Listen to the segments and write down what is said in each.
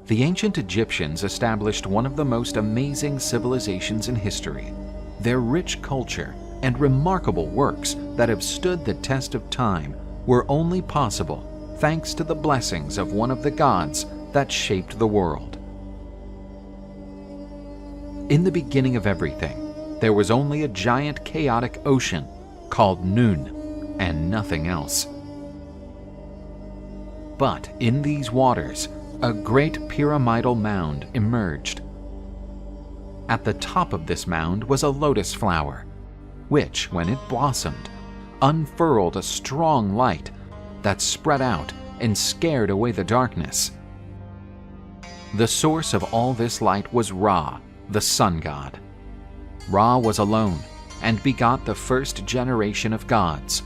The ancient Egyptians established one of the most amazing civilizations in history. Their rich culture and remarkable works that have stood the test of time were only possible thanks to the blessings of one of the gods that shaped the world. In the beginning of everything, there was only a giant chaotic ocean called Nun, and nothing else. But in these waters, a great pyramidal mound emerged. At the top of this mound was a lotus flower, which, when it blossomed, unfurled a strong light that spread out and scared away the darkness. The source of all this light was Ra, the sun god. Ra was alone and begot the first generation of gods.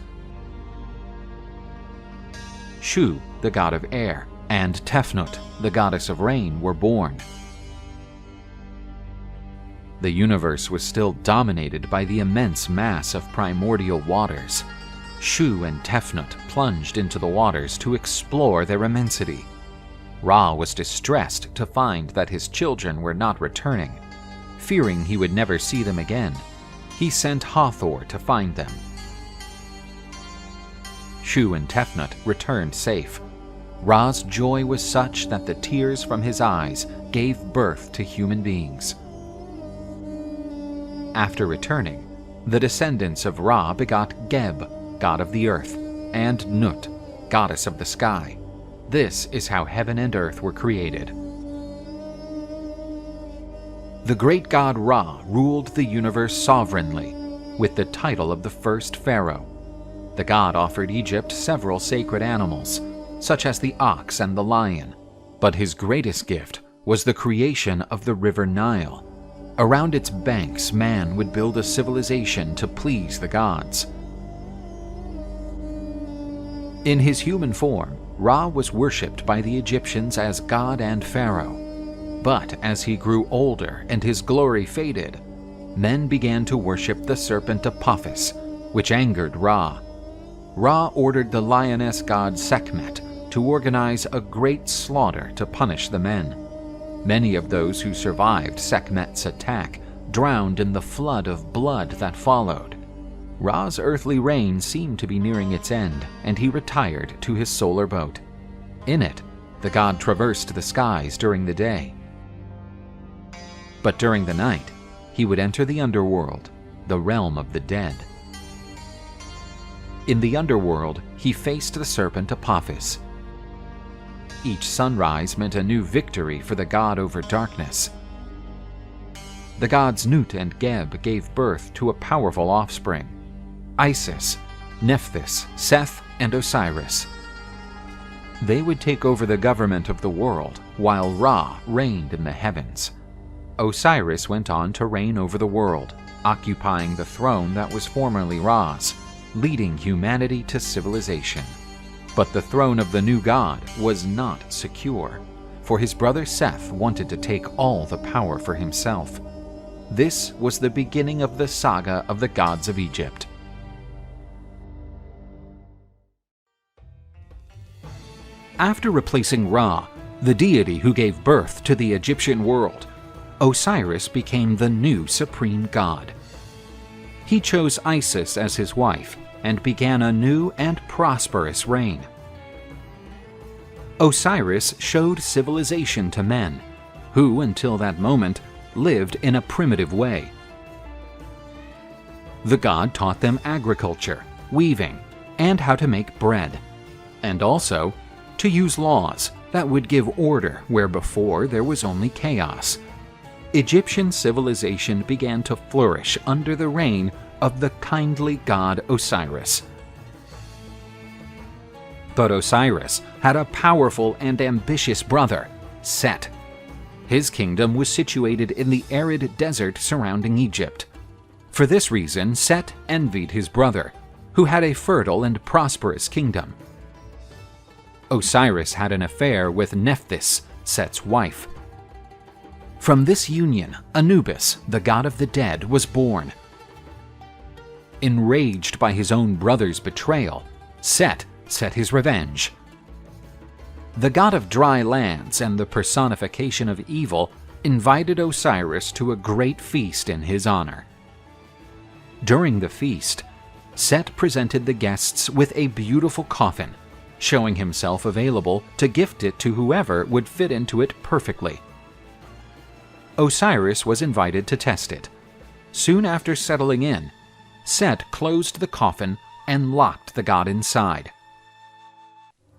Shu, the god of air, and Tefnut, the goddess of rain, were born. The universe was still dominated by the immense mass of primordial waters. Shu and Tefnut plunged into the waters to explore their immensity. Ra was distressed to find that his children were not returning. Fearing he would never see them again, he sent Hathor to find them. Shu and Tefnut returned safe. Ra's joy was such that the tears from his eyes gave birth to human beings. After returning, the descendants of Ra begot Geb, god of the earth, and Nut, goddess of the sky. This is how heaven and earth were created. The great god Ra ruled the universe sovereignly, with the title of the first pharaoh. The god offered Egypt several sacred animals, such as the ox and the lion, but his greatest gift was the creation of the river Nile. Around its banks, man would build a civilization to please the gods. In his human form, Ra was worshipped by the Egyptians as god and pharaoh. But as he grew older and his glory faded, men began to worship the serpent Apophis, which angered Ra. Ra ordered the lioness god Sekhmet to organize a great slaughter to punish the men. Many of those who survived Sekhmet's attack drowned in the flood of blood that followed. Ra's earthly reign seemed to be nearing its end, and he retired to his solar boat. In it, the god traversed the skies during the day. But during the night, he would enter the underworld, the realm of the dead. In the underworld, he faced the serpent Apophis. Each sunrise meant a new victory for the god over darkness. The gods Nut and Geb gave birth to a powerful offspring: Isis, Nephthys, Seth, and Osiris. They would take over the government of the world, while Ra reigned in the heavens. Osiris went on to reign over the world, occupying the throne that was formerly Ra's, leading humanity to civilization. But the throne of the new god was not secure, for his brother Seth wanted to take all the power for himself. This was the beginning of the saga of the gods of Egypt. After replacing Ra, the deity who gave birth to the Egyptian world, Osiris became the new supreme god. He chose Isis as his wife and began a new and prosperous reign. Osiris showed civilization to men, who until that moment lived in a primitive way. The god taught them agriculture, weaving, and how to make bread, and also to use laws that would give order where before there was only chaos. Egyptian civilization began to flourish under the reign of the kindly god Osiris. But Osiris had a powerful and ambitious brother, Set. His kingdom was situated in the arid desert surrounding Egypt. For this reason, Set envied his brother, who had a fertile and prosperous kingdom. Osiris had an affair with Nephthys, Set's wife. From this union, Anubis, the god of the dead, was born. Enraged by his own brother's betrayal, Set set his revenge. The god of dry lands and the personification of evil invited Osiris to a great feast in his honor. During the feast, Set presented the guests with a beautiful coffin, showing himself available to gift it to whoever would fit into it perfectly. Osiris was invited to test it. Soon after settling in, Set closed the coffin and locked the god inside.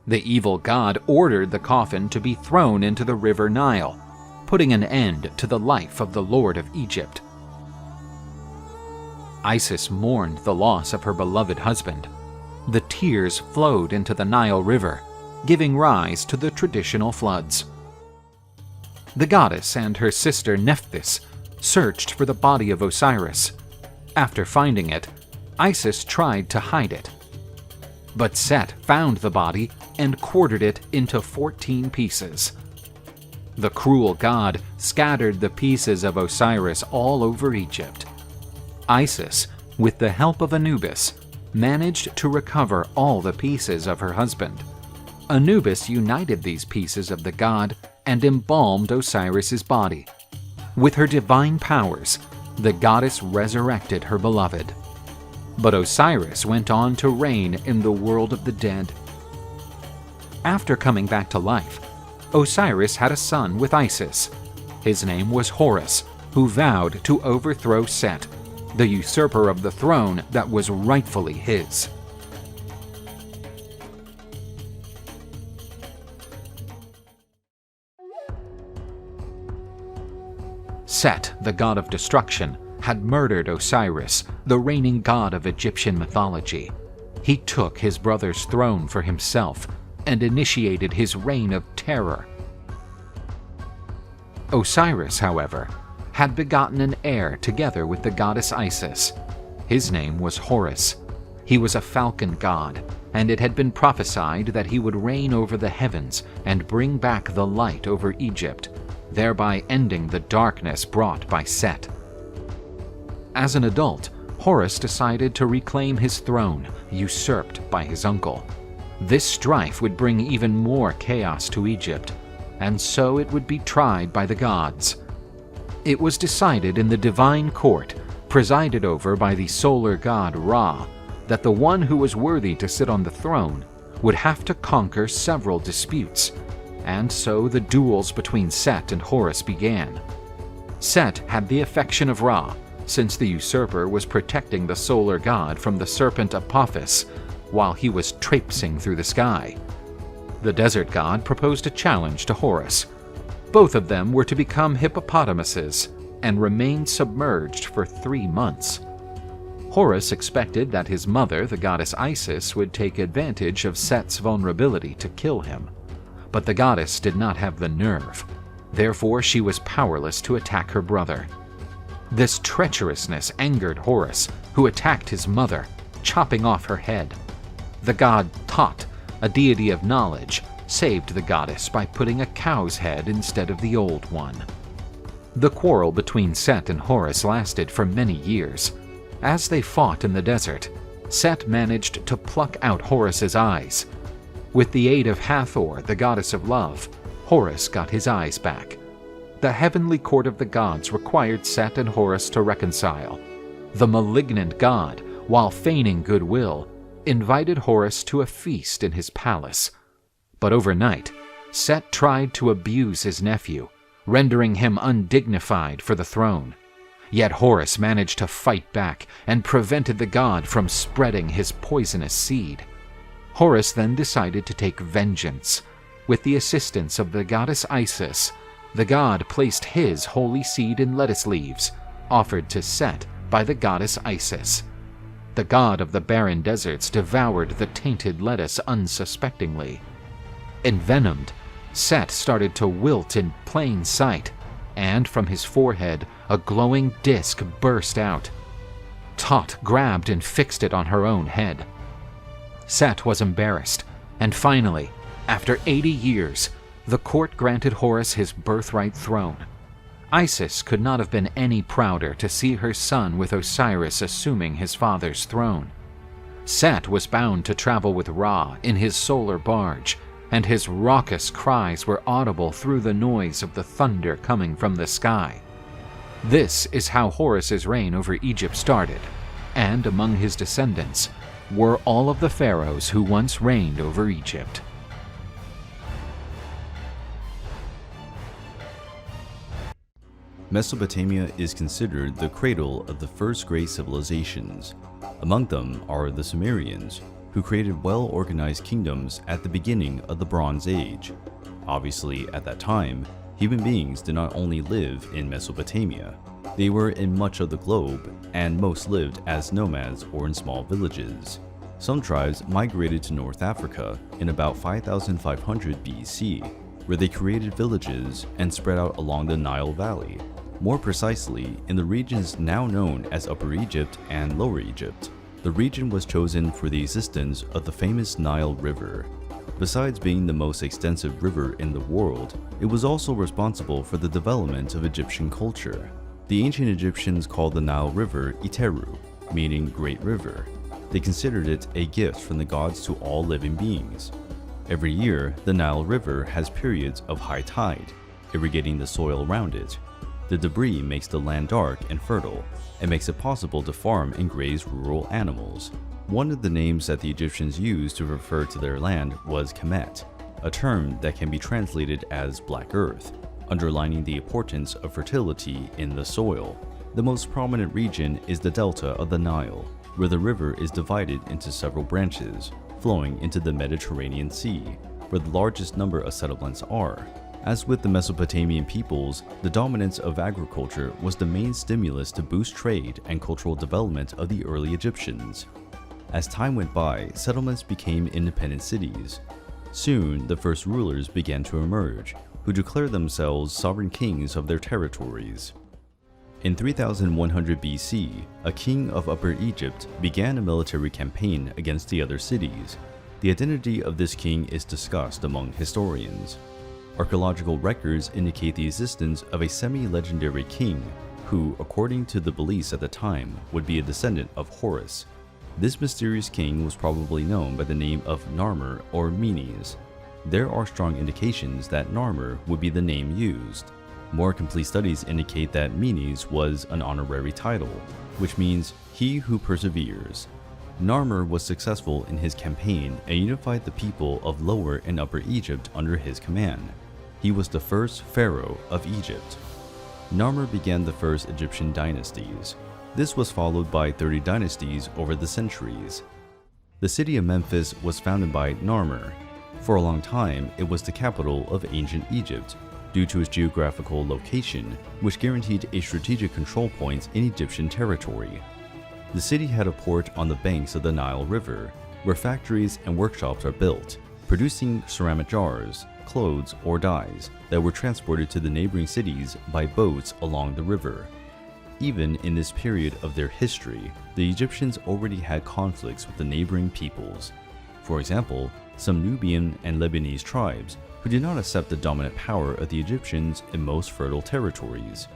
The evil god ordered the coffin to be thrown into the river Nile, putting an end to the life of the Lord of Egypt. Isis mourned the loss of her beloved husband. The tears flowed into the Nile River, giving rise to the traditional floods. The goddess and her sister Nephthys searched for the body of Osiris. After finding it, Isis tried to hide it. But Set found the body and quartered it into 14 pieces. The cruel god scattered the pieces of Osiris all over Egypt. Isis, with the help of Anubis, managed to recover all the pieces of her husband. Anubis united these pieces of the god and embalmed Osiris's body. With her divine powers, the goddess resurrected her beloved. But Osiris went on to reign in the world of the dead. After coming back to life, Osiris had a son with Isis. His name was Horus, who vowed to overthrow Set, the usurper of the throne that was rightfully his. Set, the god of destruction, had murdered Osiris, the reigning god of Egyptian mythology. He took his brother's throne for himself and initiated his reign of terror. Osiris, however, had begotten an heir together with the goddess Isis. His name was Horus. He was a falcon god, and it had been prophesied that he would reign over the heavens and bring back the light over Egypt, thereby ending the darkness brought by Set. As an adult, Horus decided to reclaim his throne, usurped by his uncle. This strife would bring even more chaos to Egypt, and so it would be tried by the gods. It was decided in the divine court, presided over by the solar god Ra, that the one who was worthy to sit on the throne would have to conquer several disputes, and so the duels between Set and Horus began. Set had the affection of Ra, since the usurper was protecting the solar god from the serpent Apophis while he was traipsing through the sky. The desert god proposed a challenge to Horus. Both of them were to become hippopotamuses and remain submerged for 3 months. Horus expected that his mother, the goddess Isis, would take advantage of Set's vulnerability to kill him. But the goddess did not have the nerve. Therefore, she was powerless to attack her brother. This treacherousness angered Horus, who attacked his mother, chopping off her head. The god Thoth, a deity of knowledge, saved the goddess by putting a cow's head instead of the old one. The quarrel between Set and Horus lasted for many years. As they fought in the desert, Set managed to pluck out Horus's eyes. With the aid of Hathor, the goddess of love, Horus got his eyes back. The heavenly court of the gods required Set and Horus to reconcile. The malignant god, while feigning goodwill, invited Horus to a feast in his palace. But overnight, Set tried to abuse his nephew, rendering him undignified for the throne. Yet Horus managed to fight back and prevented the god from spreading his poisonous seed. Horus then decided to take vengeance. With the assistance of the goddess Isis, the god placed his holy seed in lettuce leaves, offered to Set by the goddess Isis. The god of the barren deserts devoured the tainted lettuce unsuspectingly. Envenomed, Set started to wilt in plain sight, and from his forehead a glowing disc burst out. Thoth grabbed and fixed it on her own head. Set was embarrassed, and finally, after 80 years, the court granted Horus his birthright throne. Isis could not have been any prouder to see her son with Osiris assuming his father's throne. Set was bound to travel with Ra in his solar barge, and his raucous cries were audible through the noise of the thunder coming from the sky. This is how Horus's reign over Egypt started, and among his descendants were all of the pharaohs who once reigned over Egypt. Mesopotamia is considered the cradle of the first great civilizations. Among them are the Sumerians, who created well-organized kingdoms at the beginning of the Bronze Age. Obviously, at that time, human beings did not only live in Mesopotamia. They were in much of the globe, and most lived as nomads or in small villages. Some tribes migrated to North Africa in about 5500 BC, where they created villages and spread out along the Nile Valley. More precisely, in the regions now known as Upper Egypt and Lower Egypt. The region was chosen for the existence of the famous Nile River. Besides being the most extensive river in the world, it was also responsible for the development of Egyptian culture. The ancient Egyptians called the Nile River Iteru, meaning Great River. They considered it a gift from the gods to all living beings. Every year, the Nile River has periods of high tide, irrigating the soil around it. The debris makes the land dark and fertile, and makes it possible to farm and graze rural animals. One of the names that the Egyptians used to refer to their land was Kemet, a term that can be translated as Black Earth, underlining the importance of fertility in the soil. The most prominent region is the delta of the Nile, where the river is divided into several branches, flowing into the Mediterranean Sea, where the largest number of settlements are. As with the Mesopotamian peoples, the dominance of agriculture was the main stimulus to boost trade and cultural development of the early Egyptians. As time went by, settlements became independent cities. Soon, the first rulers began to emerge, who declared themselves sovereign kings of their territories. In 3100 BC, a king of Upper Egypt began a military campaign against the other cities. The identity of this king is discussed among historians. Archaeological records indicate the existence of a semi-legendary king who, according to the beliefs at the time, would be a descendant of Horus. This mysterious king was probably known by the name of Narmer or Menes. There are strong indications that Narmer would be the name used. More complete studies indicate that Menes was an honorary title, which means he who perseveres. Narmer was successful in his campaign and unified the people of Lower and Upper Egypt under his command. He was the first pharaoh of Egypt. Narmer began the first Egyptian dynasties. This was followed by 30 dynasties over the centuries. The city of Memphis was founded by Narmer. For a long time, it was the capital of ancient Egypt, due to its geographical location, which guaranteed a strategic control point in Egyptian territory. The city had a port on the banks of the Nile River, where factories and workshops are built, producing ceramic jars, clothes, or dyes that were transported to the neighboring cities by boats along the river. Even in this period of their history, the Egyptians already had conflicts with the neighboring peoples. For example, some Nubian and Lebanese tribes who did not accept the dominant power of the Egyptians in most fertile territories.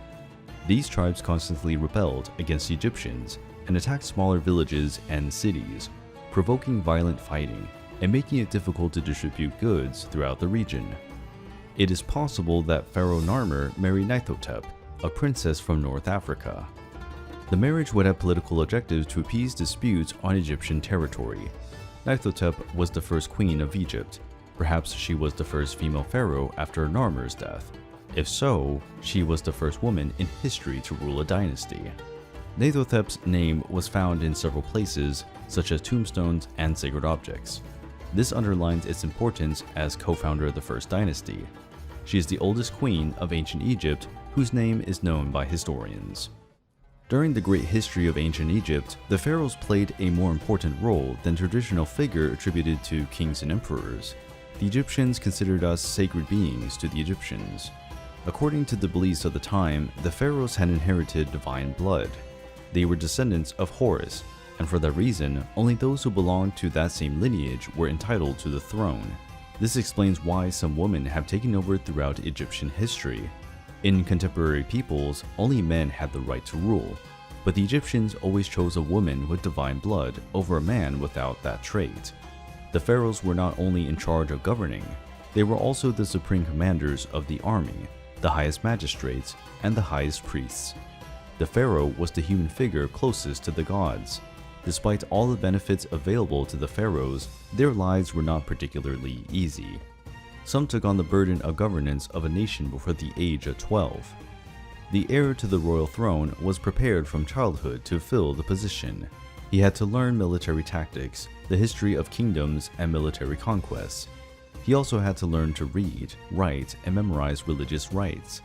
These tribes constantly rebelled against the Egyptians and attacked smaller villages and cities, provoking violent fighting and making it difficult to distribute goods throughout the region. It is possible that Pharaoh Narmer married Imhotep, a princess from North Africa. The marriage would have political objectives to appease disputes on Egyptian territory. Imhotep was the first queen of Egypt. Perhaps she was the first female pharaoh after Narmer's death. If so, she was the first woman in history to rule a dynasty. Imhotep's name was found in several places, such as tombstones and sacred objects. This underlines its importance as co-founder of the first dynasty. She is the oldest queen of ancient Egypt, whose name is known by historians. During the great history of ancient Egypt, the pharaohs played a more important role than traditional figure attributed to kings and emperors. The Egyptians considered us sacred beings to the Egyptians. According to the beliefs of the time, the pharaohs had inherited divine blood. They were descendants of Horus, and for that reason, only those who belonged to that same lineage were entitled to the throne. This explains why some women have taken over throughout Egyptian history. In contemporary peoples, only men had the right to rule, but the Egyptians always chose a woman with divine blood over a man without that trait. The pharaohs were not only in charge of governing, They were also the supreme commanders of the army, the highest magistrates, and the highest priests. The pharaoh was the human figure closest to the gods. Despite all the benefits available to the pharaohs, their lives were not particularly easy. Some took on the burden of governance of a nation before the age of 12. The heir to the royal throne was prepared from childhood to fill the position. He had to learn military tactics, the history of kingdoms, and military conquests. He also had to learn to read, write, and memorize religious rites.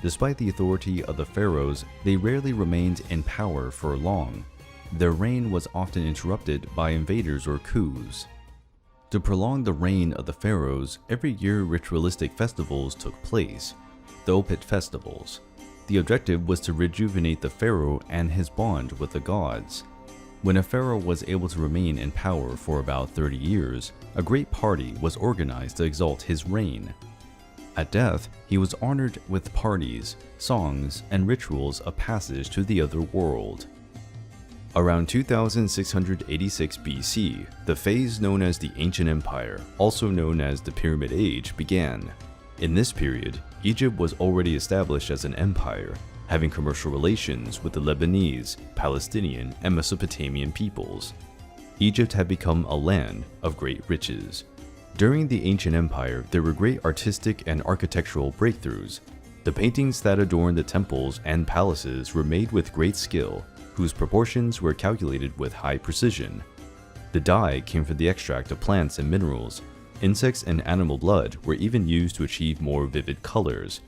Despite the authority of the pharaohs, they rarely remained in power for long. Their reign was often interrupted by invaders or coups. To prolong the reign of the pharaohs, every year ritualistic festivals took place, the Opet festivals. The objective was to rejuvenate the pharaoh and his bond with the gods. When a pharaoh was able to remain in power for about 30 years, a great party was organized to exalt his reign. At death, he was honored with parties, songs, and rituals of passage to the other world. Around 2686 BC, the phase known as the Ancient Empire, also known as the Pyramid Age, began. In this period, Egypt was already established as an empire, having commercial relations with the Lebanese, Palestinian, and Mesopotamian peoples. Egypt had become a land of great riches. During the Ancient Empire, there were great artistic and architectural breakthroughs. The paintings that adorned the temples and palaces were made with great skill, whose proportions were calculated with high precision. The dye came from the extract of plants and minerals. Insects and animal blood were even used to achieve more vivid colors.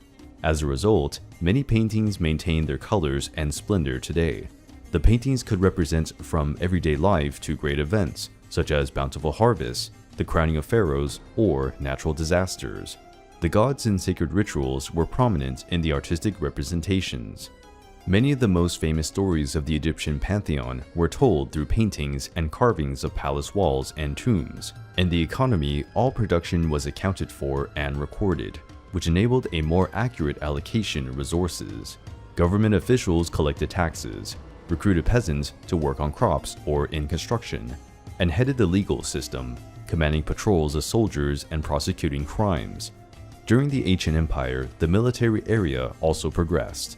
As a result, many paintings maintain their colors and splendor today. The paintings could represent from everyday life to great events, such as bountiful harvests, the crowning of pharaohs, or natural disasters. The gods and sacred rituals were prominent in the artistic representations. Many of the most famous stories of the Egyptian pantheon were told through paintings and carvings of palace walls and tombs. In the economy, all production was accounted for and recorded, which enabled a more accurate allocation of resources. Government officials collected taxes, recruited peasants to work on crops or in construction, and headed the legal system, commanding patrols of soldiers and prosecuting crimes. During the Ancient Empire, the military area also progressed.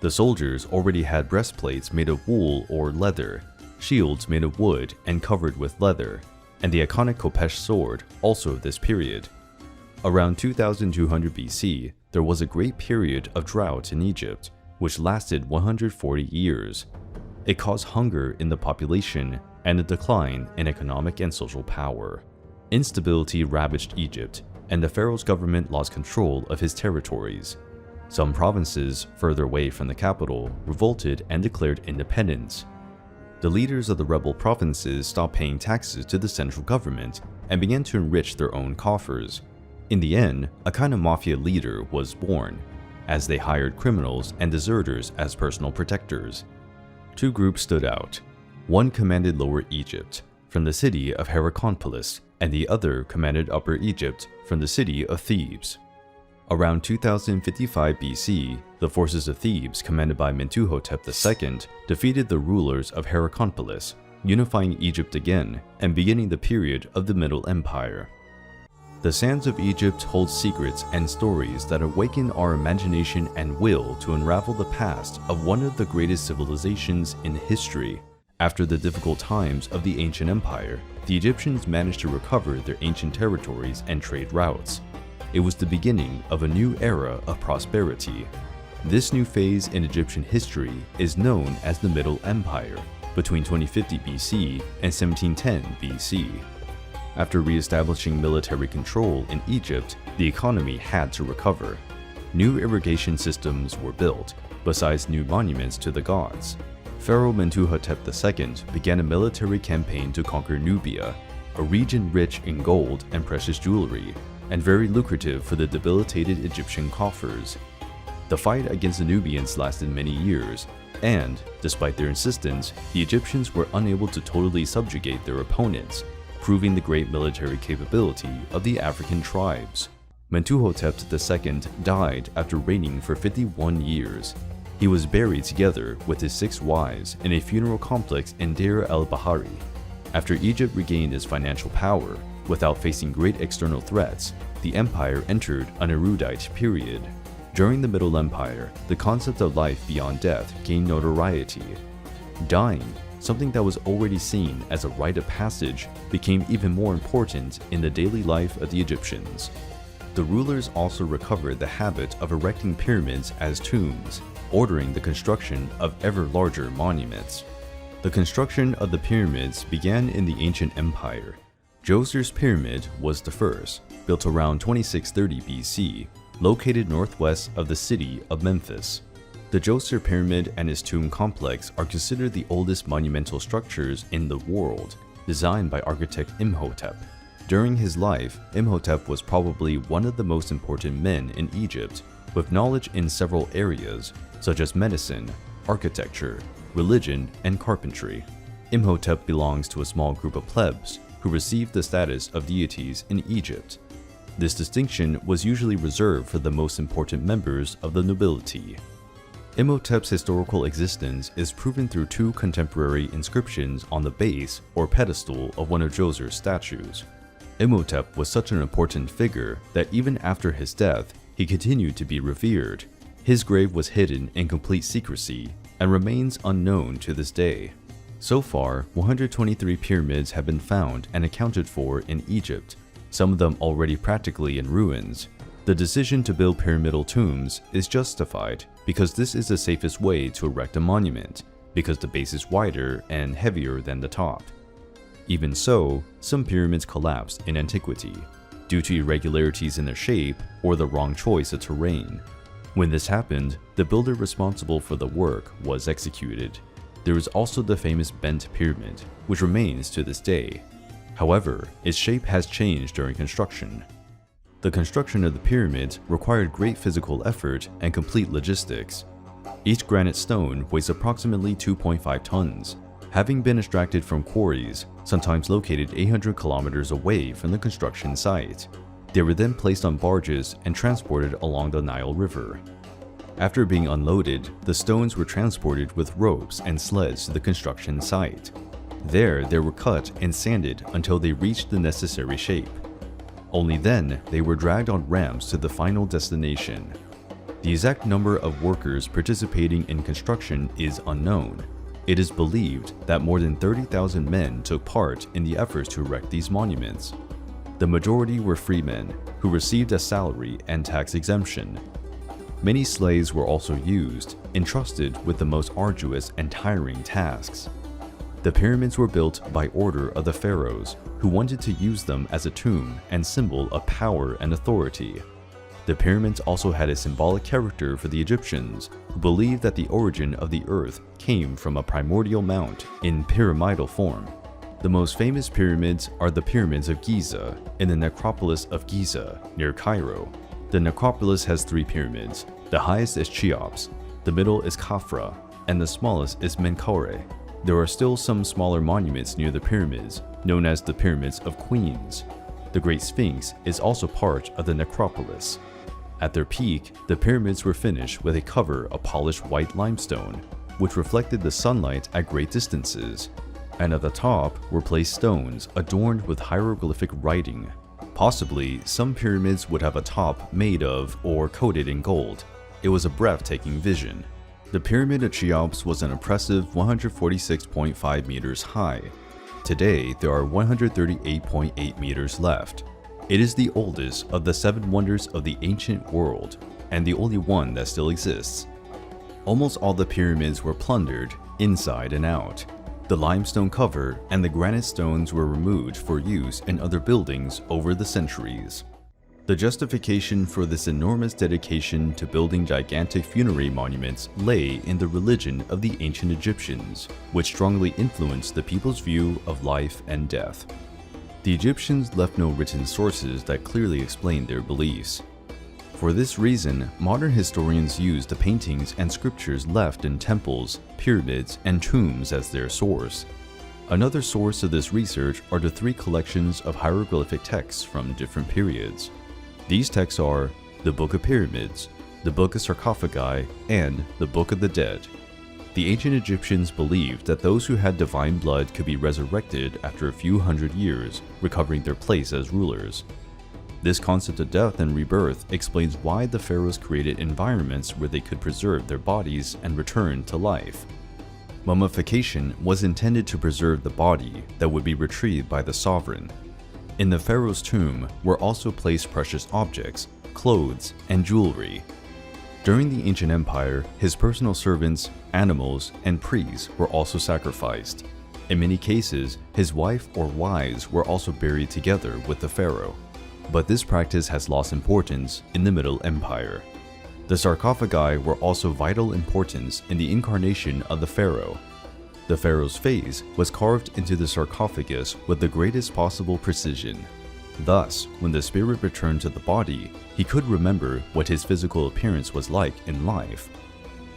The soldiers already had breastplates made of wool or leather, shields made of wood and covered with leather, and the iconic Khopesh sword, also of this period. Around 2200 BC, there was a great period of drought in Egypt, which lasted 140 years. It caused hunger in the population and a decline in economic and social power. Instability ravaged Egypt, and the pharaoh's government lost control of his territories. Some provinces further away from the capital revolted and declared independence. The leaders of the rebel provinces stopped paying taxes to the central government and began to enrich their own coffers. In the end, a kind of mafia leader was born, as they hired criminals and deserters as personal protectors. Two groups stood out. One commanded Lower Egypt, from the city of Heracleopolis, and the other commanded Upper Egypt, from the city of Thebes. Around 2055 BC, the forces of Thebes, commanded by Mentuhotep II, defeated the rulers of Heracleopolis, unifying Egypt again and beginning the period of the Middle Empire. The sands of Egypt hold secrets and stories that awaken our imagination and will to unravel the past of one of the greatest civilizations in history. After the difficult times of the Ancient Empire, the Egyptians managed to recover their ancient territories and trade routes. It was the beginning of a new era of prosperity. This new phase in Egyptian history is known as the Middle Empire, between 2050 BC and 1710 BC. After re-establishing military control in Egypt, the economy had to recover. New irrigation systems were built, besides new monuments to the gods. Pharaoh Mentuhotep II began a military campaign to conquer Nubia, a region rich in gold and precious jewelry, and very lucrative for the debilitated Egyptian coffers. The fight against the Nubians lasted many years, and, despite their insistence, the Egyptians were unable to totally subjugate their opponents, proving the great military capability of the African tribes. Mentuhotep II died after reigning for 51 years. He was buried together with his 6 wives in a funeral complex in Deir el-Bahari. After Egypt regained its financial power, without facing great external threats, the empire entered an erudite period. During the Middle Empire, the concept of life beyond death gained notoriety. Dying, something that was already seen as a rite of passage, became even more important in the daily life of the Egyptians. The rulers also recovered the habit of erecting pyramids as tombs, ordering the construction of ever larger monuments. The construction of the pyramids began in the ancient empire. Djoser's pyramid was the first, built around 2630 BC, located northwest of the city of Memphis. The Djoser pyramid and its tomb complex are considered the oldest monumental structures in the world, designed by architect Imhotep. During his life, Imhotep was probably one of the most important men in Egypt, with knowledge in several areas, such as medicine, architecture, religion, and carpentry. Imhotep belongs to a small group of plebs who received the status of deities in Egypt. This distinction was usually reserved for the most important members of the nobility. Imhotep's historical existence is proven through two contemporary inscriptions on the base or pedestal of one of Djoser's statues. Imhotep was such an important figure that even after his death, he continued to be revered. His grave was hidden in complete secrecy and remains unknown to this day. So far, 123 pyramids have been found and accounted for in Egypt, some of them already practically in ruins. The decision to build pyramidal tombs is justified because this is the safest way to erect a monument, because the base is wider and heavier than the top. Even so, some pyramids collapsed in antiquity, due to irregularities in their shape or the wrong choice of terrain. When this happened, the builder responsible for the work was executed. There is also the famous bent pyramid, which remains to this day. However, its shape has changed during construction. The construction of the pyramids required great physical effort and complete logistics. Each granite stone weighs approximately 2.5 tons, having been extracted from quarries, sometimes located 800 kilometers away from the construction site. They were then placed on barges and transported along the Nile River. After being unloaded, the stones were transported with ropes and sleds to the construction site. There, they were cut and sanded until they reached the necessary shape. Only then, they were dragged on ramps to the final destination. The exact number of workers participating in construction is unknown. It is believed that more than 30,000 men took part in the efforts to erect these monuments. The majority were freemen, who received a salary and tax exemption. Many slaves were also used, entrusted with the most arduous and tiring tasks. The pyramids were built by order of the pharaohs, who wanted to use them as a tomb and symbol of power and authority. The pyramids also had a symbolic character for the Egyptians, who believed that the origin of the earth came from a primordial mount in pyramidal form. The most famous pyramids are the pyramids of Giza in the necropolis of Giza, near Cairo. The necropolis has 3 pyramids. The highest is Cheops, the middle is Khafra, and the smallest is Menkaure. There are still some smaller monuments near the pyramids, known as the Pyramids of Queens. The Great Sphinx is also part of the necropolis. At their peak, the pyramids were finished with a cover of polished white limestone, which reflected the sunlight at great distances. And at the top were placed stones adorned with hieroglyphic writing. Possibly, some pyramids would have a top made of or coated in gold. It was a breathtaking vision. The Pyramid of Cheops was an impressive 146.5 meters high. Today, there are 138.8 meters left. It is the oldest of the 7 wonders of the ancient world, and the only one that still exists. Almost all the pyramids were plundered, inside and out. The limestone cover and the granite stones were removed for use in other buildings over the centuries. The justification for this enormous dedication to building gigantic funerary monuments lay in the religion of the ancient Egyptians, which strongly influenced the people's view of life and death. The Egyptians left no written sources that clearly explained their beliefs. For this reason, modern historians use the paintings and scriptures left in temples, pyramids, and tombs as their source. Another source of this research are the 3 collections of hieroglyphic texts from different periods. These texts are the Book of Pyramids, the Book of Sarcophagi, and the Book of the Dead. The ancient Egyptians believed that those who had divine blood could be resurrected after a few hundred years, recovering their place as rulers. This concept of death and rebirth explains why the pharaohs created environments where they could preserve their bodies and return to life. Mummification was intended to preserve the body that would be retrieved by the sovereign. In the pharaoh's tomb were also placed precious objects, clothes, and jewelry. During the ancient empire, his personal servants, animals, and priests were also sacrificed. In many cases, his wife or wives were also buried together with the pharaoh. But this practice has lost importance in the Middle Empire. The sarcophagi were also vital importance in the incarnation of the pharaoh. The pharaoh's face was carved into the sarcophagus with the greatest possible precision. Thus, when the spirit returned to the body, he could remember what his physical appearance was like in life.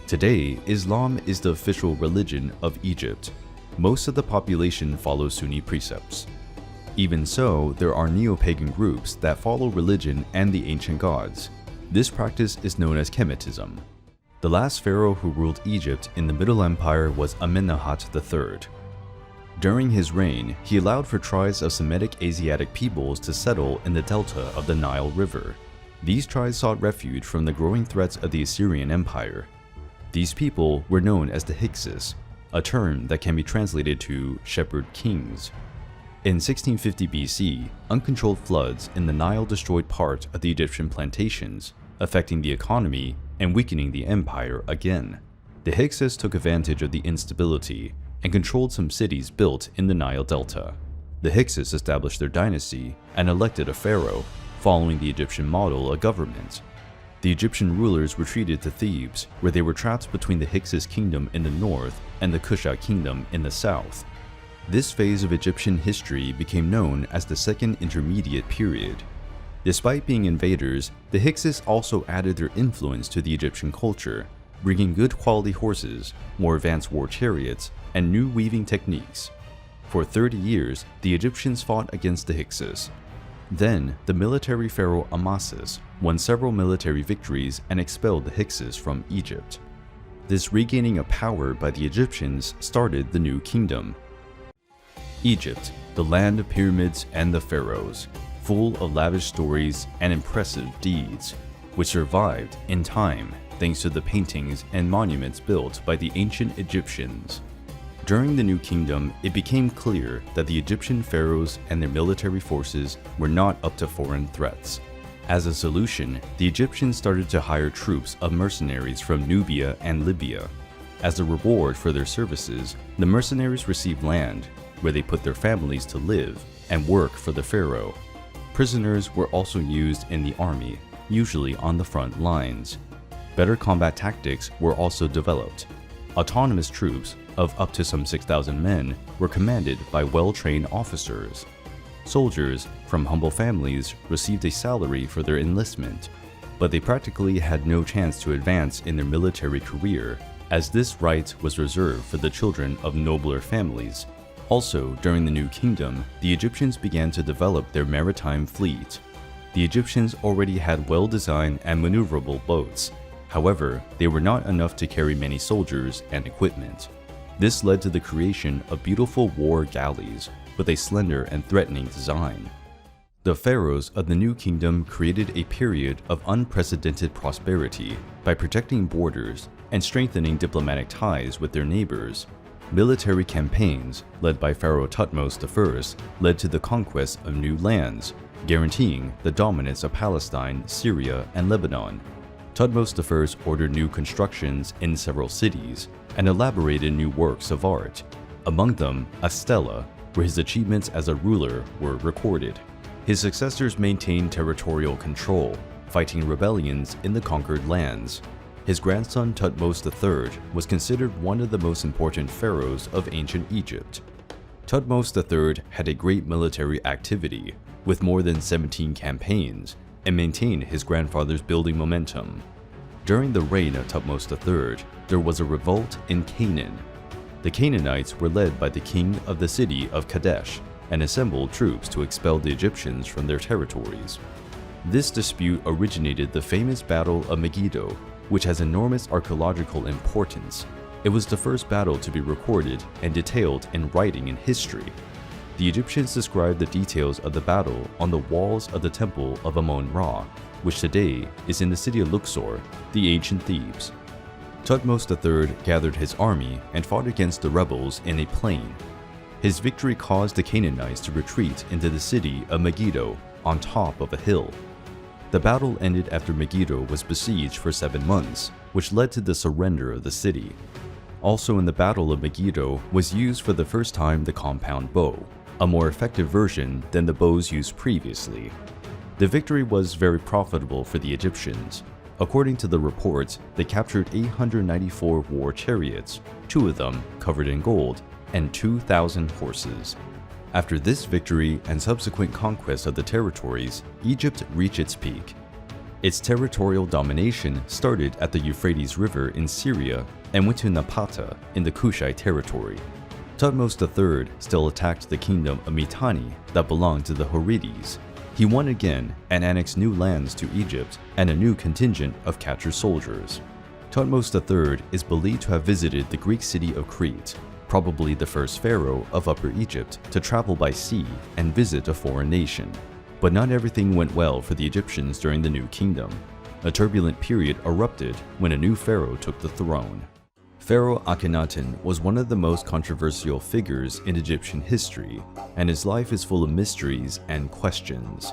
Today, Islam is the official religion of Egypt. Most of the population follows Sunni precepts. Even so, there are neo-pagan groups that follow religion and the ancient gods. This practice is known as Kemetism. The last pharaoh who ruled Egypt in the Middle Empire was Amenemhat III. During his reign, he allowed for tribes of Semitic Asiatic peoples to settle in the delta of the Nile River. These tribes sought refuge from the growing threats of the Assyrian Empire. These people were known as the Hyksos, a term that can be translated to shepherd kings. In 1650 BC, uncontrolled floods in the Nile destroyed part of the Egyptian plantations, affecting the economy and weakening the empire again. The Hyksos took advantage of the instability and controlled some cities built in the Nile Delta. The Hyksos established their dynasty and elected a pharaoh, following the Egyptian model of government. The Egyptian rulers retreated to Thebes, where they were trapped between the Hyksos kingdom in the north and the Kushite kingdom in the south. This phase of Egyptian history became known as the Second Intermediate Period. Despite being invaders, the Hyksos also added their influence to the Egyptian culture, bringing good quality horses, more advanced war chariots, and new weaving techniques. For 30 years, the Egyptians fought against the Hyksos. Then, the military pharaoh Amasis won several military victories and expelled the Hyksos from Egypt. This regaining of power by the Egyptians started the new kingdom. Egypt, the land of pyramids and the pharaohs, full of lavish stories and impressive deeds, which survived in time thanks to the paintings and monuments built by the ancient Egyptians. During the New Kingdom, it became clear that the Egyptian pharaohs and their military forces were not up to foreign threats. As a solution, the Egyptians started to hire troops of mercenaries from Nubia and Libya. As a reward for their services, the mercenaries received land, where they put their families to live and work for the pharaoh. Prisoners were also used in the army, usually on the front lines. Better combat tactics were also developed. Autonomous troops of up to some 6,000 men were commanded by well-trained officers. Soldiers from humble families received a salary for their enlistment, but they practically had no chance to advance in their military career, as this right was reserved for the children of nobler families. Also, during the New Kingdom, the Egyptians began to develop their maritime fleet. The Egyptians already had well-designed and maneuverable boats. However, they were not enough to carry many soldiers and equipment. This led to the creation of beautiful war galleys with a slender and threatening design. The pharaohs of the New Kingdom created a period of unprecedented prosperity by protecting borders and strengthening diplomatic ties with their neighbors. Military campaigns, led by Pharaoh Thutmose I, led to the conquest of new lands, guaranteeing the dominance of Palestine, Syria, and Lebanon. Thutmose I ordered new constructions in several cities and elaborated new works of art, among them a stela, where his achievements as a ruler were recorded. His successors maintained territorial control, fighting rebellions in the conquered lands. His grandson Thutmose III was considered one of the most important pharaohs of ancient Egypt. Thutmose III had a great military activity, with more than 17 campaigns, and maintained his grandfather's building momentum. During the reign of Thutmose III, there was a revolt in Canaan. The Canaanites were led by the king of the city of Kadesh and assembled troops to expel the Egyptians from their territories. This dispute originated the famous Battle of Megiddo, which has enormous archaeological importance. It was the first battle to be recorded and detailed in writing in history. The Egyptians described the details of the battle on the walls of the temple of Amon-Ra, which today is in the city of Luxor, the ancient Thebes. Thutmose III gathered his army and fought against the rebels in a plain. His victory caused the Canaanites to retreat into the city of Megiddo on top of a hill. The battle ended after Megiddo was besieged for 7 months, which led to the surrender of the city. Also in the Battle of Megiddo was used for the first time the compound bow, a more effective version than the bows used previously. The victory was very profitable for the Egyptians. According to the reports, they captured 894 war chariots, 2 of them covered in gold, and 2,000 horses. After this victory and subsequent conquest of the territories, Egypt reached its peak. Its territorial domination started at the Euphrates River in Syria and went to Napata in the Kushite territory. Thutmose III still attacked the kingdom of Mitanni that belonged to the Horites. He won again and annexed new lands to Egypt and a new contingent of captured soldiers. Thutmose III is believed to have visited the Greek city of Crete, probably the first pharaoh of Upper Egypt to travel by sea and visit a foreign nation. But not everything went well for the Egyptians during the New Kingdom. A turbulent period erupted when a new pharaoh took the throne. Pharaoh Akhenaten was one of the most controversial figures in Egyptian history, and his life is full of mysteries and questions.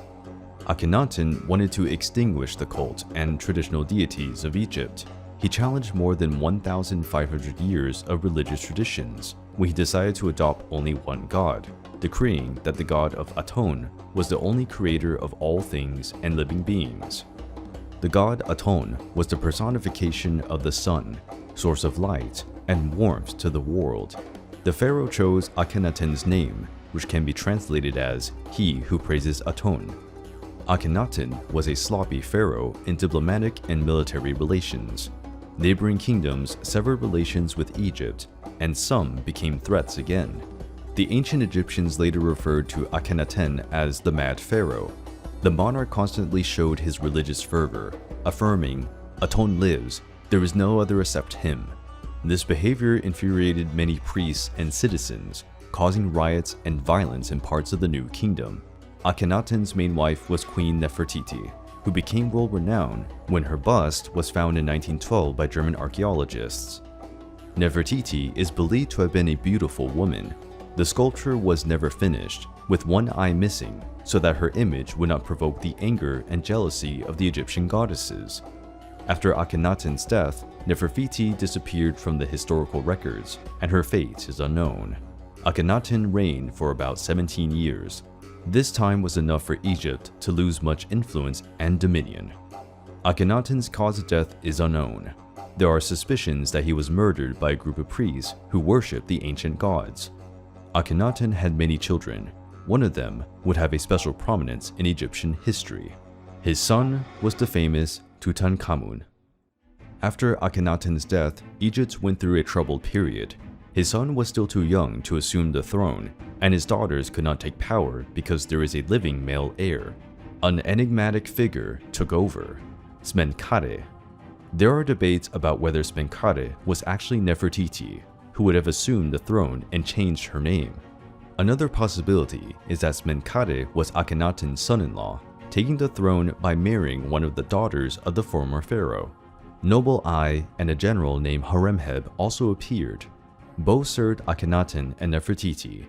Akhenaten wanted to extinguish the cult and traditional deities of Egypt. He challenged more than 1,500 years of religious traditions when he decided to adopt only one god, decreeing that the god of Aton was the only creator of all things and living beings. The god Aton was the personification of the sun, source of light and warmth to the world. The pharaoh chose Akhenaten's name, which can be translated as "he who praises Aton." Akhenaten was a sloppy pharaoh in diplomatic and military relations. Neighboring kingdoms severed relations with Egypt, and some became threats again. The ancient Egyptians later referred to Akhenaten as the Mad Pharaoh. The monarch constantly showed his religious fervor, affirming, "Aton lives, there is no other except him." This behavior infuriated many priests and citizens, causing riots and violence in parts of the New Kingdom. Akhenaten's main wife was Queen Nefertiti, who became world-renowned when her bust was found in 1912 by German archaeologists. Nefertiti is believed to have been a beautiful woman. The sculpture was never finished, with one eye missing, so that her image would not provoke the anger and jealousy of the Egyptian goddesses. After Akhenaten's death, Nefertiti disappeared from the historical records, and her fate is unknown. Akhenaten reigned for about 17 years. This time was enough for Egypt to lose much influence and dominion. Akhenaten's cause of death is unknown. There are suspicions that he was murdered by a group of priests who worshipped the ancient gods. Akhenaten had many children. One of them would have a special prominence in Egyptian history. His son was the famous Tutankhamun. After Akhenaten's death, Egypt went through a troubled period. His son was still too young to assume the throne, and his daughters could not take power because there is a living male heir. An enigmatic figure took over, Smenkhare. There are debates about whether Smenkhare was actually Nefertiti, who would have assumed the throne and changed her name. Another possibility is that Smenkhare was Akhenaten's son-in-law, taking the throne by marrying one of the daughters of the former pharaoh. Noble Ai and a general named Horemheb also appeared. Both served Akhenaten and Nefertiti.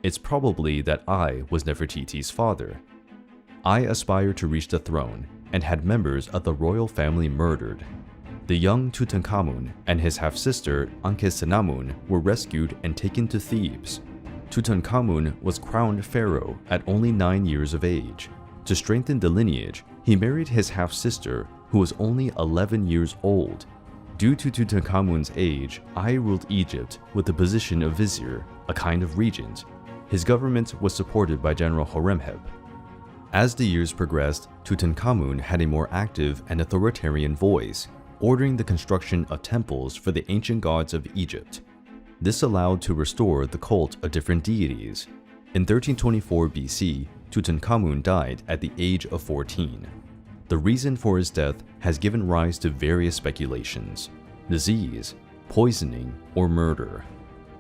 It's probably that Ai was Nefertiti's father. Ai aspired to reach the throne and had members of the royal family murdered. The young Tutankhamun and his half-sister Ankhesenamun were rescued and taken to Thebes. Tutankhamun was crowned pharaoh at only 9 years of age. To strengthen the lineage, he married his half-sister, who was only 11 years old. Due to Tutankhamun's age, Ai ruled Egypt with the position of vizier, a kind of regent. His government was supported by General Horemheb. As the years progressed, Tutankhamun had a more active and authoritarian voice, ordering the construction of temples for the ancient gods of Egypt. This allowed to restore the cult of different deities. In 1324 BC, Tutankhamun died at the age of 14. The reason for his death has given rise to various speculations: disease, poisoning, or murder.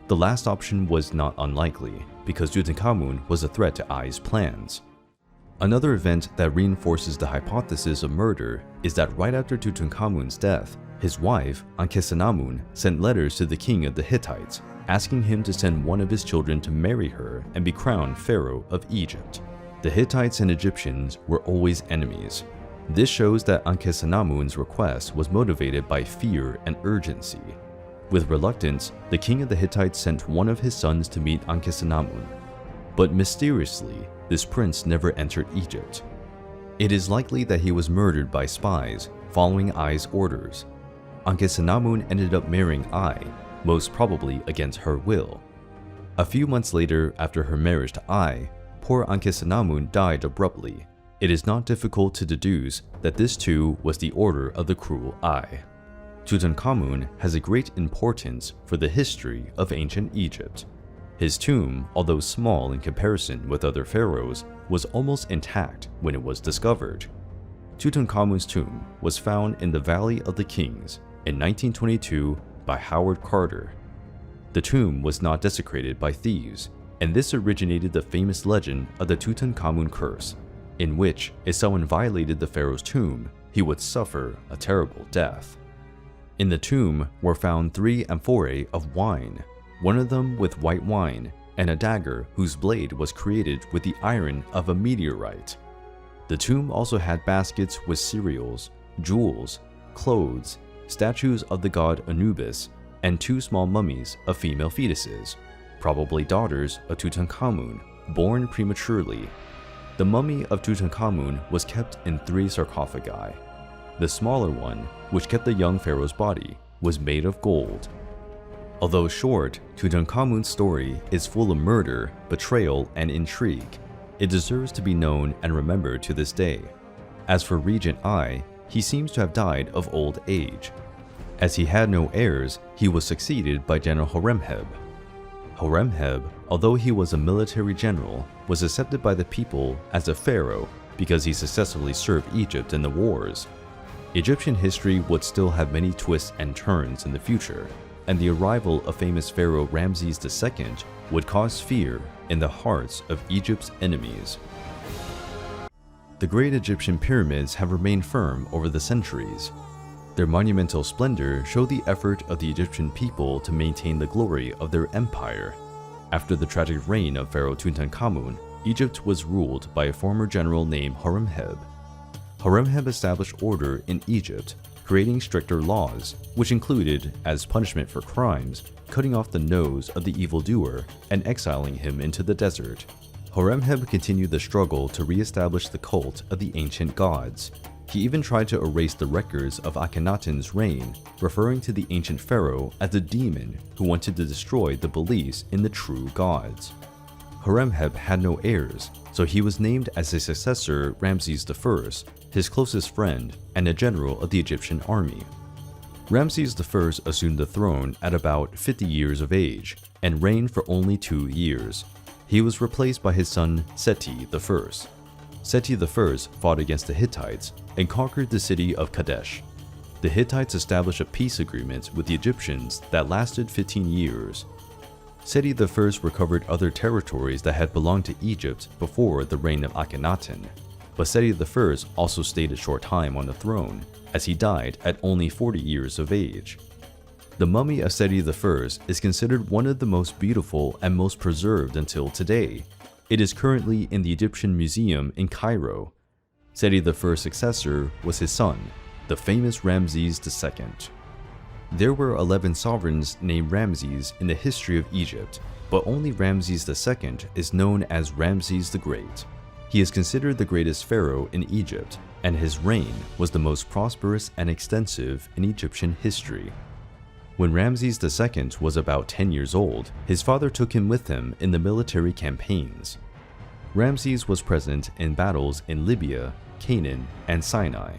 The last option was not unlikely, because Tutankhamun was a threat to Ai's plans. Another event that reinforces the hypothesis of murder is that right after Tutankhamun's death, his wife, Akhenaten, sent letters to the king of the Hittites, asking him to send one of his children to marry her and be crowned pharaoh of Egypt. The Hittites and Egyptians were always enemies. This shows that Akhenaten's request was motivated by fear and urgency. With reluctance, the king of the Hittites sent one of his sons to meet Akhenaten. But mysteriously, this prince never entered Egypt. It is likely that he was murdered by spies, following Ai's orders. Akhenaten ended up marrying Ai, most probably against her will. A few months later, after her marriage to Ai, poor Akhenaten died abruptly. It is not difficult to deduce that this too was the order of the cruel Ai. Tutankhamun has a great importance for the history of ancient Egypt. His tomb, although small in comparison with other pharaohs, was almost intact when it was discovered. Tutankhamun's tomb was found in the Valley of the Kings in 1922 by Howard Carter. The tomb was not desecrated by thieves, and this originated the famous legend of the Tutankhamun curse, in which if someone violated the pharaoh's tomb, he would suffer a terrible death. In the tomb were found 3 amphorae of wine, one of them with white wine, and a dagger whose blade was created with the iron of a meteorite. The tomb also had baskets with cereals, jewels, clothes, statues of the god Anubis, and 2 small mummies of female fetuses, probably daughters of Tutankhamun, born prematurely. The mummy of Tutankhamun was kept in 3 sarcophagi. The smaller one, which kept the young pharaoh's body, was made of gold. Although short, Tutankhamun's story is full of murder, betrayal, and intrigue. It deserves to be known and remembered to this day. As for Regent Ai, he seems to have died of old age. As he had no heirs, he was succeeded by General Horemheb. Horemheb, although he was a military general, was accepted by the people as a pharaoh because he successfully served Egypt in the wars. Egyptian history would still have many twists and turns in the future, and the arrival of famous pharaoh Ramesses II would cause fear in the hearts of Egypt's enemies. The great Egyptian pyramids have remained firm over the centuries. Their monumental splendor showed the effort of the Egyptian people to maintain the glory of their empire. After the tragic reign of Pharaoh Tutankhamun, Egypt was ruled by a former general named Horemheb. Horemheb established order in Egypt, creating stricter laws, which included, as punishment for crimes, cutting off the nose of the evildoer and exiling him into the desert. Horemheb continued the struggle to re-establish the cult of the ancient gods. He even tried to erase the records of Akhenaten's reign, referring to the ancient pharaoh as a demon who wanted to destroy the beliefs in the true gods. Horemheb had no heirs, so he was named as his successor Ramesses I, his closest friend and a general of the Egyptian army. Ramesses I assumed the throne at about 50 years of age and reigned for only 2 years. He was replaced by his son Seti I. Seti I fought against the Hittites and conquered the city of Kadesh. The Hittites established a peace agreement with the Egyptians that lasted 15 years. Seti I recovered other territories that had belonged to Egypt before the reign of Akhenaten, but Seti I also stayed a short time on the throne, as he died at only 40 years of age. The mummy of Seti I is considered one of the most beautiful and most preserved until today. It is currently in the Egyptian Museum in Cairo. Seti I's successor was his son, the famous Ramesses II. There were 11 sovereigns named Ramses in the history of Egypt, but only Ramses II is known as Ramses the Great. He is considered the greatest pharaoh in Egypt, and his reign was the most prosperous and extensive in Egyptian history. When Ramses II was about 10 years old, his father took him with him in the military campaigns. Ramses was present in battles in Libya, Canaan, and Sinai.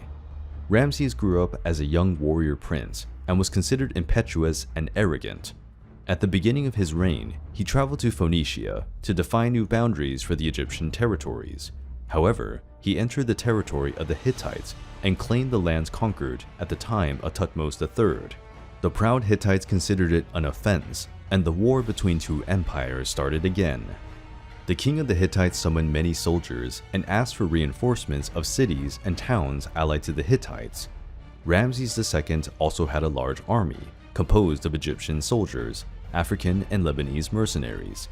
Ramses grew up as a young warrior prince and was considered impetuous and arrogant. At the beginning of his reign, he traveled to Phoenicia to define new boundaries for the Egyptian territories. However, he entered the territory of the Hittites and claimed the lands conquered at the time of Thutmose III. The proud Hittites considered it an offense, and the war between two empires started again. The king of the Hittites summoned many soldiers and asked for reinforcements of cities and towns allied to the Hittites. Ramses II also had a large army, composed of Egyptian soldiers, African and Lebanese mercenaries.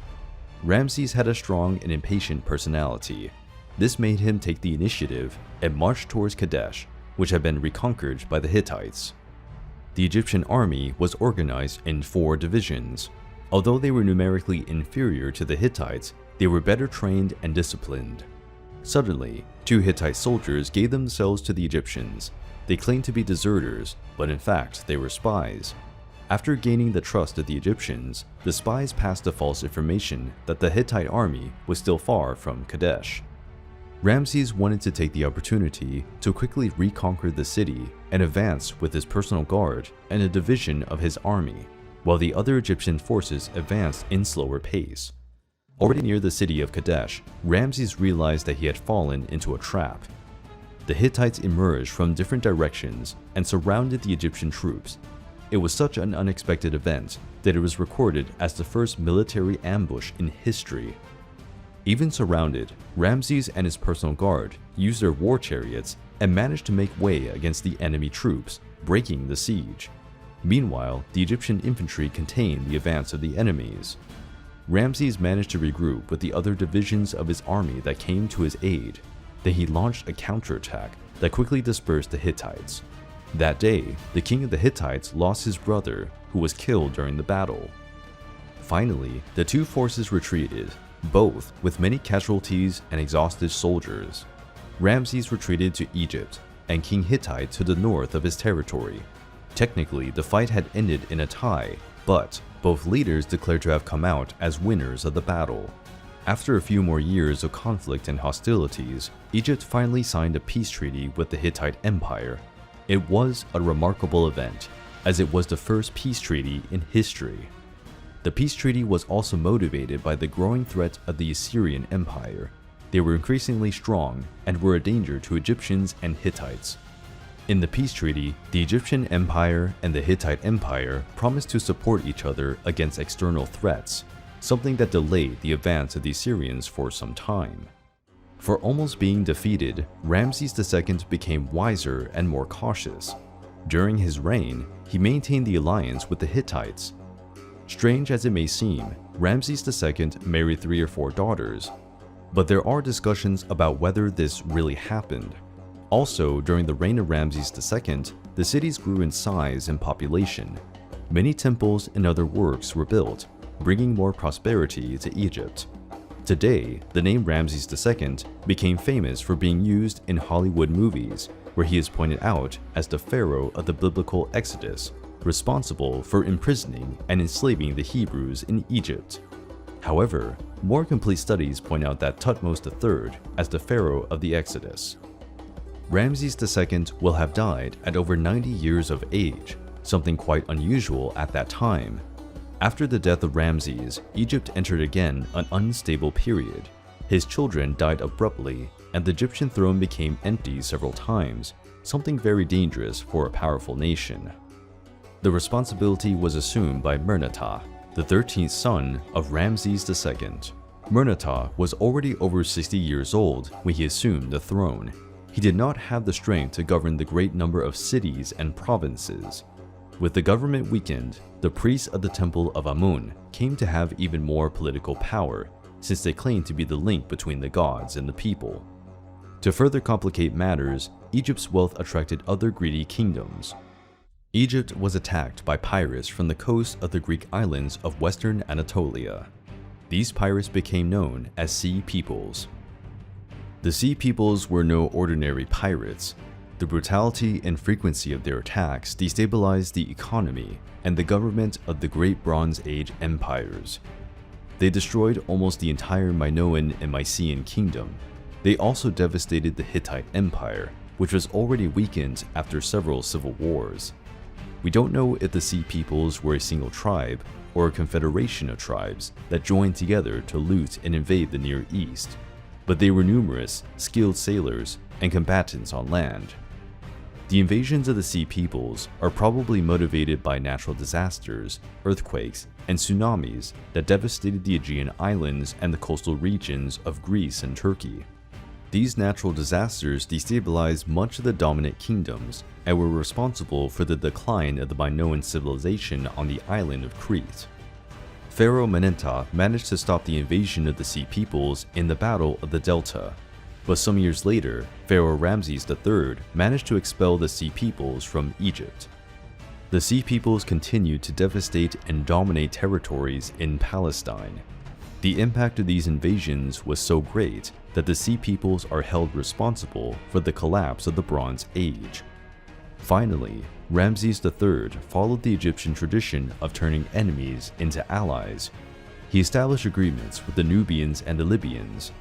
Ramses had a strong and impatient personality. This made him take the initiative and march towards Kadesh, which had been reconquered by the Hittites. The Egyptian army was organized in 4 divisions. Although they were numerically inferior to the Hittites, they were better trained and disciplined. Suddenly, 2 Hittite soldiers gave themselves to the Egyptians. They claimed to be deserters, but in fact they were spies. After gaining the trust of the Egyptians, the spies passed the false information that the Hittite army was still far from Kadesh. Ramses wanted to take the opportunity to quickly reconquer the city and advance with his personal guard and a division of his army, while the other Egyptian forces advanced in slower pace. Already near the city of Kadesh, Ramses realized that he had fallen into a trap. The Hittites emerged from different directions and surrounded the Egyptian troops. It was such an unexpected event that it was recorded as the first military ambush in history. Even surrounded, Ramses and his personal guard used their war chariots and managed to make way against the enemy troops, breaking the siege. Meanwhile, the Egyptian infantry contained the advance of the enemies. Ramses managed to regroup with the other divisions of his army that came to his aid. Then he launched a counterattack that quickly dispersed the Hittites. That day, the king of the Hittites lost his brother, who was killed during the battle. Finally, the 2 forces retreated, both with many casualties and exhausted soldiers. Ramses retreated to Egypt, and King Hittite to the north of his territory. Technically, the fight had ended in a tie, but both leaders declared to have come out as winners of the battle. After a few more years of conflict and hostilities, Egypt finally signed a peace treaty with the Hittite Empire. It was a remarkable event, as it was the first peace treaty in history. The peace treaty was also motivated by the growing threat of the Assyrian Empire. They were increasingly strong and were a danger to Egyptians and Hittites. In the peace treaty, the Egyptian Empire and the Hittite Empire promised to support each other against external threats, something that delayed the advance of the Assyrians for some time. For almost being defeated, Ramses II became wiser and more cautious. During his reign, he maintained the alliance with the Hittites. Strange as it may seem, Ramses II married 3 or 4 daughters, but there are discussions about whether this really happened. Also, during the reign of Ramses II, the cities grew in size and population. Many temples and other works were built, bringing more prosperity to Egypt. Today, the name Ramses II became famous for being used in Hollywood movies, where he is pointed out as the pharaoh of the biblical Exodus, responsible for imprisoning and enslaving the Hebrews in Egypt. However, more complete studies point out that Thutmose III as the pharaoh of the Exodus. Ramses II will have died at over 90 years of age, something quite unusual at that time. After the death of Ramses, Egypt entered again an unstable period. His children died abruptly, and the Egyptian throne became empty several times, something very dangerous for a powerful nation. The responsibility was assumed by Merneptah, the 13th son of Ramses II. Merneptah was already over 60 years old when he assumed the throne. He did not have the strength to govern the great number of cities and provinces. With the government weakened, the priests of the Temple of Amun came to have even more political power, since they claimed to be the link between the gods and the people. To further complicate matters, Egypt's wealth attracted other greedy kingdoms. Egypt was attacked by pirates from the coast of the Greek islands of western Anatolia. These pirates became known as Sea Peoples. The Sea Peoples were no ordinary pirates. The brutality and frequency of their attacks destabilized the economy and the government of the Great Bronze Age empires. They destroyed almost the entire Minoan and Mycenaean kingdom. They also devastated the Hittite Empire, which was already weakened after several civil wars. We don't know if the Sea Peoples were a single tribe or a confederation of tribes that joined together to loot and invade the Near East, but they were numerous, skilled sailors, and combatants on land. The invasions of the Sea Peoples are probably motivated by natural disasters, earthquakes, and tsunamis that devastated the Aegean islands and the coastal regions of Greece and Turkey. These natural disasters destabilized much of the dominant kingdoms and were responsible for the decline of the Minoan civilization on the island of Crete. Pharaoh Menenptah managed to stop the invasion of the Sea Peoples in the Battle of the Delta, but some years later, Pharaoh Ramesses III managed to expel the Sea Peoples from Egypt. The Sea Peoples continued to devastate and dominate territories in Palestine. The impact of these invasions was so great that the Sea Peoples are held responsible for the collapse of the Bronze Age. Finally, Ramesses III followed the Egyptian tradition of turning enemies into allies. He established agreements with the Nubians and the Libyans.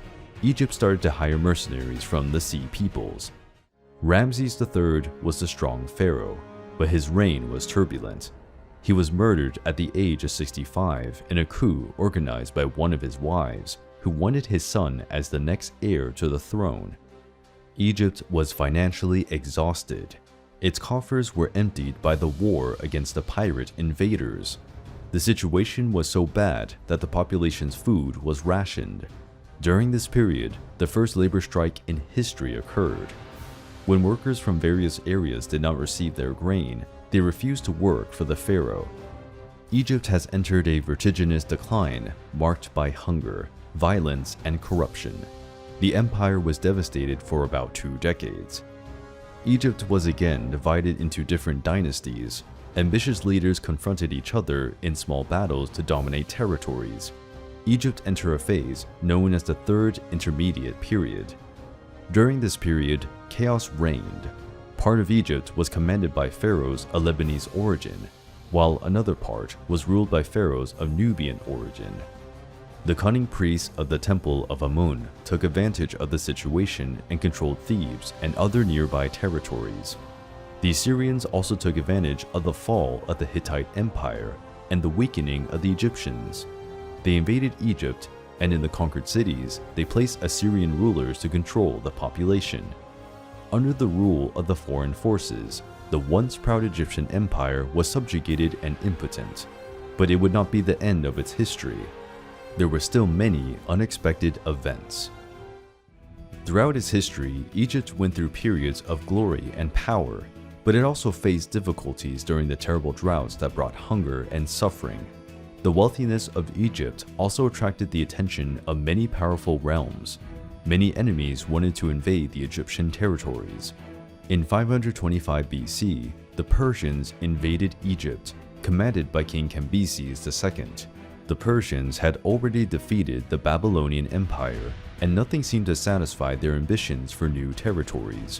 Egypt started to hire mercenaries from the Sea Peoples. Ramesses III was a strong pharaoh, but his reign was turbulent. He was murdered at the age of 65 in a coup organized by one of his wives, who wanted his son as the next heir to the throne. Egypt was financially exhausted. Its coffers were emptied by the war against the pirate invaders. The situation was so bad that the population's food was rationed. During this period, the first labor strike in history occurred. When workers from various areas did not receive their grain, they refused to work for the pharaoh. Egypt has entered a vertiginous decline marked by hunger, violence, and corruption. The empire was devastated for about 2 decades. Egypt was again divided into different dynasties. Ambitious leaders confronted each other in small battles to dominate territories. Egypt entered a phase known as the Third Intermediate Period. During this period, chaos reigned. Part of Egypt was commanded by pharaohs of Lebanese origin, while another part was ruled by pharaohs of Nubian origin. The cunning priests of the Temple of Amun took advantage of the situation and controlled Thebes and other nearby territories. The Assyrians also took advantage of the fall of the Hittite Empire and the weakening of the Egyptians. They invaded Egypt, and in the conquered cities, they placed Assyrian rulers to control the population. Under the rule of the foreign forces, the once proud Egyptian empire was subjugated and impotent, but it would not be the end of its history. There were still many unexpected events. Throughout its history, Egypt went through periods of glory and power, but it also faced difficulties during the terrible droughts that brought hunger and suffering. The wealthiness of Egypt also attracted the attention of many powerful realms. Many enemies wanted to invade the Egyptian territories. In 525 BC, the Persians invaded Egypt, commanded by King Cambyses II. The Persians had already defeated the Babylonian Empire, and nothing seemed to satisfy their ambitions for new territories.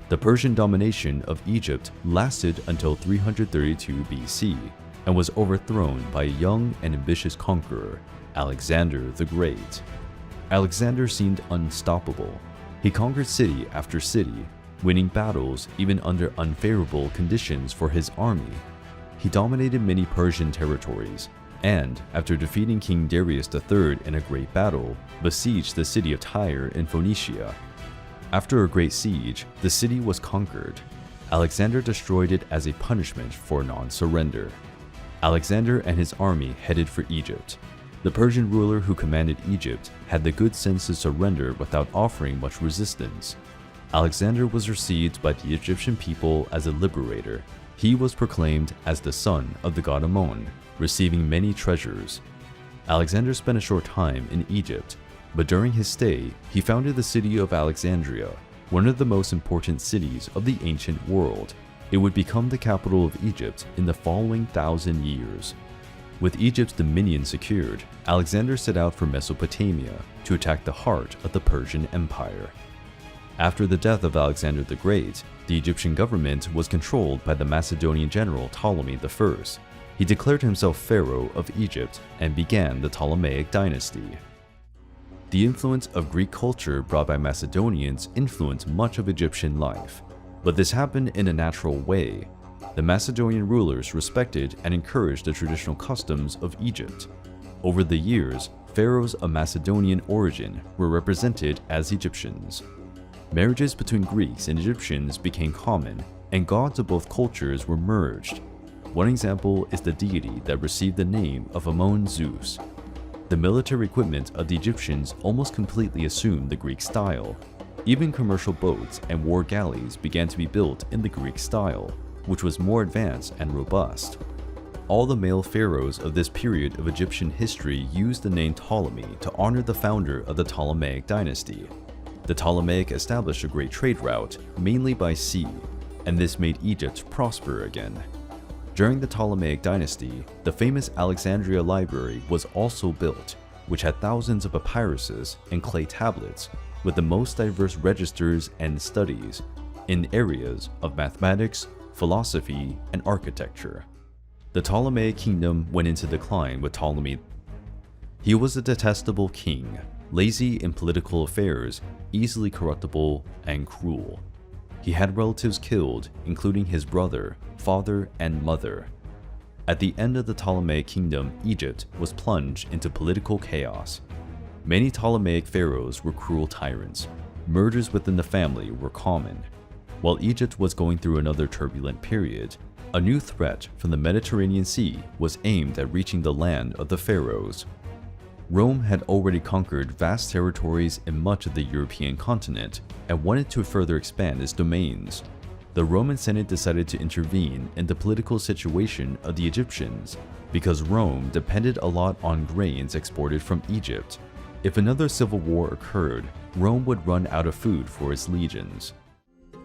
The Persian domination of Egypt lasted until 332 BC and was overthrown by a young and ambitious conqueror, Alexander the Great. Alexander seemed unstoppable. He conquered city after city, winning battles even under unfavorable conditions for his army. He dominated many Persian territories, and, after defeating King Darius III in a great battle, besieged the city of Tyre in Phoenicia. After a great siege, the city was conquered. Alexander destroyed it as a punishment for non-surrender. Alexander and his army headed for Egypt. The Persian ruler who commanded Egypt had the good sense to surrender without offering much resistance. Alexander was received by the Egyptian people as a liberator. He was proclaimed as the son of the god Amun, receiving many treasures. Alexander spent a short time in Egypt, but during his stay, he founded the city of Alexandria, one of the most important cities of the ancient world. It would become the capital of Egypt in the following 1,000 years. With Egypt's dominion secured, Alexander set out for Mesopotamia to attack the heart of the Persian Empire. After the death of Alexander the Great, the Egyptian government was controlled by the Macedonian general Ptolemy I. He declared himself pharaoh of Egypt and began the Ptolemaic Dynasty. The influence of Greek culture brought by Macedonians influenced much of Egyptian life, but this happened in a natural way. The Macedonian rulers respected and encouraged the traditional customs of Egypt. Over the years, pharaohs of Macedonian origin were represented as Egyptians. Marriages between Greeks and Egyptians became common, and gods of both cultures were merged. One example is the deity that received the name of Ammon Zeus. The military equipment of the Egyptians almost completely assumed the Greek style. Even commercial boats and war galleys began to be built in the Greek style, which was more advanced and robust. All the male pharaohs of this period of Egyptian history used the name Ptolemy to honor the founder of the Ptolemaic Dynasty. The Ptolemaic established a great trade route, mainly by sea, and this made Egypt prosper again. During the Ptolemaic Dynasty, the famous Alexandria Library was also built, which had thousands of papyruses and clay tablets with the most diverse registers and studies in areas of mathematics, philosophy, and architecture. The Ptolemaic kingdom went into decline with Ptolemy. He was a detestable king, lazy in political affairs, easily corruptible, and cruel. He had relatives killed, including his brother, father, and mother. At the end of the Ptolemaic kingdom, Egypt was plunged into political chaos. Many Ptolemaic pharaohs were cruel tyrants. Murders within the family were common. While Egypt was going through another turbulent period, a new threat from the Mediterranean Sea was aimed at reaching the land of the pharaohs. Rome had already conquered vast territories in much of the European continent and wanted to further expand its domains. The Roman Senate decided to intervene in the political situation of the Egyptians because Rome depended a lot on grains exported from Egypt. If another civil war occurred, Rome would run out of food for its legions.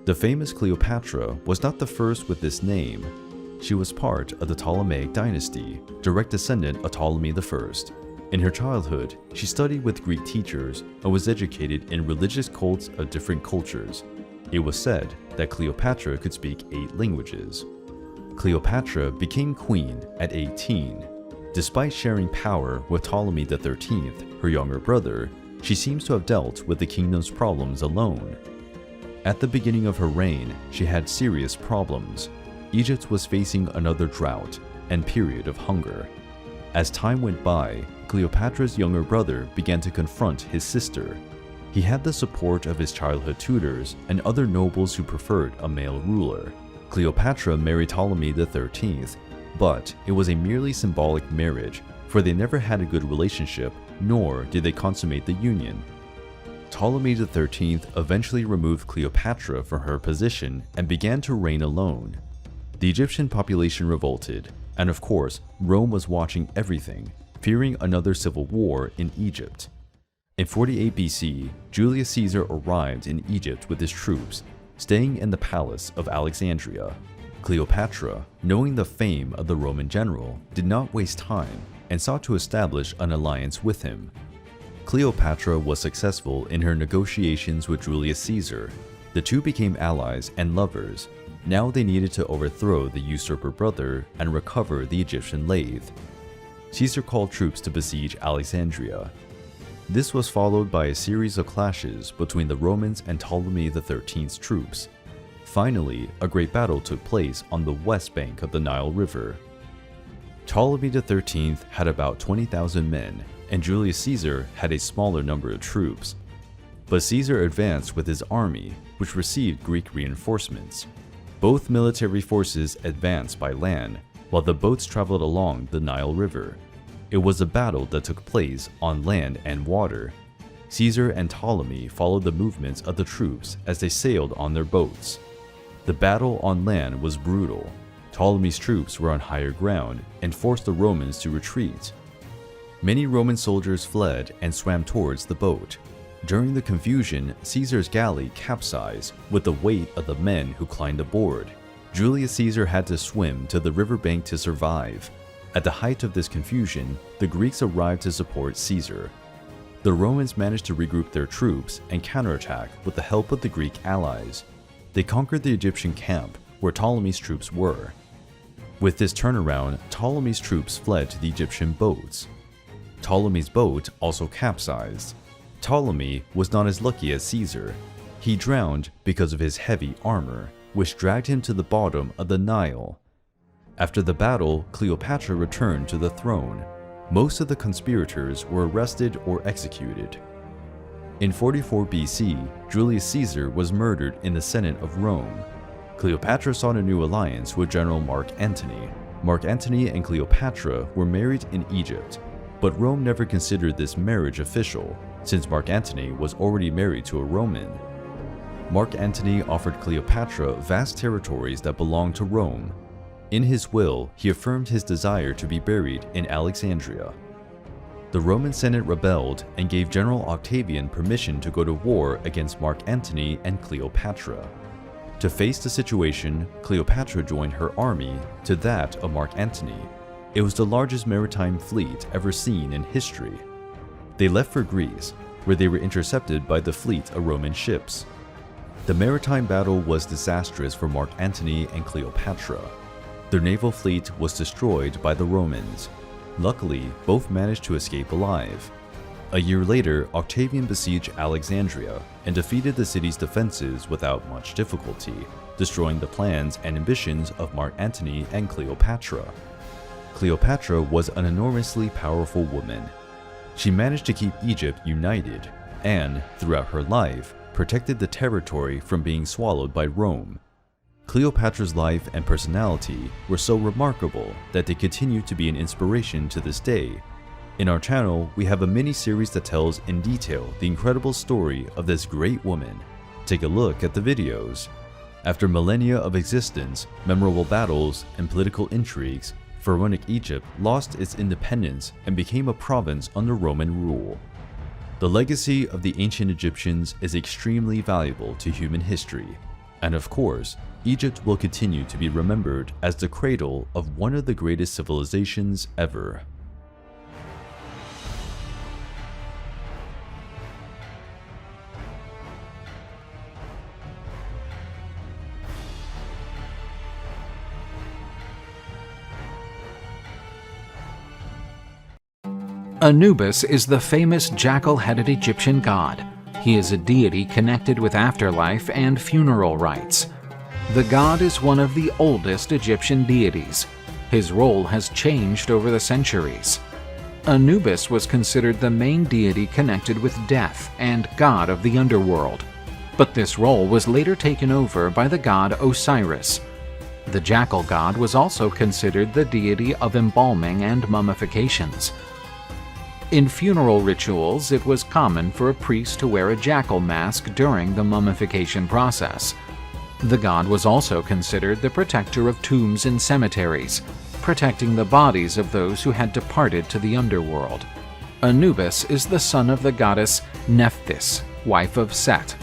The famous Cleopatra was not the first with this name. She was part of the Ptolemaic Dynasty, direct descendant of Ptolemy I. In her childhood, she studied with Greek teachers and was educated in religious cults of different cultures. It was said that Cleopatra could speak 8 languages. Cleopatra became queen at 18. Despite sharing power with Ptolemy XIII, her younger brother, she seems to have dealt with the kingdom's problems alone. At the beginning of her reign, she had serious problems. Egypt was facing another drought and period of hunger. As time went by, Cleopatra's younger brother began to confront his sister. He had the support of his childhood tutors and other nobles who preferred a male ruler. Cleopatra married Ptolemy XIII, but it was a merely symbolic marriage, for they never had a good relationship, nor did they consummate the union. Ptolemy XIII eventually removed Cleopatra from her position and began to reign alone. The Egyptian population revolted, and of course, Rome was watching everything, fearing another civil war in Egypt. In 48 BC, Julius Caesar arrived in Egypt with his troops, staying in the palace of Alexandria. Cleopatra, knowing the fame of the Roman general, did not waste time and sought to establish an alliance with him. Cleopatra was successful in her negotiations with Julius Caesar. The two became allies and lovers. Now they needed to overthrow the usurper brother and recover the Egyptian lathe. Caesar called troops to besiege Alexandria. This was followed by a series of clashes between the Romans and Ptolemy XIII's troops. Finally, a great battle took place on the west bank of the Nile River. Ptolemy XIII had about 20,000 men, and Julius Caesar had a smaller number of troops. But Caesar advanced with his army, which received Greek reinforcements. Both military forces advanced by land, while the boats traveled along the Nile River. It was a battle that took place on land and water. Caesar and Ptolemy followed the movements of the troops as they sailed on their boats. The battle on land was brutal. Ptolemy's troops were on higher ground and forced the Romans to retreat. Many Roman soldiers fled and swam towards the boat. During the confusion, Caesar's galley capsized with the weight of the men who climbed aboard. Julius Caesar had to swim to the riverbank to survive. At the height of this confusion, the Greeks arrived to support Caesar. The Romans managed to regroup their troops and counterattack with the help of the Greek allies. They conquered the Egyptian camp where Ptolemy's troops were. With this turnaround, Ptolemy's troops fled to the Egyptian boats. Ptolemy's boat also capsized. Ptolemy was not as lucky as Caesar. He drowned because of his heavy armor, which dragged him to the bottom of the Nile. After the battle, Cleopatra returned to the throne. Most of the conspirators were arrested or executed. In 44 BC, Julius Caesar was murdered in the Senate of Rome. Cleopatra sought a new alliance with General Mark Antony. Mark Antony and Cleopatra were married in Egypt, but Rome never considered this marriage official, since Mark Antony was already married to a Roman. Mark Antony offered Cleopatra vast territories that belonged to Rome. In his will, he affirmed his desire to be buried in Alexandria. The Roman Senate rebelled and gave General Octavian permission to go to war against Mark Antony and Cleopatra. To face the situation, Cleopatra joined her army to that of Mark Antony. It was the largest maritime fleet ever seen in history. They left for Greece, where they were intercepted by the fleet of Roman ships. The maritime battle was disastrous for Mark Antony and Cleopatra. Their naval fleet was destroyed by the Romans. Luckily, both managed to escape alive. A year later, Octavian besieged Alexandria and defeated the city's defenses without much difficulty, destroying the plans and ambitions of Mark Antony and Cleopatra. Cleopatra was an enormously powerful woman. She managed to keep Egypt united and, throughout her life, protected the territory from being swallowed by Rome. Cleopatra's life and personality were so remarkable that they continue to be an inspiration to this day. In our channel, we have a mini-series that tells in detail the incredible story of this great woman. Take a look at the videos. After millennia of existence, memorable battles, and political intrigues, pharaonic Egypt lost its independence and became a province under Roman rule. The legacy of the ancient Egyptians is extremely valuable to human history. And of course, Egypt will continue to be remembered as the cradle of one of the greatest civilizations ever. Anubis is the famous jackal-headed Egyptian god. He is a deity connected with afterlife and funeral rites. The god is one of the oldest Egyptian deities. His role has changed over the centuries. Anubis was considered the main deity connected with death and god of the underworld. But this role was later taken over by the god Osiris. The jackal god was also considered the deity of embalming and mummifications. In funeral rituals, it was common for a priest to wear a jackal mask during the mummification process. The god was also considered the protector of tombs and cemeteries, protecting the bodies of those who had departed to the underworld. Anubis is the son of the goddess Nephthys, wife of Set.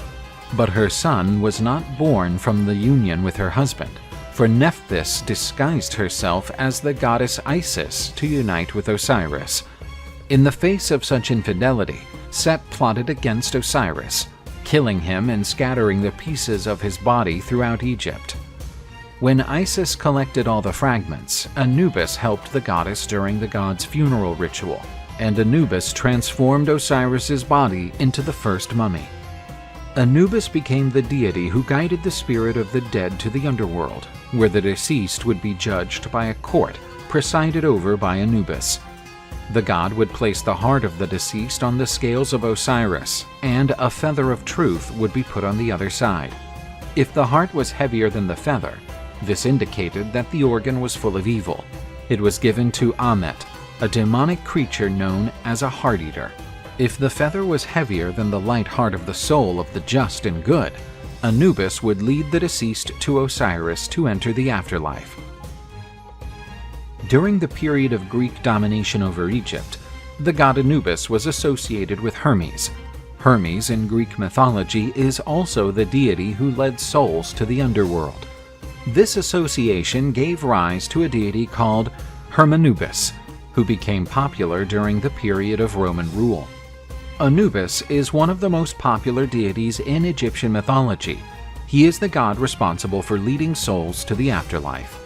But her son was not born from the union with her husband, for Nephthys disguised herself as the goddess Isis to unite with Osiris. In the face of such infidelity, Set plotted against Osiris, killing him and scattering the pieces of his body throughout Egypt. When Isis collected all the fragments, Anubis helped the goddess during the god's funeral ritual, and Anubis transformed Osiris's body into the first mummy. Anubis became the deity who guided the spirit of the dead to the underworld, where the deceased would be judged by a court presided over by Anubis. The god would place the heart of the deceased on the scales of Osiris, and a feather of truth would be put on the other side. If the heart was heavier than the feather, this indicated that the organ was full of evil. It was given to Amet, a demonic creature known as a heart-eater. If the feather was heavier than the light heart of the soul of the just and good, Anubis would lead the deceased to Osiris to enter the afterlife. During the period of Greek domination over Egypt, the god Anubis was associated with Hermes. Hermes in Greek mythology is also the deity who led souls to the underworld. This association gave rise to a deity called Hermanubis, who became popular during the period of Roman rule. Anubis is one of the most popular deities in Egyptian mythology. He is the god responsible for leading souls to the afterlife.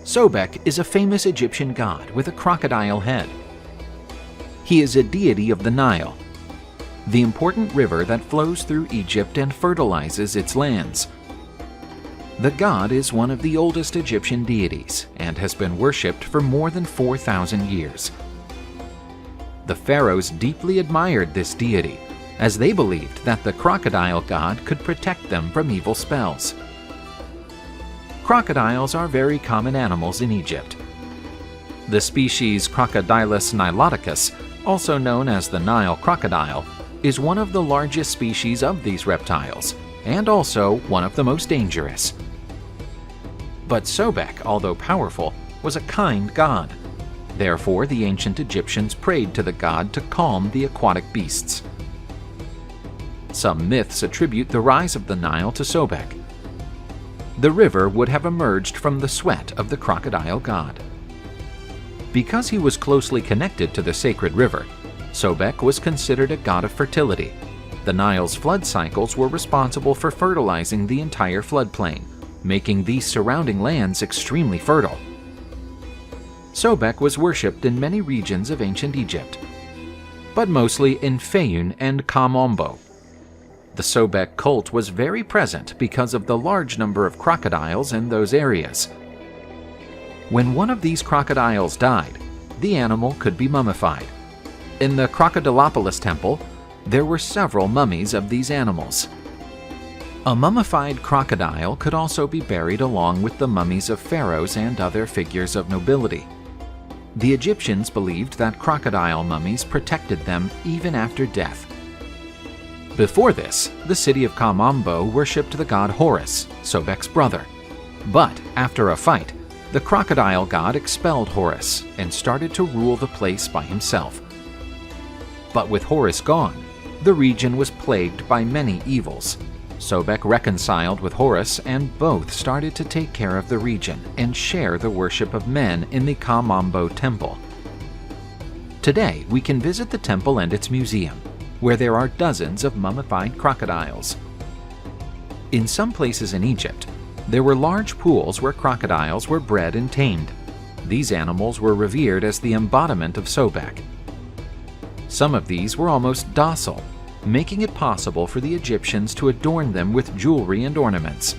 Sobek is a famous Egyptian god with a crocodile head. He is a deity of the Nile, the important river that flows through Egypt and fertilizes its lands. The god is one of the oldest Egyptian deities and has been worshipped for more than 4,000 years. The pharaohs deeply admired this deity, as they believed that the crocodile god could protect them from evil spells. Crocodiles are very common animals in Egypt. The species Crocodilus niloticus, also known as the Nile crocodile, is one of the largest species of these reptiles, and also one of the most dangerous. But Sobek, although powerful, was a kind god. Therefore, the ancient Egyptians prayed to the god to calm the aquatic beasts. Some myths attribute the rise of the Nile to Sobek. The river would have emerged from the sweat of the crocodile god. Because he was closely connected to the sacred river, Sobek was considered a god of fertility. The Nile's flood cycles were responsible for fertilizing the entire floodplain, making these surrounding lands extremely fertile. Sobek was worshipped in many regions of ancient Egypt, but mostly in Fayum and Kamombo. The Sobek cult was very present because of the large number of crocodiles in those areas. When one of these crocodiles died, the animal could be mummified. In the Crocodilopolis temple, there were several mummies of these animals. A mummified crocodile could also be buried along with the mummies of pharaohs and other figures of nobility. The Egyptians believed that crocodile mummies protected them even after death. Before this, the city of Kamombo worshipped the god Horus, Sobek's brother. But after a fight, the crocodile god expelled Horus and started to rule the place by himself. But with Horus gone, the region was plagued by many evils. Sobek reconciled with Horus, and both started to take care of the region and share the worship of men in the Kamombo temple. Today, we can visit the temple and its museum, where there are dozens of mummified crocodiles. In some places in Egypt, there were large pools where crocodiles were bred and tamed. These animals were revered as the embodiment of Sobek. Some of these were almost docile, making it possible for the Egyptians to adorn them with jewelry and ornaments.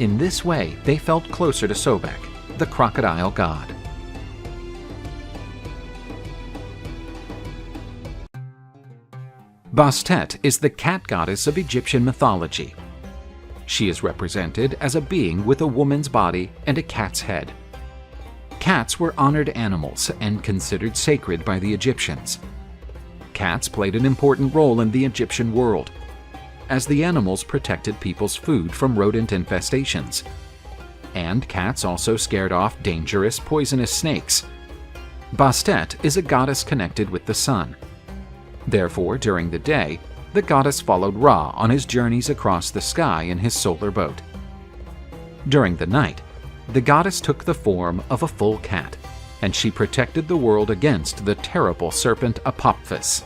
In this way, they felt closer to Sobek, the crocodile god. Bastet is the cat goddess of Egyptian mythology. She is represented as a being with a woman's body and a cat's head. Cats were honored animals and considered sacred by the Egyptians. Cats played an important role in the Egyptian world, as the animals protected people's food from rodent infestations. And cats also scared off dangerous, poisonous snakes. Bastet is a goddess connected with the sun. Therefore, during the day, the goddess followed Ra on his journeys across the sky in his solar boat. During the night, the goddess took the form of a full cat, and she protected the world against the terrible serpent Apophis.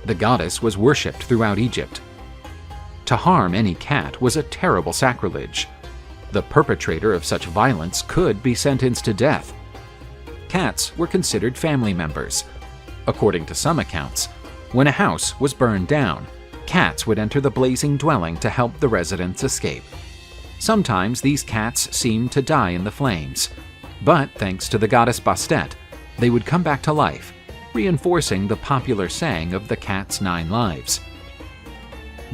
The goddess was worshipped throughout Egypt. To harm any cat was a terrible sacrilege. The perpetrator of such violence could be sentenced to death. Cats were considered family members. According to some accounts, when a house was burned down, cats would enter the blazing dwelling to help the residents escape. Sometimes these cats seemed to die in the flames, but thanks to the goddess Bastet, they would come back to life, reinforcing the popular saying of the cat's 9 lives.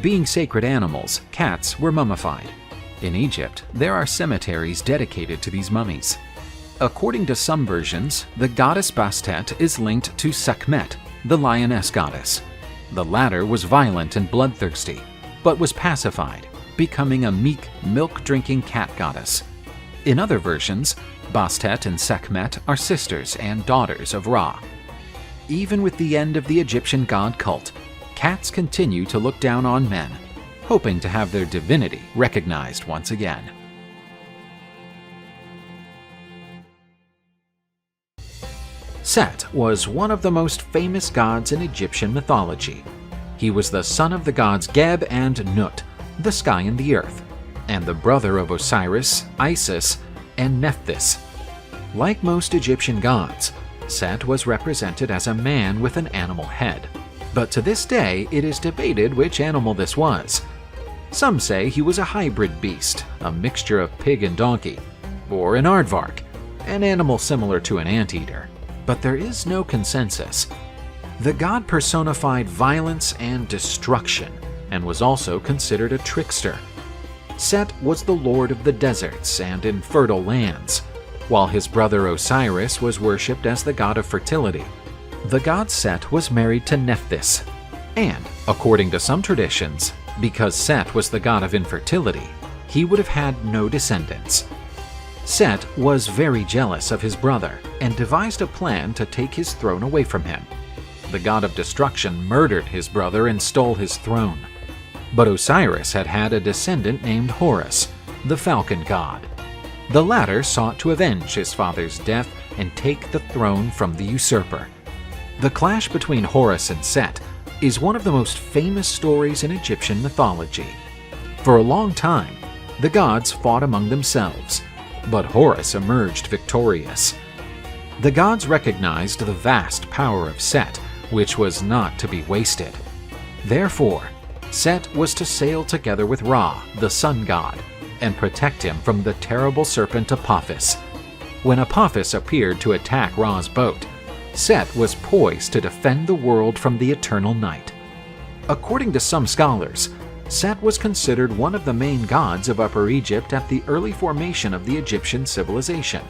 Being sacred animals, cats were mummified. In Egypt, there are cemeteries dedicated to these mummies. According to some versions, the goddess Bastet is linked to Sekhmet, the lioness goddess. The latter was violent and bloodthirsty, but was pacified, becoming a meek, milk-drinking cat goddess. In other versions, Bastet and Sekhmet are sisters and daughters of Ra. Even with the end of the Egyptian god cult, cats continue to look down on men, hoping to have their divinity recognized once again. Set was one of the most famous gods in Egyptian mythology. He was the son of the gods Geb and Nut, the sky and the earth, and the brother of Osiris, Isis, and Nephthys. Like most Egyptian gods, Set was represented as a man with an animal head, but to this day it is debated which animal this was. Some say he was a hybrid beast, a mixture of pig and donkey, or an aardvark, an animal similar to an anteater, but there is no consensus. The god personified violence and destruction and was also considered a trickster. Set was the lord of the deserts and infertile lands, while his brother Osiris was worshipped as the god of fertility. The god Set was married to Nephthys, and, according to some traditions, because Set was the god of infertility, he would have had no descendants. Set was very jealous of his brother and devised a plan to take his throne away from him. The god of destruction murdered his brother and stole his throne. But Osiris had had a descendant named Horus, the falcon god. The latter sought to avenge his father's death and take the throne from the usurper. The clash between Horus and Set is one of the most famous stories in Egyptian mythology. For a long time, the gods fought among themselves, but Horus emerged victorious. The gods recognized the vast power of Set, which was not to be wasted. Therefore, Set was to sail together with Ra, the sun god, and protect him from the terrible serpent Apophis. When Apophis appeared to attack Ra's boat, Set was poised to defend the world from the eternal night. According to some scholars, Set was considered one of the main gods of Upper Egypt at the early formation of the Egyptian civilization,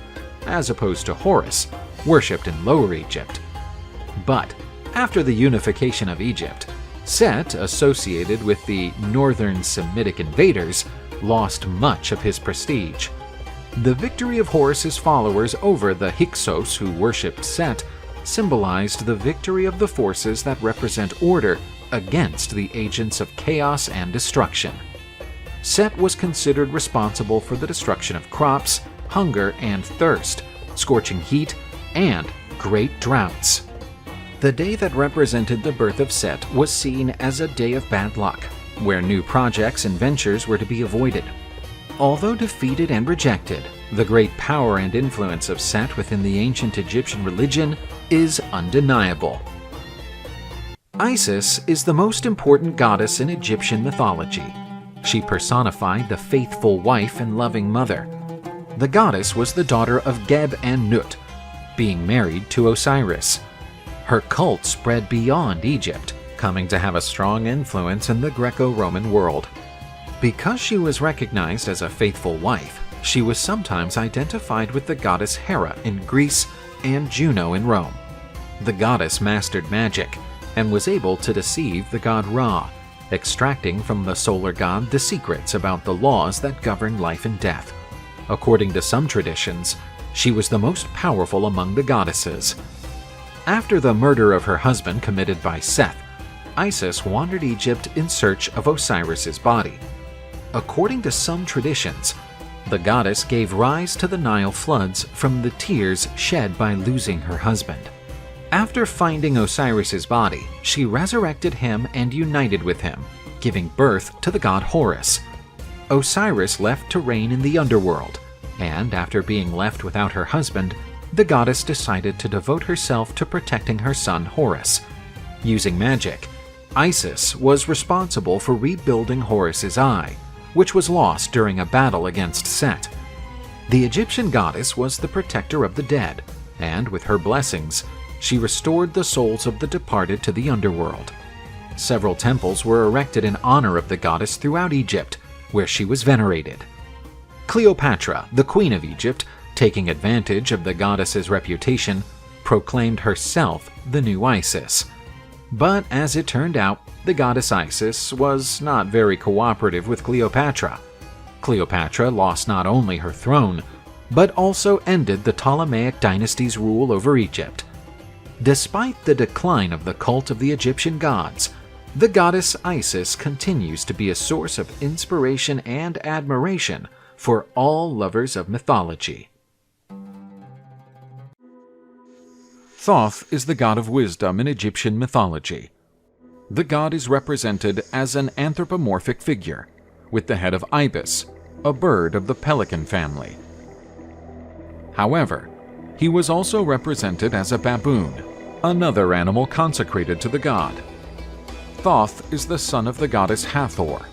as opposed to Horus, worshipped in Lower Egypt. But after the unification of Egypt, Set, associated with the northern Semitic invaders, lost much of his prestige. The victory of Horus's followers over the Hyksos who worshipped Set symbolized the victory of the forces that represent order against the agents of chaos and destruction. Set was considered responsible for the destruction of crops, hunger and thirst, scorching heat, and great droughts. The day that represented the birth of Set was seen as a day of bad luck, where new projects and ventures were to be avoided. Although defeated and rejected, the great power and influence of Set within the ancient Egyptian religion is undeniable. Isis is the most important goddess in Egyptian mythology. She personified the faithful wife and loving mother. The goddess was the daughter of Geb and Nut, being married to Osiris. Her cult spread beyond Egypt, coming to have a strong influence in the Greco-Roman world. Because she was recognized as a faithful wife, she was sometimes identified with the goddess Hera in Greece and Juno in Rome. The goddess mastered magic and was able to deceive the god Ra, extracting from the solar god the secrets about the laws that govern life and death. According to some traditions, she was the most powerful among the goddesses. After the murder of her husband committed by Seth, Isis wandered Egypt in search of Osiris's body. According to some traditions, the goddess gave rise to the Nile floods from the tears shed by losing her husband. After finding Osiris's body, she resurrected him and united with him, giving birth to the god Horus. Osiris left to reign in the underworld, and after being left without her husband, the goddess decided to devote herself to protecting her son Horus. Using magic, Isis was responsible for rebuilding Horus's eye, which was lost during a battle against Set. The Egyptian goddess was the protector of the dead, and with her blessings, she restored the souls of the departed to the underworld. Several temples were erected in honor of the goddess throughout Egypt, where she was venerated. Cleopatra, the queen of Egypt, taking advantage of the goddess's reputation, proclaimed herself the new Isis. But as it turned out, the goddess Isis was not very cooperative with Cleopatra. Cleopatra lost not only her throne, but also ended the Ptolemaic Dynasty's rule over Egypt. Despite the decline of the cult of the Egyptian gods, the goddess Isis continues to be a source of inspiration and admiration for all lovers of mythology. Thoth is the god of wisdom in Egyptian mythology. The god is represented as an anthropomorphic figure, with the head of ibis, a bird of the pelican family. However, he was also represented as a baboon, another animal consecrated to the god. Thoth is the son of the goddess Hathor.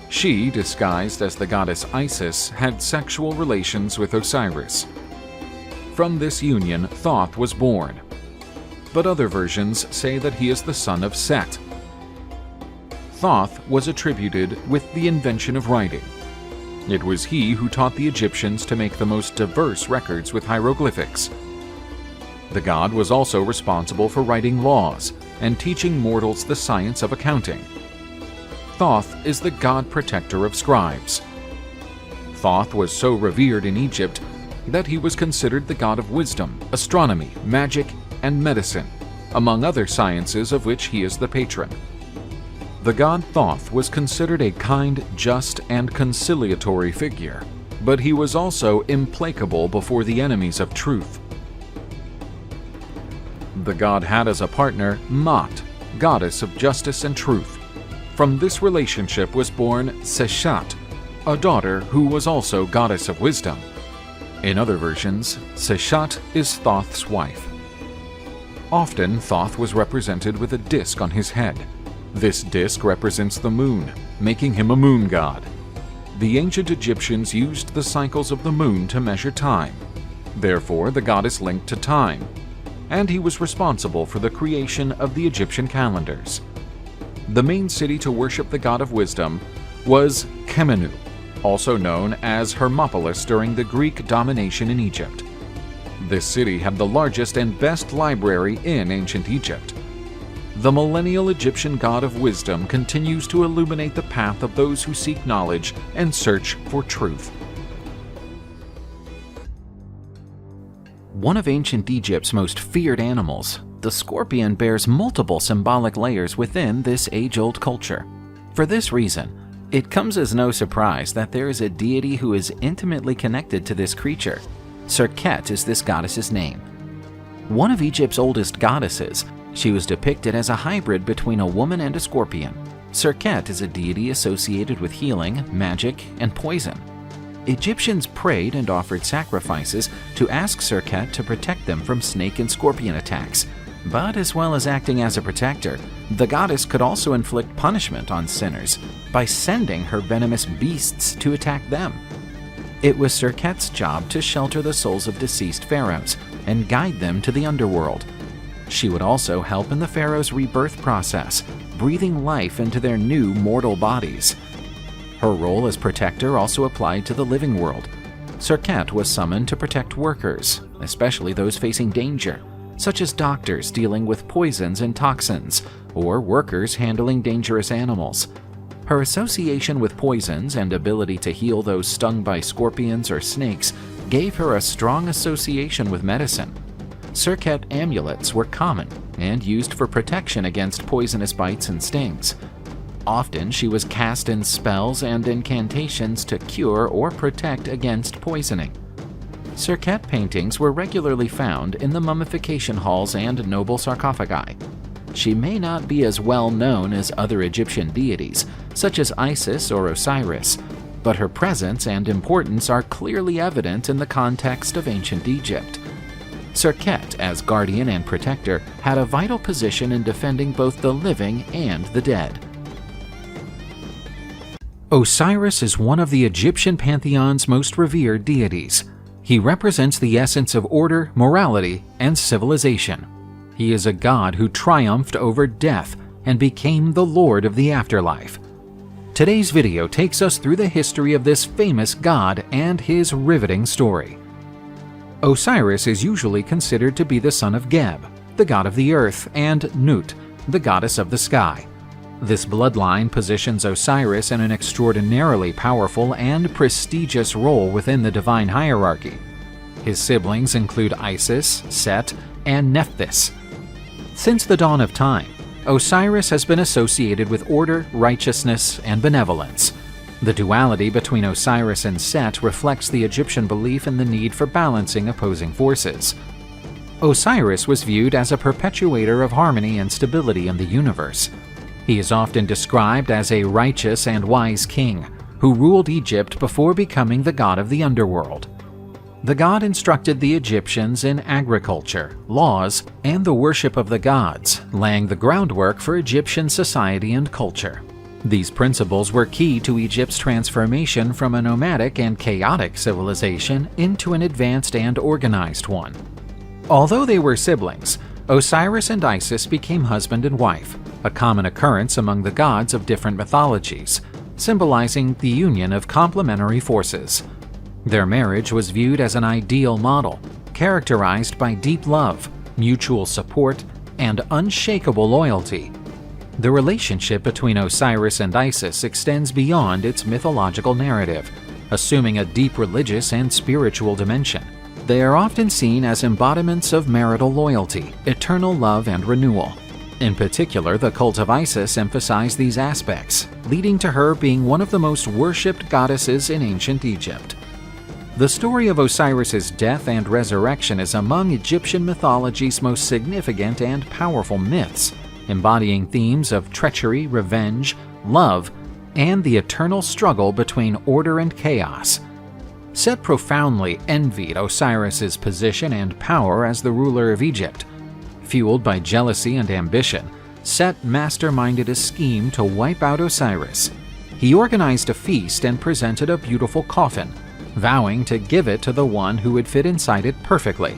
She, disguised as the goddess Isis, had sexual relations with Osiris. From this union, Thoth was born. but other versions say that he is the son of Set. Thoth was attributed with the invention of writing. It was he who taught the Egyptians to make the most diverse records with hieroglyphics. The god was also responsible for writing laws and teaching mortals the science of accounting. Thoth is the god protector of scribes. Thoth was so revered in Egypt that he was considered the god of wisdom, astronomy, magic, and medicine, among other sciences of which he is the patron. The god Thoth was considered a kind, just, and conciliatory figure, but he was also implacable before the enemies of truth. The god had as a partner Maat, goddess of justice and truth. From this relationship was born Seshat, a daughter who was also goddess of wisdom. In other versions, Seshat is Thoth's wife. Often, Thoth was represented with a disk on his head. This disk represents the moon, making him a moon god. The ancient Egyptians used the cycles of the moon to measure time. Therefore, the god is linked to time, and he was responsible for the creation of the Egyptian calendars. The main city to worship the god of wisdom was Khemenu, also known as Hermopolis during the Greek domination in Egypt. This city had the largest and best library in ancient Egypt. The millennial Egyptian god of wisdom continues to illuminate the path of those who seek knowledge and search for truth. One of ancient Egypt's most feared animals, the scorpion bears multiple symbolic layers within this age-old culture. For this reason, it comes as no surprise that there is a deity who is intimately connected to this creature. Serket is this goddess's name. One of Egypt's oldest goddesses, she was depicted as a hybrid between a woman and a scorpion. Serket is a deity associated with healing, magic, and poison. Egyptians prayed and offered sacrifices to ask Serket to protect them from snake and scorpion attacks. But as well as acting as a protector, the goddess could also inflict punishment on sinners by sending her venomous beasts to attack them. It was Serket's job to shelter the souls of deceased pharaohs and guide them to the underworld. She would also help in the pharaoh's rebirth process, breathing life into their new mortal bodies. Her role as protector also applied to the living world. Serket was summoned to protect workers, especially those facing danger, such as doctors dealing with poisons and toxins, or workers handling dangerous animals. Her association with poisons and ability to heal those stung by scorpions or snakes gave her a strong association with medicine. Serket amulets were common and used for protection against poisonous bites and stings. Often she was cast in spells and incantations to cure or protect against poisoning. Serket paintings were regularly found in the mummification halls and noble sarcophagi. She may not be as well known as other Egyptian deities, such as Isis or Osiris, but her presence and importance are clearly evident in the context of ancient Egypt. Serket, as guardian and protector, had a vital position in defending both the living and the dead. Osiris is one of the Egyptian pantheon's most revered deities. He represents the essence of order, morality, and civilization. He is a god who triumphed over death and became the lord of the afterlife. Today's video takes us through the history of this famous god and his riveting story. Osiris is usually considered to be the son of Geb, the god of the earth, and Nut, the goddess of the sky. This bloodline positions Osiris in an extraordinarily powerful and prestigious role within the divine hierarchy. His siblings include Isis, Set, and Nephthys. Since the dawn of time, Osiris has been associated with order, righteousness, and benevolence. The duality between Osiris and Set reflects the Egyptian belief in the need for balancing opposing forces. Osiris was viewed as a perpetuator of harmony and stability in the universe. He is often described as a righteous and wise king who ruled Egypt before becoming the god of the underworld. The god instructed the Egyptians in agriculture, laws, and the worship of the gods, laying the groundwork for Egyptian society and culture. These principles were key to Egypt's transformation from a nomadic and chaotic civilization into an advanced and organized one. Although they were siblings, Osiris and Isis became husband and wife, a common occurrence among the gods of different mythologies, symbolizing the union of complementary forces. Their marriage was viewed as an ideal model, characterized by deep love, mutual support, and unshakable loyalty. The relationship between Osiris and Isis extends beyond its mythological narrative, assuming a deep religious and spiritual dimension. They are often seen as embodiments of marital loyalty, eternal love, and renewal. In particular, the cult of Isis emphasized these aspects, leading to her being one of the most worshipped goddesses in ancient Egypt. The story of Osiris's death and resurrection is among Egyptian mythology's most significant and powerful myths, embodying themes of treachery, revenge, love, and the eternal struggle between order and chaos. Set profoundly envied Osiris's position and power as the ruler of Egypt. Fueled by jealousy and ambition, Set masterminded a scheme to wipe out Osiris. He organized a feast and presented a beautiful coffin, vowing to give it to the one who would fit inside it perfectly.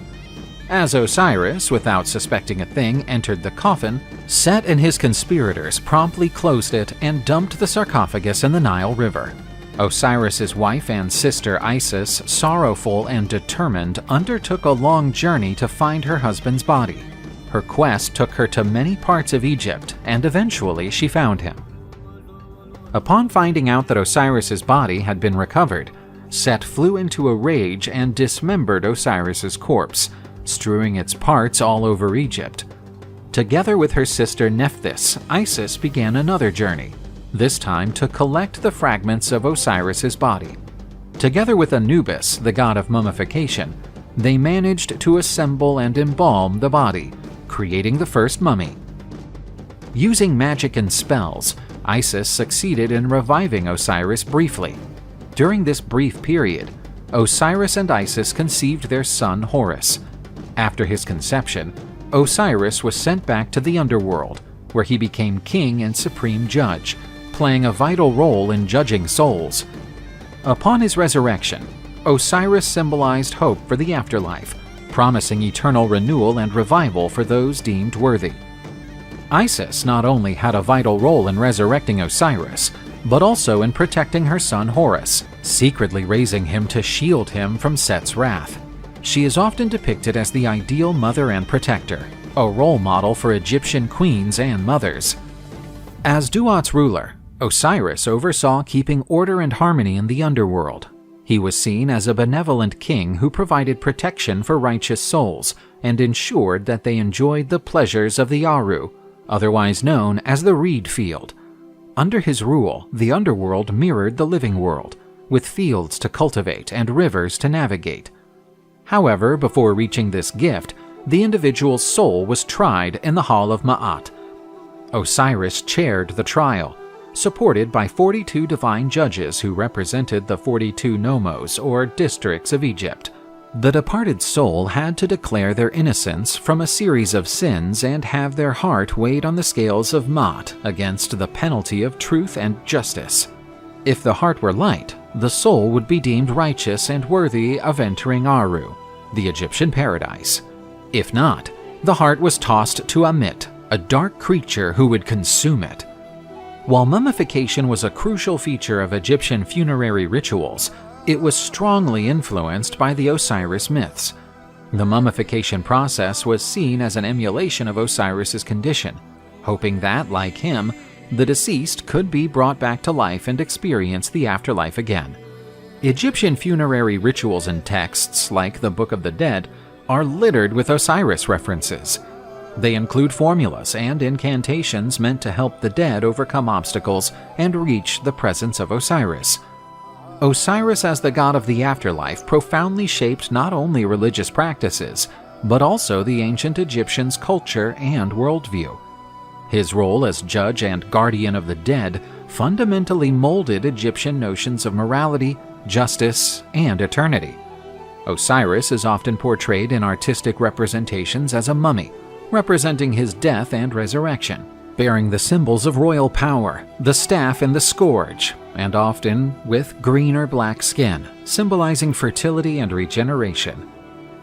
As Osiris, without suspecting a thing, entered the coffin, Set and his conspirators promptly closed it and dumped the sarcophagus in the Nile River. Osiris's wife and sister Isis, sorrowful and determined, undertook a long journey to find her husband's body. Her quest took her to many parts of Egypt, and eventually she found him. Upon finding out that Osiris's body had been recovered, Set flew into a rage and dismembered Osiris's corpse, strewing its parts all over Egypt. Together with her sister Nephthys, Isis began another journey, this time to collect the fragments of Osiris's body. Together with Anubis, the god of mummification, they managed to assemble and embalm the body, creating the first mummy. Using magic and spells, Isis succeeded in reviving Osiris briefly. During this brief period, Osiris and Isis conceived their son Horus. After his conception, Osiris was sent back to the underworld, where he became king and supreme judge, playing a vital role in judging souls. Upon his resurrection, Osiris symbolized hope for the afterlife, promising eternal renewal and revival for those deemed worthy. Isis not only had a vital role in resurrecting Osiris, but also in protecting her son Horus, secretly raising him to shield him from Set's wrath. She is often depicted as the ideal mother and protector, a role model for Egyptian queens and mothers. As Duat's ruler, Osiris oversaw keeping order and harmony in the underworld. He was seen as a benevolent king who provided protection for righteous souls and ensured that they enjoyed the pleasures of the Aru, otherwise known as the reed field. Under his rule, the underworld mirrored the living world, with fields to cultivate and rivers to navigate. However, before reaching this gift, the individual's soul was tried in the Hall of Ma'at. Osiris chaired the trial, supported by 42 divine judges who represented the 42 nomos, or districts of Egypt. The departed soul had to declare their innocence from a series of sins and have their heart weighed on the scales of Ma'at against the penalty of truth and justice. If the heart were light, the soul would be deemed righteous and worthy of entering Aru, the Egyptian paradise. If not, the heart was tossed to Amit, a dark creature who would consume it. While mummification was a crucial feature of Egyptian funerary rituals, it was strongly influenced by the Osiris myths. The mummification process was seen as an emulation of Osiris's condition, hoping that, like him, the deceased could be brought back to life and experience the afterlife again. Egyptian funerary rituals and texts, like the Book of the Dead, are littered with Osiris references. They include formulas and incantations meant to help the dead overcome obstacles and reach the presence of Osiris. Osiris as the god of the afterlife profoundly shaped not only religious practices, but also the ancient Egyptians' culture and worldview. His role as judge and guardian of the dead fundamentally molded Egyptian notions of morality, justice, and eternity. Osiris is often portrayed in artistic representations as a mummy, representing his death and resurrection, bearing the symbols of royal power, the staff and the scourge, and often with green or black skin, symbolizing fertility and regeneration.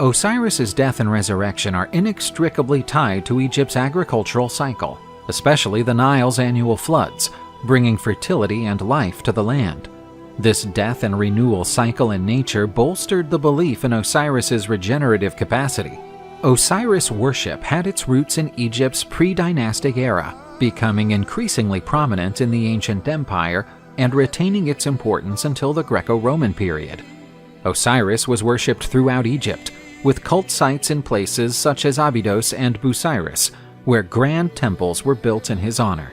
Osiris's death and resurrection are inextricably tied to Egypt's agricultural cycle, especially the Nile's annual floods, bringing fertility and life to the land. This death and renewal cycle in nature bolstered the belief in Osiris's regenerative capacity. Osiris worship had its roots in Egypt's pre-dynastic era, becoming increasingly prominent in the ancient empire and retaining its importance until the Greco-Roman period. Osiris was worshipped throughout Egypt, with cult sites in places such as Abydos and Busiris, where grand temples were built in his honor.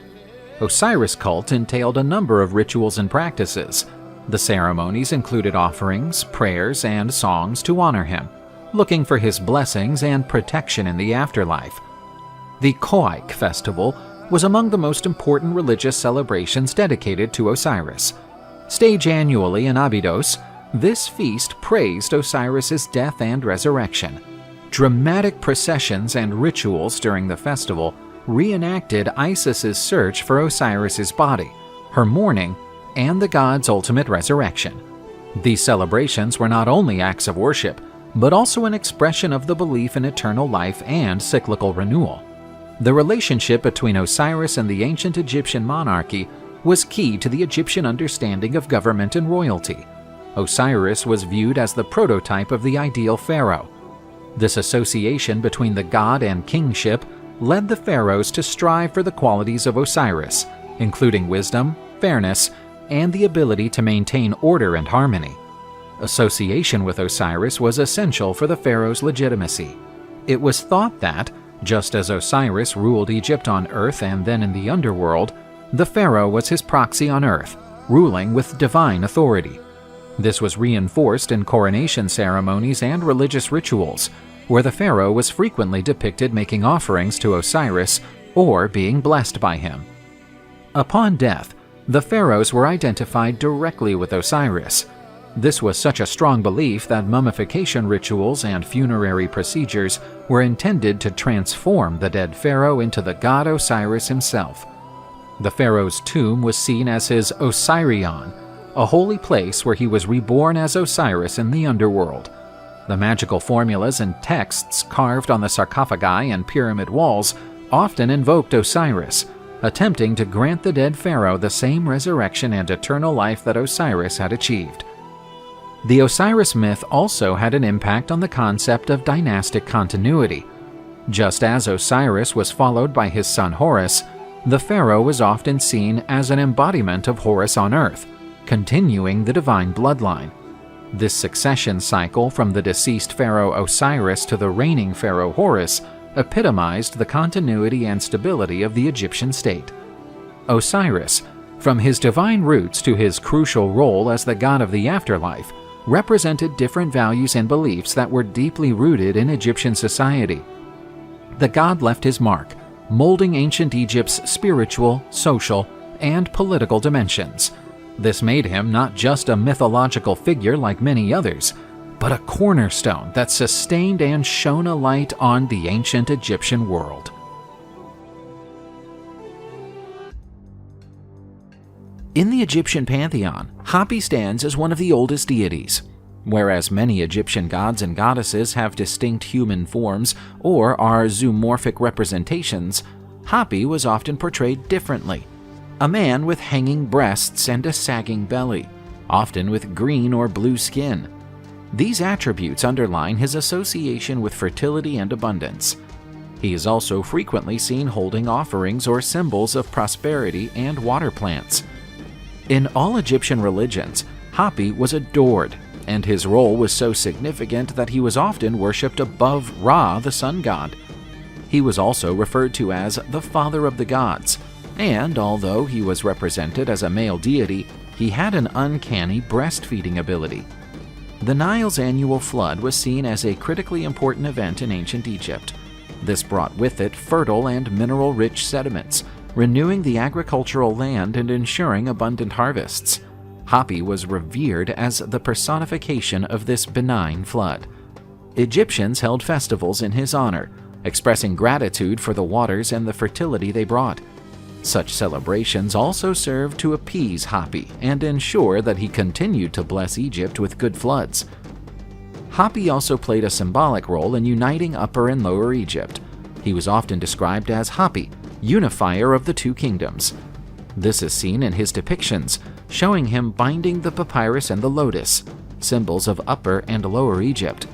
Osiris cult entailed a number of rituals and practices. The ceremonies included offerings, prayers, and songs to honor him, looking for his blessings and protection in the afterlife. The Khoik festival was among the most important religious celebrations dedicated to Osiris. Staged annually in Abydos, this feast praised Osiris's death and resurrection. Dramatic processions and rituals during the festival reenacted Isis's search for Osiris's body, her mourning, and the god's ultimate resurrection. These celebrations were not only acts of worship, but also an expression of the belief in eternal life and cyclical renewal. The relationship between Osiris and the ancient Egyptian monarchy was key to the Egyptian understanding of government and royalty. Osiris was viewed as the prototype of the ideal pharaoh. This association between the god and kingship led the pharaohs to strive for the qualities of Osiris, including wisdom, fairness, and the ability to maintain order and harmony. Association with Osiris was essential for the pharaoh's legitimacy. It was thought that, just as Osiris ruled Egypt on earth and then in the underworld, the pharaoh was his proxy on earth, ruling with divine authority. This was reinforced in coronation ceremonies and religious rituals, where the pharaoh was frequently depicted making offerings to Osiris or being blessed by him. Upon death, the pharaohs were identified directly with Osiris. This was such a strong belief that mummification rituals and funerary procedures were intended to transform the dead pharaoh into the god Osiris himself. The pharaoh's tomb was seen as his Osirion, a holy place where he was reborn as Osiris in the underworld. The magical formulas and texts carved on the sarcophagi and pyramid walls often invoked Osiris, attempting to grant the dead pharaoh the same resurrection and eternal life that Osiris had achieved. The Osiris myth also had an impact on the concept of dynastic continuity. Just as Osiris was followed by his son Horus, the pharaoh was often seen as an embodiment of Horus on earth, continuing the divine bloodline. This succession cycle from the deceased pharaoh Osiris to the reigning pharaoh Horus epitomized the continuity and stability of the Egyptian state. Osiris, from his divine roots to his crucial role as the god of the afterlife, represented different values and beliefs that were deeply rooted in Egyptian society. The god left his mark, molding ancient Egypt's spiritual, social, and political dimensions. This made him not just a mythological figure like many others, but a cornerstone that sustained and shone a light on the ancient Egyptian world. In the Egyptian pantheon, Hapi stands as one of the oldest deities. Whereas many Egyptian gods and goddesses have distinct human forms or are zoomorphic representations, Hapi was often portrayed differently. A man with hanging breasts and a sagging belly, often with green or blue skin. These attributes underline his association with fertility and abundance. He is also frequently seen holding offerings or symbols of prosperity and water plants. In all Egyptian religions, Hapi was adored, and his role was so significant that he was often worshipped above Ra, the sun god. He was also referred to as the father of the gods, and although he was represented as a male deity, he had an uncanny breastfeeding ability. The Nile's annual flood was seen as a critically important event in ancient Egypt. This brought with it fertile and mineral-rich sediments, renewing the agricultural land and ensuring abundant harvests. Hapi was revered as the personification of this benign flood. Egyptians held festivals in his honor, expressing gratitude for the waters and the fertility they brought. Such celebrations also served to appease Hapi and ensure that he continued to bless Egypt with good floods. Hapi also played a symbolic role in uniting Upper and Lower Egypt. He was often described as Hapi, unifier of the two kingdoms. This is seen in his depictions, showing him binding the papyrus and the lotus, symbols of Upper and Lower Egypt.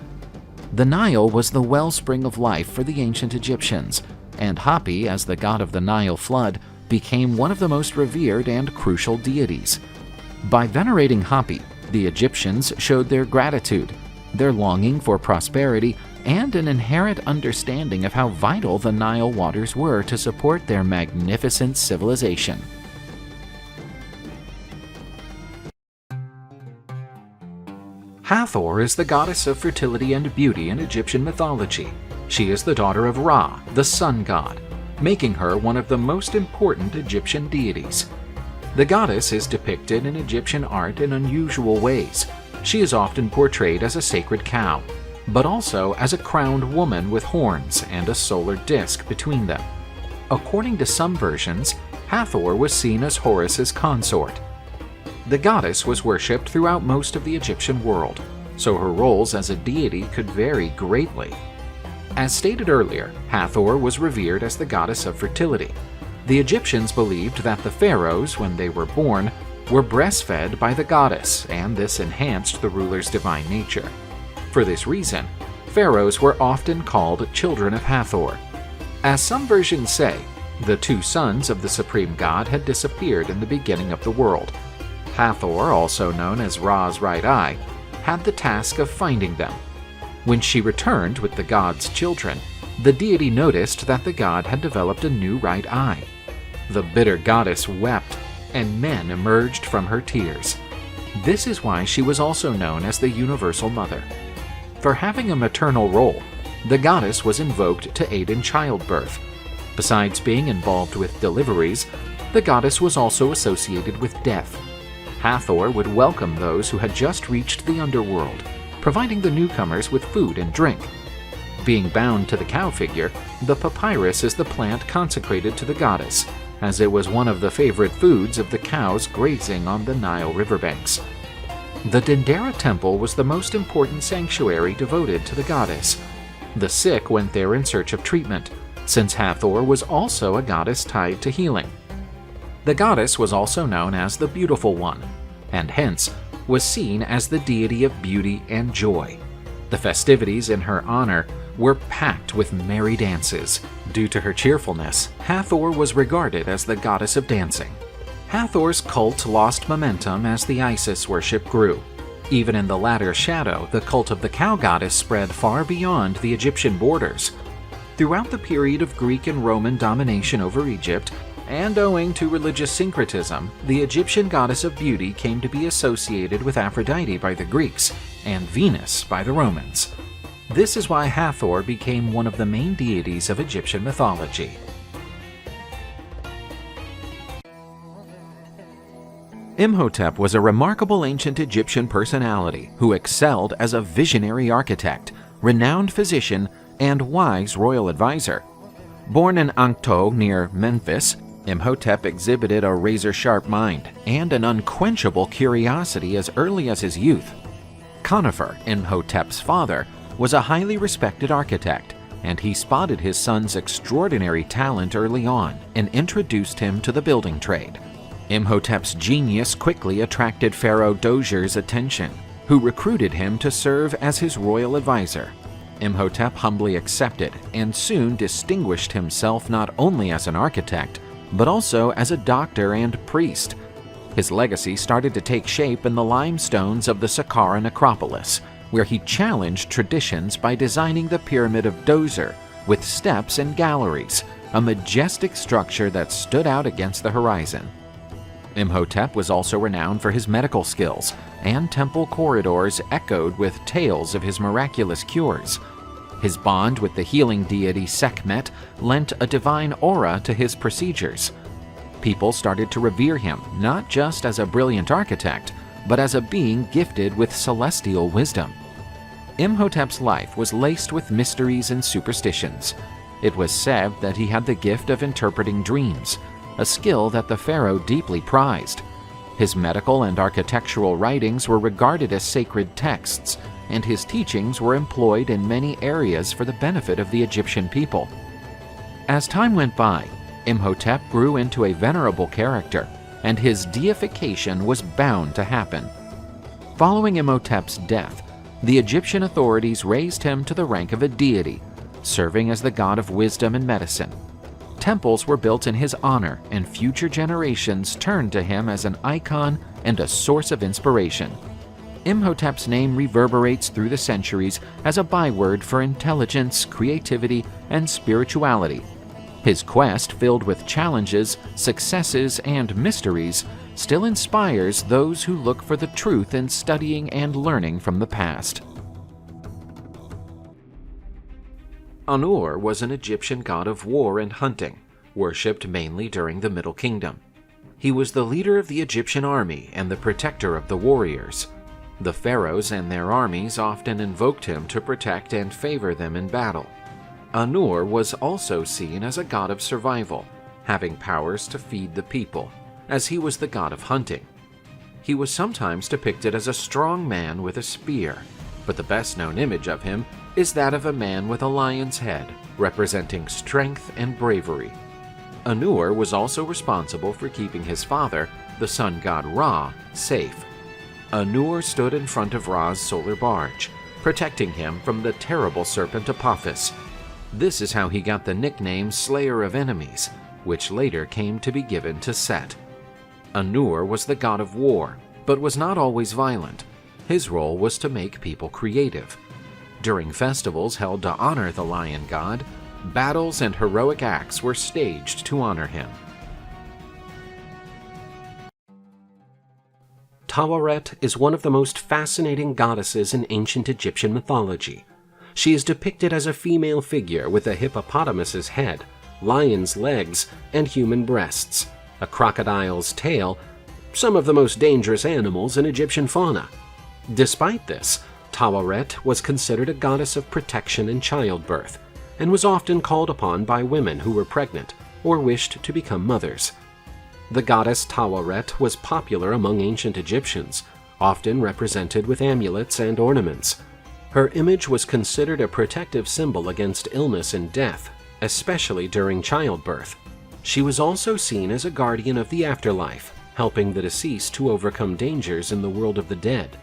The Nile was the wellspring of life for the ancient Egyptians, and Hapi, as the god of the Nile flood, became one of the most revered and crucial deities. By venerating Hapi, the Egyptians showed their gratitude, their longing for prosperity, and an inherent understanding of how vital the Nile waters were to support their magnificent civilization. Hathor is the goddess of fertility and beauty in Egyptian mythology. She is the daughter of Ra, the sun god, making her one of the most important Egyptian deities. The goddess is depicted in Egyptian art in unusual ways. She is often portrayed as a sacred cow, but also as a crowned woman with horns and a solar disk between them. According to some versions, Hathor was seen as Horus's consort. The goddess was worshipped throughout most of the Egyptian world, so her roles as a deity could vary greatly. As stated earlier, Hathor was revered as the goddess of fertility. The Egyptians believed that the pharaohs, when they were born, were breastfed by the goddess, and this enhanced the ruler's divine nature. For this reason, pharaohs were often called children of Hathor. As some versions say, the two sons of the supreme god had disappeared in the beginning of the world. Hathor, also known as Ra's right eye, had the task of finding them. When she returned with the god's children, the deity noticed that the god had developed a new right eye. The bitter goddess wept, and men emerged from her tears. This is why she was also known as the Universal Mother. For having a maternal role, the goddess was invoked to aid in childbirth. Besides being involved with deliveries, the goddess was also associated with death. Hathor would welcome those who had just reached the underworld, providing the newcomers with food and drink. Being bound to the cow figure, the papyrus is the plant consecrated to the goddess, as it was one of the favorite foods of the cows grazing on the Nile riverbanks. The Dendera temple was the most important sanctuary devoted to the goddess. The sick went there in search of treatment, since Hathor was also a goddess tied to healing. The goddess was also known as the Beautiful One, and hence was seen as the deity of beauty and joy. The festivities in her honor were packed with merry dances. Due to her cheerfulness, Hathor was regarded as the goddess of dancing. Hathor's cult lost momentum as the Isis worship grew. Even in the latter shadow, the cult of the cow goddess spread far beyond the Egyptian borders. Throughout the period of Greek and Roman domination over Egypt, and owing to religious syncretism, the Egyptian goddess of beauty came to be associated with Aphrodite by the Greeks and Venus by the Romans. This is why Hathor became one of the main deities of Egyptian mythology. Imhotep was a remarkable ancient Egyptian personality who excelled as a visionary architect, renowned physician, and wise royal advisor. Born in Ankto near Memphis, Imhotep exhibited a razor-sharp mind and an unquenchable curiosity as early as his youth. Conifer, Imhotep's father, was a highly respected architect, and he spotted his son's extraordinary talent early on and introduced him to the building trade. Imhotep's genius quickly attracted Pharaoh Dozier's attention, who recruited him to serve as his royal advisor. Imhotep humbly accepted and soon distinguished himself not only as an architect, but also as a doctor and priest. His legacy started to take shape in the limestones of the Saqqara necropolis, where he challenged traditions by designing the Pyramid of Djoser with steps and galleries, a majestic structure that stood out against the horizon. Imhotep was also renowned for his medical skills, and temple corridors echoed with tales of his miraculous cures. His bond with the healing deity Sekhmet lent a divine aura to his procedures. People started to revere him not just as a brilliant architect, but as a being gifted with celestial wisdom. Imhotep's life was laced with mysteries and superstitions. It was said that he had the gift of interpreting dreams, a skill that the pharaoh deeply prized. His medical and architectural writings were regarded as sacred texts, and his teachings were employed in many areas for the benefit of the Egyptian people. As time went by, Imhotep grew into a venerable character, and his deification was bound to happen. Following Imhotep's death, the Egyptian authorities raised him to the rank of a deity, serving as the god of wisdom and medicine. Temples were built in his honor, and future generations turned to him as an icon and a source of inspiration. Imhotep's name reverberates through the centuries as a byword for intelligence, creativity, and spirituality. His quest, filled with challenges, successes, and mysteries, still inspires those who look for the truth in studying and learning from the past. Anu was an Egyptian god of war and hunting, worshipped mainly during the Middle Kingdom. He was the leader of the Egyptian army and the protector of the warriors. The pharaohs and their armies often invoked him to protect and favor them in battle. Anu was also seen as a god of survival, having powers to feed the people, as he was the god of hunting. He was sometimes depicted as a strong man with a spear, but the best-known image of him is that of a man with a lion's head, representing strength and bravery. Anu was also responsible for keeping his father, the sun god Ra, safe. Anu stood in front of Ra's solar barge, protecting him from the terrible serpent Apophis. This is how he got the nickname Slayer of Enemies, which later came to be given to Set. Anu was the god of war, but was not always violent. His role was to make people creative. During festivals held to honor the lion god, battles and heroic acts were staged to honor him. Taweret is one of the most fascinating goddesses in ancient Egyptian mythology. She is depicted as a female figure with a hippopotamus's head, lion's legs, and human breasts, a crocodile's tail, some of the most dangerous animals in Egyptian fauna. Despite this, Taweret was considered a goddess of protection and childbirth, and was often called upon by women who were pregnant or wished to become mothers. The goddess Taweret was popular among ancient Egyptians, often represented with amulets and ornaments. Her image was considered a protective symbol against illness and death, especially during childbirth. She was also seen as a guardian of the afterlife, helping the deceased to overcome dangers in the world of the dead.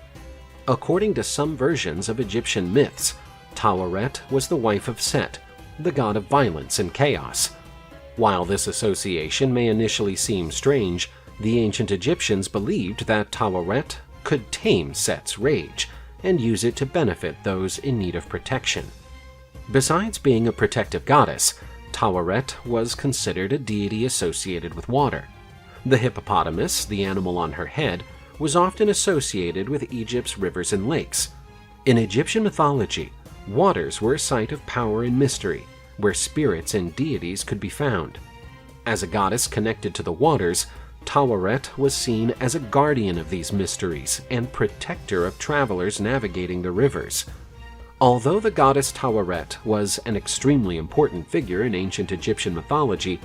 According to some versions of Egyptian myths, Taweret was the wife of Set, the god of violence and chaos. While this association may initially seem strange, the ancient Egyptians believed that Taweret could tame Set's rage and use it to benefit those in need of protection. Besides being a protective goddess, Taweret was considered a deity associated with water. The hippopotamus, the animal on her head, was often associated with Egypt's rivers and lakes. In Egyptian mythology, waters were a site of power and mystery, where spirits and deities could be found. As a goddess connected to the waters, Taweret was seen as a guardian of these mysteries and protector of travelers navigating the rivers. Although the goddess Taweret was an extremely important figure in ancient Egyptian mythology,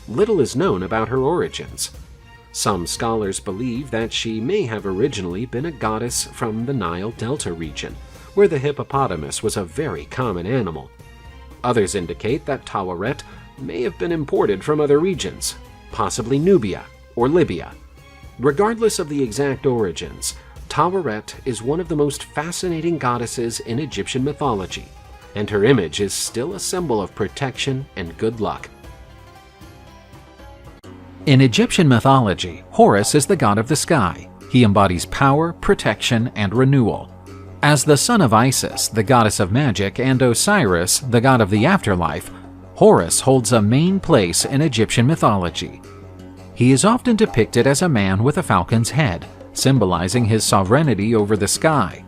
little is known about her origins. Some scholars believe that she may have originally been a goddess from the Nile Delta region, where the hippopotamus was a very common animal. Others indicate that Taweret may have been imported from other regions, possibly Nubia or Libya. Regardless of the exact origins, Taweret is one of the most fascinating goddesses in Egyptian mythology, and her image is still a symbol of protection and good luck. In Egyptian mythology, Horus is the god of the sky. He embodies power, protection, and renewal. As the son of Isis, the goddess of magic, and Osiris, the god of the afterlife, Horus holds a main place in Egyptian mythology. He is often depicted as a man with a falcon's head, symbolizing his sovereignty over the sky.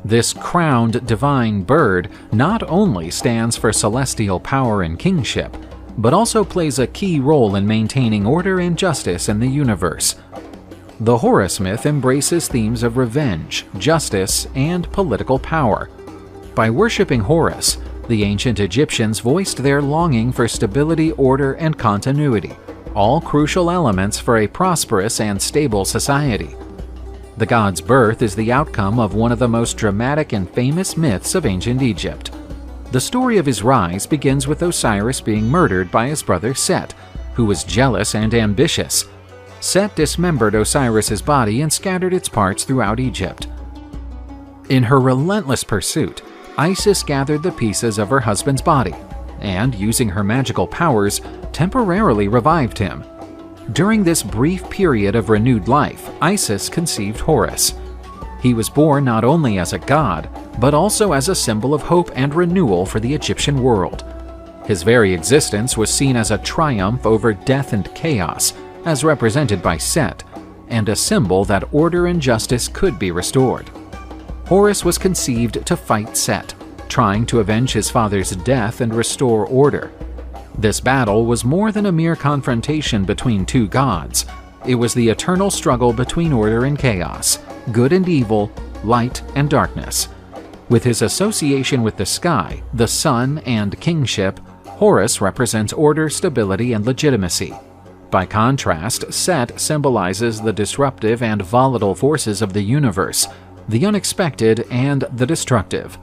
This crowned divine bird not only stands for celestial power and kingship, but also plays a key role in maintaining order and justice in the universe. The Horus myth embraces themes of revenge, justice, and political power. By worshipping Horus, the ancient Egyptians voiced their longing for stability, order, and continuity, all crucial elements for a prosperous and stable society. The god's birth is the outcome of one of the most dramatic and famous myths of ancient Egypt. The story of his rise begins with Osiris being murdered by his brother Set, who was jealous and ambitious. Set dismembered Osiris's body and scattered its parts throughout Egypt. In her relentless pursuit, Isis gathered the pieces of her husband's body and, using her magical powers, temporarily revived him. During this brief period of renewed life, Isis conceived Horus. He was born not only as a god, but also as a symbol of hope and renewal for the Egyptian world. His very existence was seen as a triumph over death and chaos, as represented by Set, and a symbol that order and justice could be restored. Horus was conceived to fight Set, trying to avenge his father's death and restore order. This battle was more than a mere confrontation between two gods. It was the eternal struggle between order and chaos, good and evil, light and darkness. With his association with the sky, the sun, and kingship, Horus represents order, stability, and legitimacy. By contrast, Set symbolizes the disruptive and volatile forces of the universe, the unexpected and the destructive.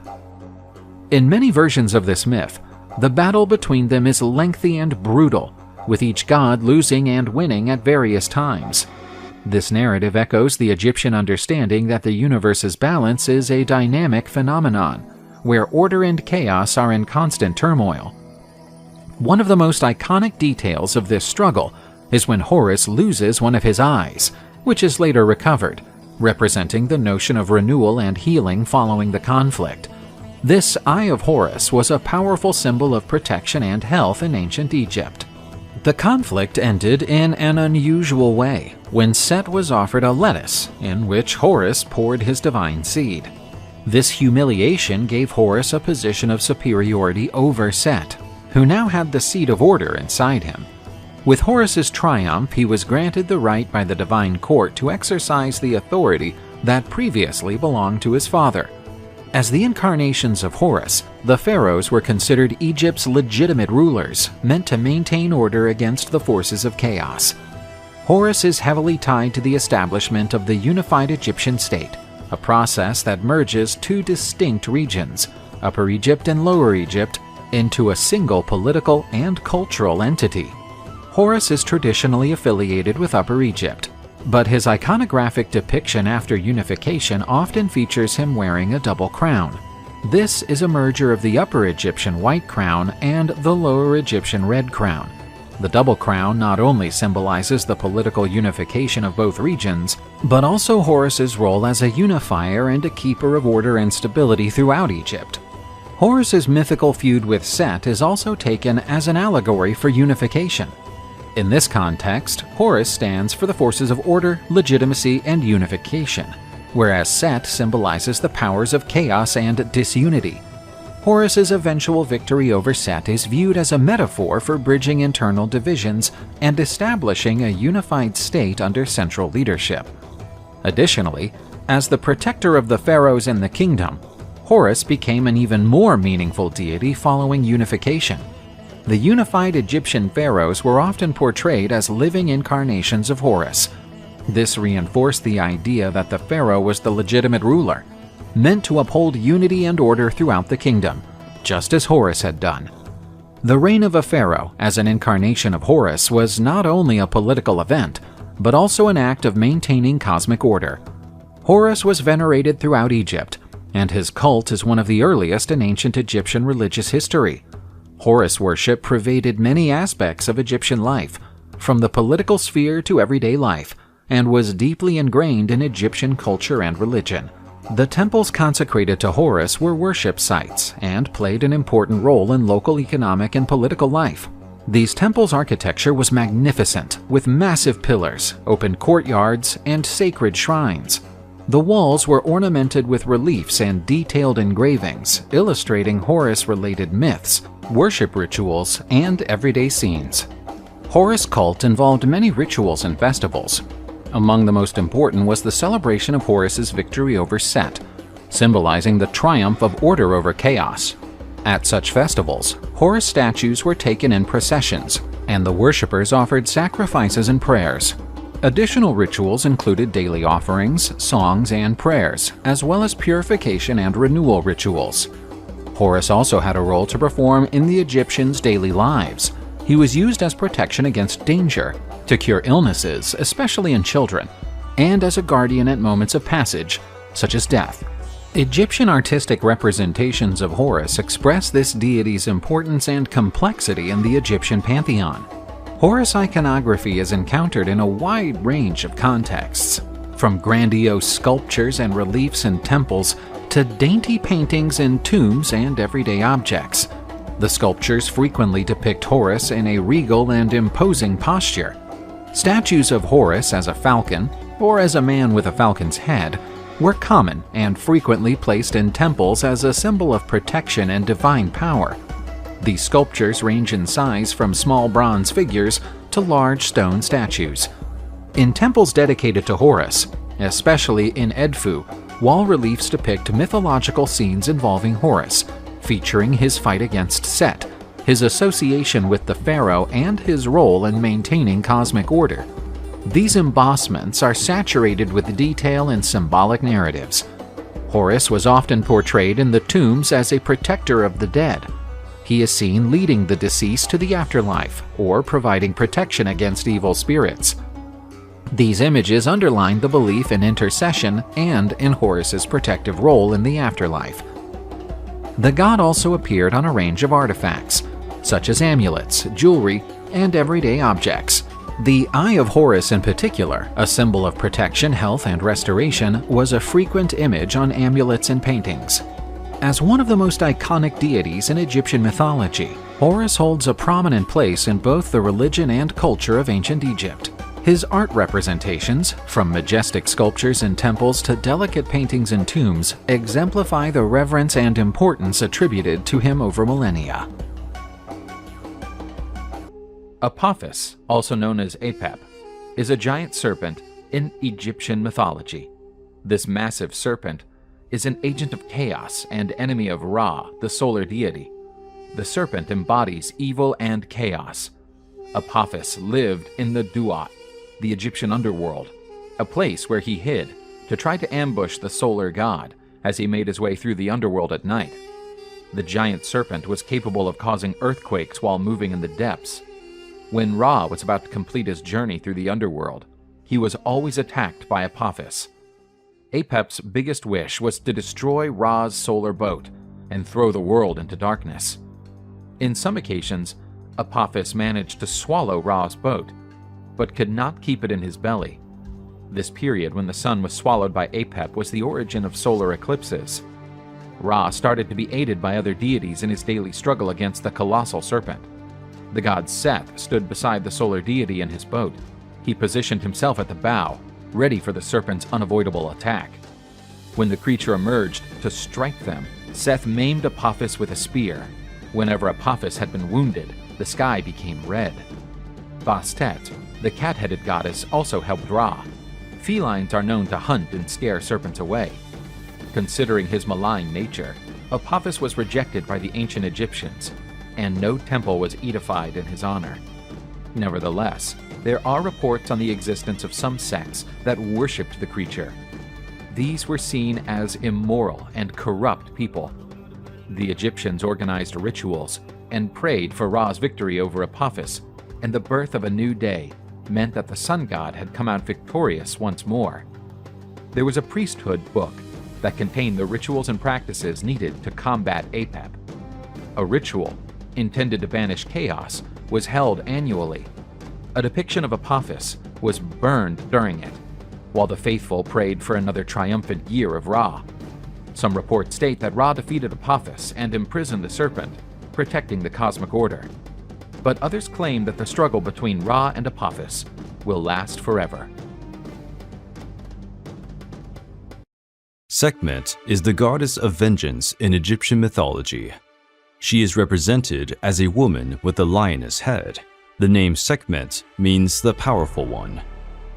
In many versions of this myth, the battle between them is lengthy and brutal, with each god losing and winning at various times. This narrative echoes the Egyptian understanding that the universe's balance is a dynamic phenomenon, where order and chaos are in constant turmoil. One of the most iconic details of this struggle is when Horus loses one of his eyes, which is later recovered, representing the notion of renewal and healing following the conflict. This Eye of Horus was a powerful symbol of protection and health in ancient Egypt. The conflict ended in an unusual way when Set was offered a lettuce in which Horus poured his divine seed. This humiliation gave Horus a position of superiority over Set, who now had the seed of order inside him. With Horus's triumph, he was granted the right by the divine court to exercise the authority that previously belonged to his father. As the incarnations of Horus, the pharaohs were considered Egypt's legitimate rulers, meant to maintain order against the forces of chaos. Horus is heavily tied to the establishment of the unified Egyptian state, a process that merges two distinct regions, Upper Egypt and Lower Egypt, into a single political and cultural entity. Horus is traditionally affiliated with Upper Egypt, but his iconographic depiction after unification often features him wearing a double crown. This is a merger of the Upper Egyptian white crown and the Lower Egyptian red crown. The double crown not only symbolizes the political unification of both regions, but also Horus's role as a unifier and a keeper of order and stability throughout Egypt. Horus's mythical feud with Set is also taken as an allegory for unification. In this context, Horus stands for the forces of order, legitimacy, and unification, whereas Set symbolizes the powers of chaos and disunity. Horus's eventual victory over Set is viewed as a metaphor for bridging internal divisions and establishing a unified state under central leadership. Additionally, as the protector of the pharaohs and the kingdom, Horus became an even more meaningful deity following unification. The unified Egyptian pharaohs were often portrayed as living incarnations of Horus. This reinforced the idea that the pharaoh was the legitimate ruler, meant to uphold unity and order throughout the kingdom, just as Horus had done. The reign of a pharaoh as an incarnation of Horus was not only a political event, but also an act of maintaining cosmic order. Horus was venerated throughout Egypt, and his cult is one of the earliest in ancient Egyptian religious history. Horus worship pervaded many aspects of Egyptian life, from the political sphere to everyday life, and was deeply ingrained in Egyptian culture and religion. The temples consecrated to Horus were worship sites and played an important role in local economic and political life. These temples' architecture was magnificent, with massive pillars, open courtyards, and sacred shrines. The walls were ornamented with reliefs and detailed engravings, illustrating Horus-related myths, worship rituals, and everyday scenes. Horus cult involved many rituals and festivals. Among the most important was the celebration of Horus's victory over Set, symbolizing the triumph of order over chaos. At such festivals, Horus statues were taken in processions, and the worshippers offered sacrifices and prayers. Additional rituals included daily offerings, songs, and prayers, as well as purification and renewal rituals. Horus also had a role to perform in the Egyptians' daily lives. He was used as protection against danger, to cure illnesses, especially in children, and as a guardian at moments of passage, such as death. Egyptian artistic representations of Horus express this deity's importance and complexity in the Egyptian pantheon. Horus iconography is encountered in a wide range of contexts, from grandiose sculptures and reliefs in temples to dainty paintings in tombs and everyday objects. The sculptures frequently depict Horus in a regal and imposing posture. Statues of Horus as a falcon, or as a man with a falcon's head, were common and frequently placed in temples as a symbol of protection and divine power. These sculptures range in size from small bronze figures to large stone statues. In temples dedicated to Horus, especially in Edfu, wall reliefs depict mythological scenes involving Horus, featuring his fight against Set, his association with the pharaoh, and his role in maintaining cosmic order. These embossments are saturated with detail and symbolic narratives. Horus was often portrayed in the tombs as a protector of the dead. He is seen leading the deceased to the afterlife or providing protection against evil spirits. These images underline the belief in intercession and in Horus's protective role in the afterlife. The god also appeared on a range of artifacts, such as amulets, jewelry, and everyday objects. The Eye of Horus in particular, a symbol of protection, health, and restoration, was a frequent image on amulets and paintings. As one of the most iconic deities in Egyptian mythology, Horus holds a prominent place in both the religion and culture of ancient Egypt. His art representations, from majestic sculptures in temples to delicate paintings in tombs, exemplify the reverence and importance attributed to him over millennia. Apophis, also known as Apep, is a giant serpent in Egyptian mythology. This massive serpent is an agent of chaos and enemy of Ra, the solar deity. The serpent embodies evil and chaos. Apophis lived in the Duat, the Egyptian underworld, a place where he hid to try to ambush the solar god as he made his way through the underworld at night. The giant serpent was capable of causing earthquakes while moving in the depths. When Ra was about to complete his journey through the underworld, he was always attacked by Apophis. Apep's biggest wish was to destroy Ra's solar boat and throw the world into darkness. In some occasions, Apophis managed to swallow Ra's boat, but could not keep it in his belly. This period when the sun was swallowed by Apep was the origin of solar eclipses. Ra started to be aided by other deities in his daily struggle against the colossal serpent. The god Seth stood beside the solar deity in his boat. He positioned himself at the bow, ready for the serpent's unavoidable attack. When the creature emerged to strike them, Seth maimed Apophis with a spear. Whenever Apophis had been wounded, the sky became red. Bastet, the cat-headed goddess, also helped Ra. Felines are known to hunt and scare serpents away. Considering his malign nature, Apophis was rejected by the ancient Egyptians, and no temple was edified in his honor. Nevertheless, there are reports on the existence of some sects that worshipped the creature. These were seen as immoral and corrupt people. The Egyptians organized rituals and prayed for Ra's victory over Apophis, and the birth of a new day meant that the sun god had come out victorious once more. There was a priesthood book that contained the rituals and practices needed to combat Apep. A ritual, intended to banish chaos, was held annually. A depiction of Apophis was burned during it, while the faithful prayed for another triumphant year of Ra. Some reports state that Ra defeated Apophis and imprisoned the serpent, protecting the cosmic order. But others claim that the struggle between Ra and Apophis will last forever. Sekhmet is the goddess of vengeance in Egyptian mythology. She is represented as a woman with a lioness head. The name Sekhmet means the powerful one.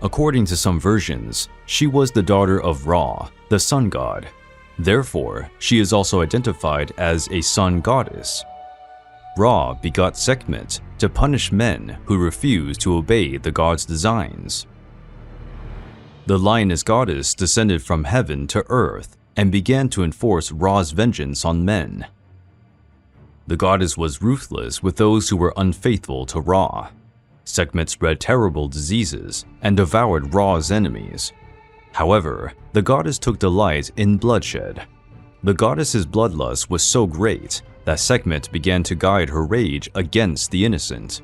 According to some versions, she was the daughter of Ra, the sun god. Therefore, she is also identified as a sun goddess. Ra begot Sekhmet to punish men who refused to obey the god's designs. The lioness goddess descended from heaven to earth and began to enforce Ra's vengeance on men. The goddess was ruthless with those who were unfaithful to Ra. Sekhmet spread terrible diseases and devoured Ra's enemies. However, the goddess took delight in bloodshed. The goddess's bloodlust was so great that Sekhmet began to guide her rage against the innocent.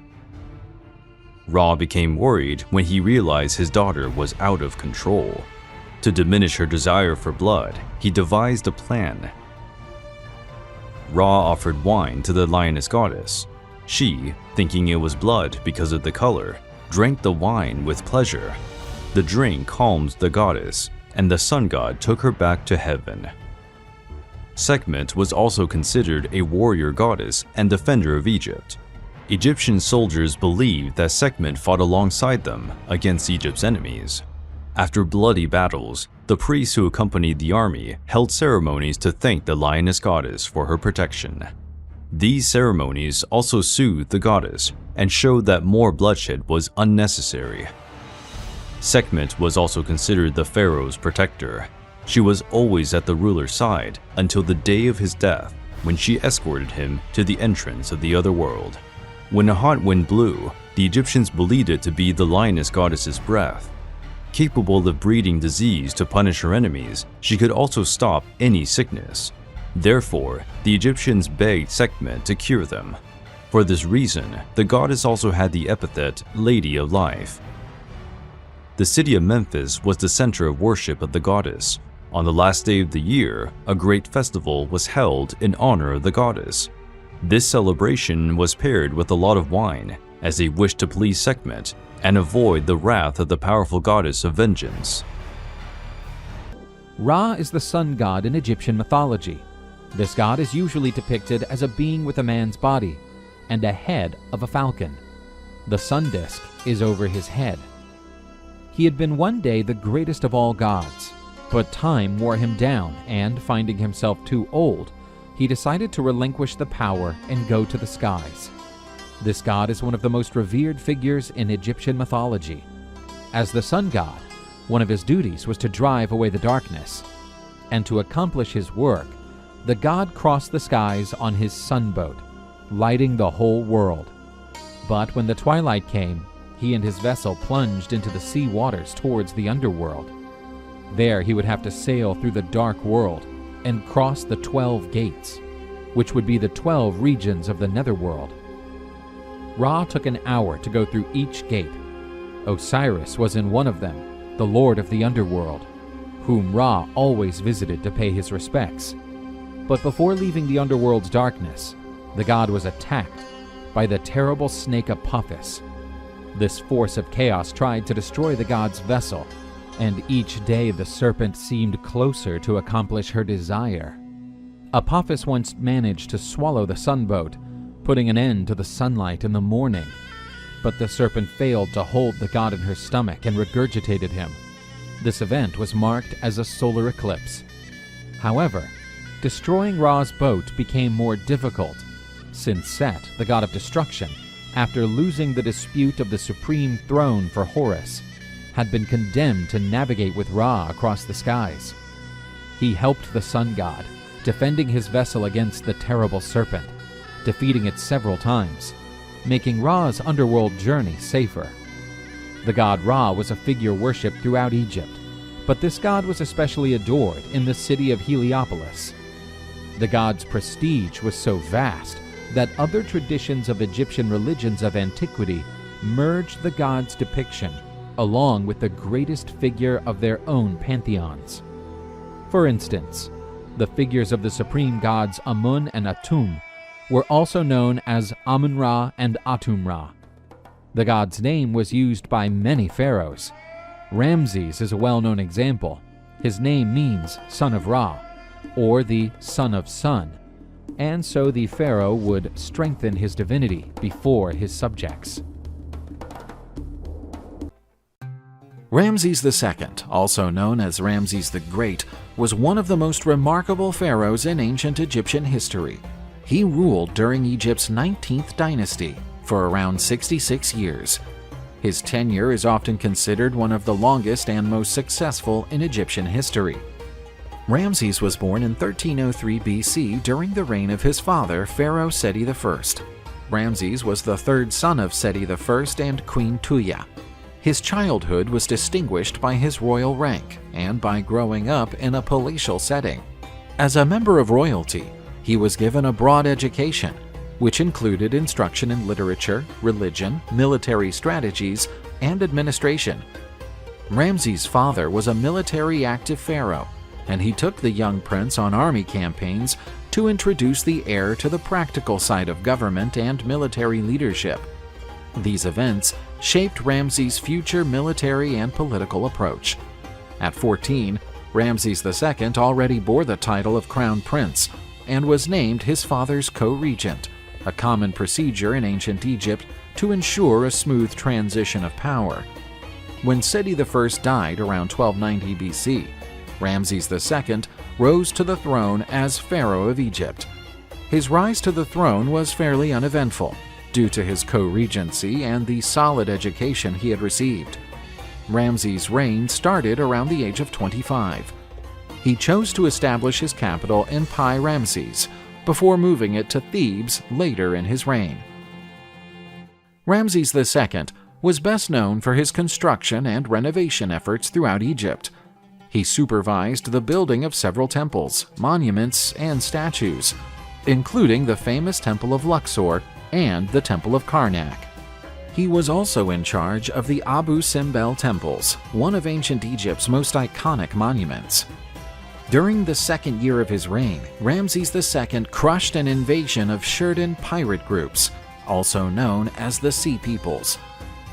Ra became worried when he realized his daughter was out of control. To diminish her desire for blood, he devised a plan. Ra offered wine to the lioness goddess. She, thinking it was blood because of the color, drank the wine with pleasure. The drink calmed the goddess, and the sun god took her back to heaven. Sekhmet was also considered a warrior goddess and defender of Egypt. Egyptian soldiers believed that Sekhmet fought alongside them against Egypt's enemies. After bloody battles, the priests who accompanied the army held ceremonies to thank the lioness goddess for her protection. These ceremonies also soothed the goddess and showed that more bloodshed was unnecessary. Sekhmet was also considered the pharaoh's protector. She was always at the ruler's side until the day of his death, when she escorted him to the entrance of the other world. When a hot wind blew, the Egyptians believed it to be the lioness goddess's breath. Capable of breeding disease to punish her enemies, she could also stop any sickness. Therefore, the Egyptians begged Sekhmet to cure them. For this reason, the goddess also had the epithet Lady of Life. The city of Memphis was the center of worship of the goddess. On the last day of the year, a great festival was held in honor of the goddess. This celebration was paired with a lot of wine, as they wished to please Sekhmet and avoid the wrath of the powerful goddess of vengeance. Ra is the sun god in Egyptian mythology. This god is usually depicted as a being with a man's body and a head of a falcon. The sun disk is over his head. He had been one day the greatest of all gods, but time wore him down, and finding himself too old, he decided to relinquish the power and go to the skies. This god is one of the most revered figures in Egyptian mythology. As the sun god, one of his duties was to drive away the darkness, and to accomplish his work, the god crossed the skies on his sunboat, lighting the whole world. But when the twilight came, he and his vessel plunged into the sea waters towards the underworld. There he would have to sail through the dark world and cross the 12 gates, which would be the 12 regions of the netherworld. Ra took an hour to go through each gate. Osiris was in one of them, the lord of the underworld, whom Ra always visited to pay his respects. But before leaving the underworld's darkness, the god was attacked by the terrible snake Apophis. This force of chaos tried to destroy the god's vessel, and each day the serpent seemed closer to accomplish her desire. Apophis once managed to swallow the sunboat, putting an end to the sunlight in the morning. But the serpent failed to hold the god in her stomach and regurgitated him. This event was marked as a solar eclipse. However, destroying Ra's boat became more difficult, since Set, the god of destruction, after losing the dispute of the supreme throne for Horus, had been condemned to navigate with Ra across the skies. He helped the sun god, defending his vessel against the terrible serpent, defeating it several times, making Ra's underworld journey safer. The god Ra was a figure worshipped throughout Egypt, but this god was especially adored in the city of Heliopolis. The god's prestige was so vast that other traditions of Egyptian religions of antiquity merged the god's depiction along with the greatest figure of their own pantheons. For instance, the figures of the supreme gods Amun and Atum were also known as Amun-Ra and Atum-Ra. The god's name was used by many pharaohs. Ramses is a well-known example. His name means son of Ra, or the son of sun, and so the pharaoh would strengthen his divinity before his subjects. Ramses II, also known as Ramses the Great, was one of the most remarkable pharaohs in ancient Egyptian history. He ruled during Egypt's 19th dynasty for around 66 years. His tenure is often considered one of the longest and most successful in Egyptian history. Ramses was born in 1303 BC during the reign of his father, Pharaoh Seti I. Ramses was the third son of Seti I and Queen Tuya. His childhood was distinguished by his royal rank and by growing up in a palatial setting. As a member of royalty, he was given a broad education, which included instruction in literature, religion, military strategies, and administration. Ramses' father was a military active pharaoh, and he took the young prince on army campaigns to introduce the heir to the practical side of government and military leadership. These events shaped Ramses' future military and political approach. At 14, Ramses II already bore the title of crown prince and was named his father's co-regent, a common procedure in ancient Egypt to ensure a smooth transition of power. When Seti I died around 1290 BC, Ramses II rose to the throne as pharaoh of Egypt. His rise to the throne was fairly uneventful, due to his co-regency and the solid education he had received. Ramses' reign started around the age of 25. He chose to establish his capital in Pi Ramses, before moving it to Thebes later in his reign. Ramses II was best known for his construction and renovation efforts throughout Egypt. He supervised the building of several temples, monuments, and statues, including the famous Temple of Luxor and the Temple of Karnak. He was also in charge of the Abu Simbel temples, one of ancient Egypt's most iconic monuments. During the second year of his reign, Ramses II crushed an invasion of Shurdan pirate groups, also known as the Sea Peoples.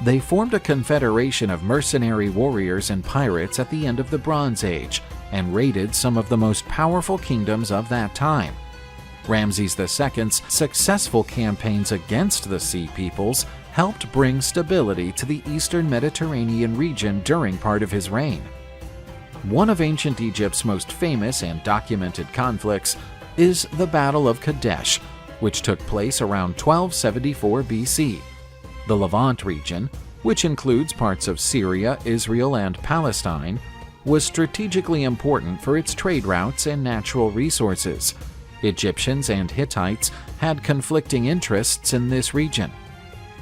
They formed a confederation of mercenary warriors and pirates at the end of the Bronze Age and raided some of the most powerful kingdoms of that time. Ramses II's successful campaigns against the Sea Peoples helped bring stability to the eastern Mediterranean region during part of his reign. One of ancient Egypt's most famous and documented conflicts is the Battle of Kadesh, which took place around 1274 BC. The Levant region, which includes parts of Syria, Israel, and Palestine, was strategically important for its trade routes and natural resources. Egyptians and Hittites had conflicting interests in this region.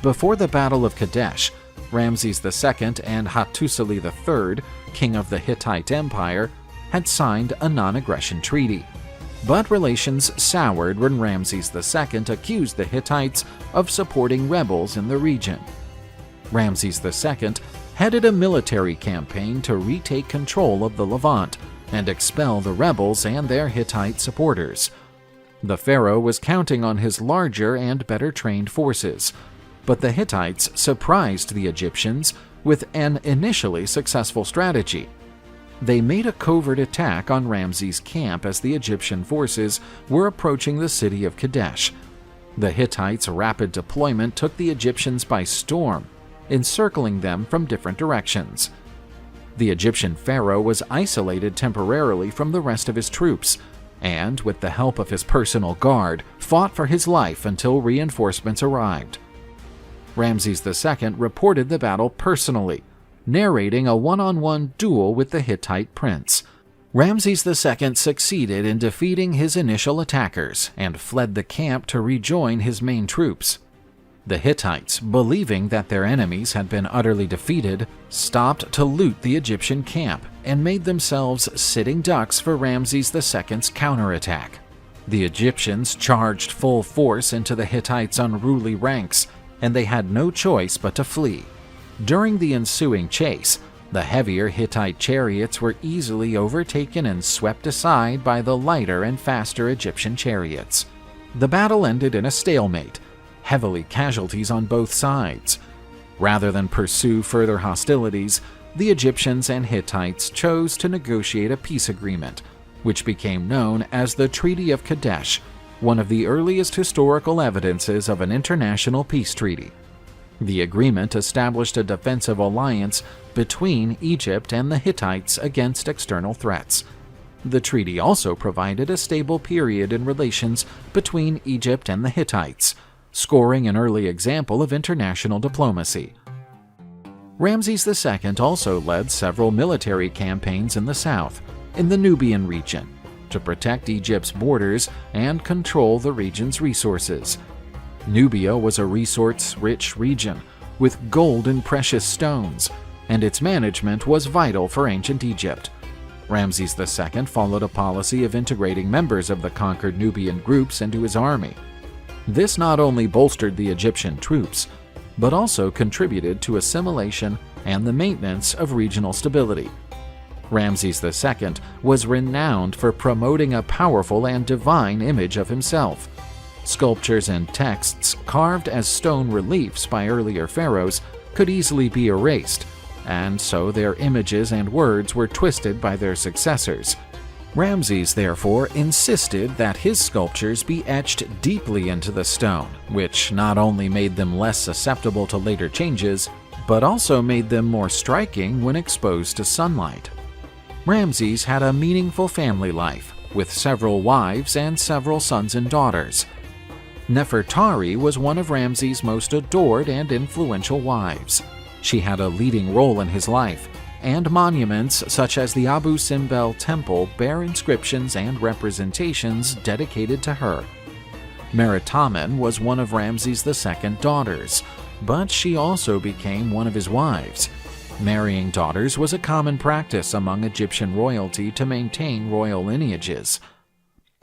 Before the Battle of Kadesh, Ramses II and Hattusili III, king of the Hittite Empire, had signed a non-aggression treaty. But relations soured when Ramses II accused the Hittites of supporting rebels in the region. Ramses II headed a military campaign to retake control of the Levant and expel the rebels and their Hittite supporters. The pharaoh was counting on his larger and better trained forces, but the Hittites surprised the Egyptians with an initially successful strategy. They made a covert attack on Ramses' camp as the Egyptian forces were approaching the city of Kadesh. The Hittites' rapid deployment took the Egyptians by storm, encircling them from different directions. The Egyptian pharaoh was isolated temporarily from the rest of his troops, and, with the help of his personal guard, fought for his life until reinforcements arrived. Ramses II reported the battle personally, narrating a one-on-one duel with the Hittite prince. Ramses II succeeded in defeating his initial attackers and fled the camp to rejoin his main troops. The Hittites, believing that their enemies had been utterly defeated, stopped to loot the Egyptian camp and made themselves sitting ducks for Ramses II's counterattack. The Egyptians charged full force into the Hittites' unruly ranks, and they had no choice but to flee. During the ensuing chase, the heavier Hittite chariots were easily overtaken and swept aside by the lighter and faster Egyptian chariots. The battle ended in a stalemate, heavily casualties on both sides. Rather than pursue further hostilities, the Egyptians and Hittites chose to negotiate a peace agreement, which became known as the Treaty of Kadesh, one of the earliest historical evidences of an international peace treaty. The agreement established a defensive alliance between Egypt and the Hittites against external threats. The treaty also provided a stable period in relations between Egypt and the Hittites, scoring an early example of international diplomacy. Ramses II also led several military campaigns in the south, in the Nubian region, to protect Egypt's borders and control the region's resources. Nubia was a resource-rich region with gold and precious stones, and its management was vital for ancient Egypt. Ramses II followed a policy of integrating members of the conquered Nubian groups into his army. This not only bolstered the Egyptian troops, but also contributed to assimilation and the maintenance of regional stability. Ramses II was renowned for promoting a powerful and divine image of himself. Sculptures and texts carved as stone reliefs by earlier pharaohs could easily be erased, and so their images and words were twisted by their successors. Ramses, therefore, insisted that his sculptures be etched deeply into the stone, which not only made them less susceptible to later changes, but also made them more striking when exposed to sunlight. Ramses had a meaningful family life, with several wives and several sons and daughters. Nefertari was one of Ramses' most adored and influential wives. She had a leading role in his life, and monuments such as the Abu Simbel Temple bear inscriptions and representations dedicated to her. Meritamen was one of Ramses II's daughters, but she also became one of his wives. Marrying daughters was a common practice among Egyptian royalty to maintain royal lineages.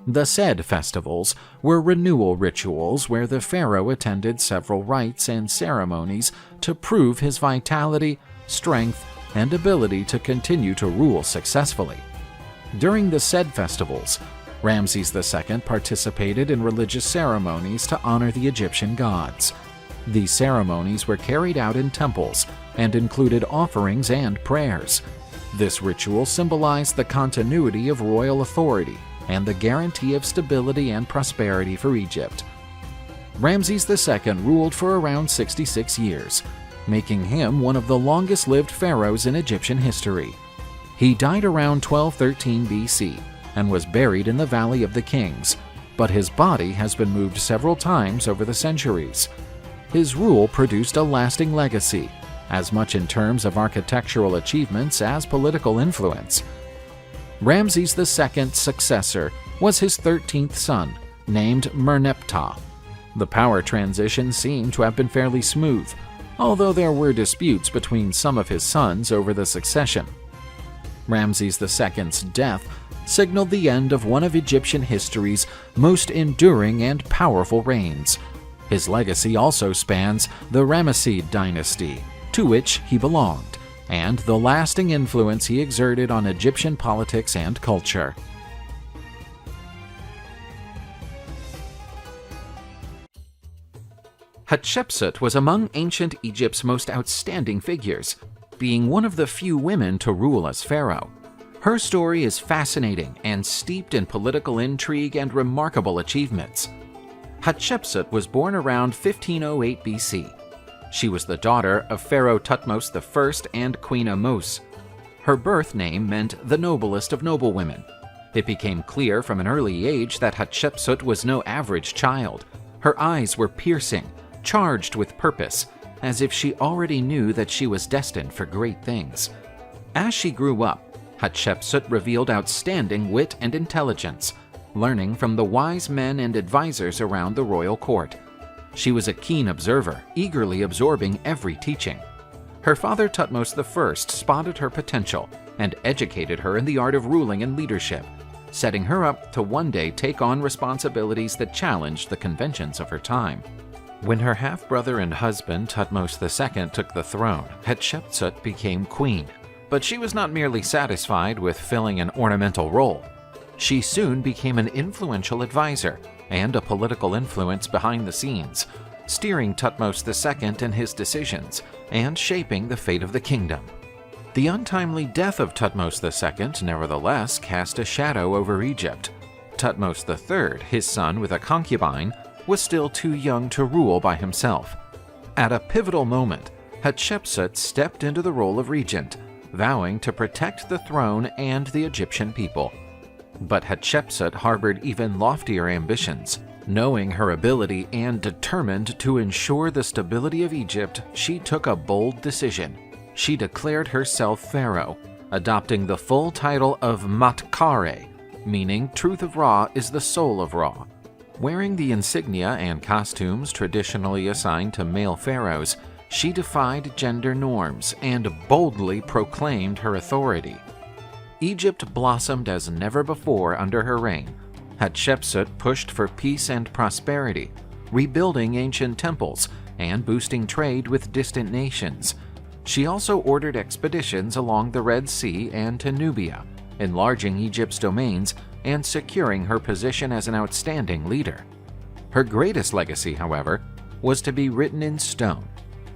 The said festivals were renewal rituals where the pharaoh attended several rites and ceremonies to prove his vitality, strength, and ability to continue to rule successfully. During the said festivals, Ramses II participated in religious ceremonies to honor the Egyptian gods. These ceremonies were carried out in temples and included offerings and prayers. This ritual symbolized the continuity of royal authority and the guarantee of stability and prosperity for Egypt. Ramses II ruled for around 66 years, making him one of the longest-lived pharaohs in Egyptian history. He died around 1213 BC and was buried in the Valley of the Kings, but his body has been moved several times over the centuries. His rule produced a lasting legacy, as much in terms of architectural achievements as political influence. Ramses II's successor was his 13th son, named Merneptah. The power transition seemed to have been fairly smooth, although there were disputes between some of his sons over the succession. Ramses II's death signaled the end of one of Egyptian history's most enduring and powerful reigns. His legacy also spans the Ramesside Dynasty, to which he belonged, and the lasting influence he exerted on Egyptian politics and culture. Hatshepsut was among ancient Egypt's most outstanding figures, being one of the few women to rule as pharaoh. Her story is fascinating and steeped in political intrigue and remarkable achievements. Hatshepsut was born around 1508 BC. She was the daughter of Pharaoh Thutmose I and Queen Ahmose. Her birth name meant the noblest of noblewomen. It became clear from an early age that Hatshepsut was no average child. Her eyes were piercing, charged with purpose, as if she already knew that she was destined for great things. As she grew up, Hatshepsut revealed outstanding wit and intelligence, learning from the wise men and advisors around the royal court. She was a keen observer, eagerly absorbing every teaching. Her father Thutmose I spotted her potential and educated her in the art of ruling and leadership, setting her up to one day take on responsibilities that challenged the conventions of her time. When her half-brother and husband Thutmose II took the throne, Hatshepsut became queen. But she was not merely satisfied with filling an ornamental role. She soon became an influential advisor and a political influence behind the scenes, steering Thutmose II in his decisions and shaping the fate of the kingdom. The untimely death of Thutmose II nevertheless cast a shadow over Egypt. Thutmose III, his son with a concubine, was still too young to rule by himself. At a pivotal moment, Hatshepsut stepped into the role of regent, vowing to protect the throne and the Egyptian people. But Hatshepsut harbored even loftier ambitions. Knowing her ability and determined to ensure the stability of Egypt, she took a bold decision. she declared herself pharaoh, adopting the full title of Matkare, meaning truth of Ra is the soul of Ra. Wearing the insignia and costumes traditionally assigned to male pharaohs, she defied gender norms and boldly proclaimed her authority. Egypt blossomed as never before under her reign. Hatshepsut pushed for peace and prosperity, rebuilding ancient temples and boosting trade with distant nations. She also ordered expeditions along the Red Sea and to Nubia, enlarging Egypt's domains and securing her position as an outstanding leader. Her greatest legacy, however, was to be written in stone.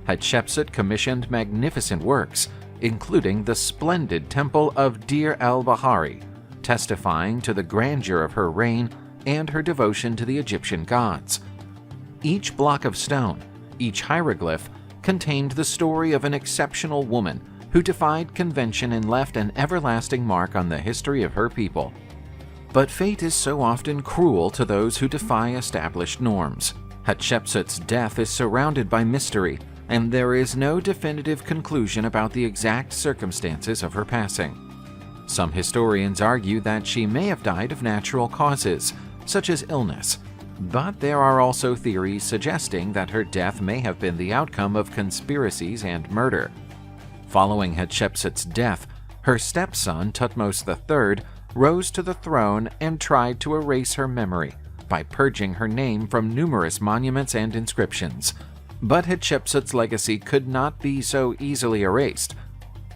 Hatshepsut commissioned magnificent works, including the splendid Temple of Dir el-Bahari, testifying to the grandeur of her reign and her devotion to the Egyptian gods. Each block of stone, each hieroglyph, contained the story of an exceptional woman who defied convention and left an everlasting mark on the history of her people. But fate is so often cruel to those who defy established norms. Hatshepsut's death is surrounded by mystery, and there is no definitive conclusion about the exact circumstances of her passing. Some historians argue that she may have died of natural causes, such as illness, but there are also theories suggesting that her death may have been the outcome of conspiracies and murder. Following Hatshepsut's death, her stepson Thutmose III rose to the throne and tried to erase her memory by purging her name from numerous monuments and inscriptions. But Hatshepsut's legacy could not be so easily erased.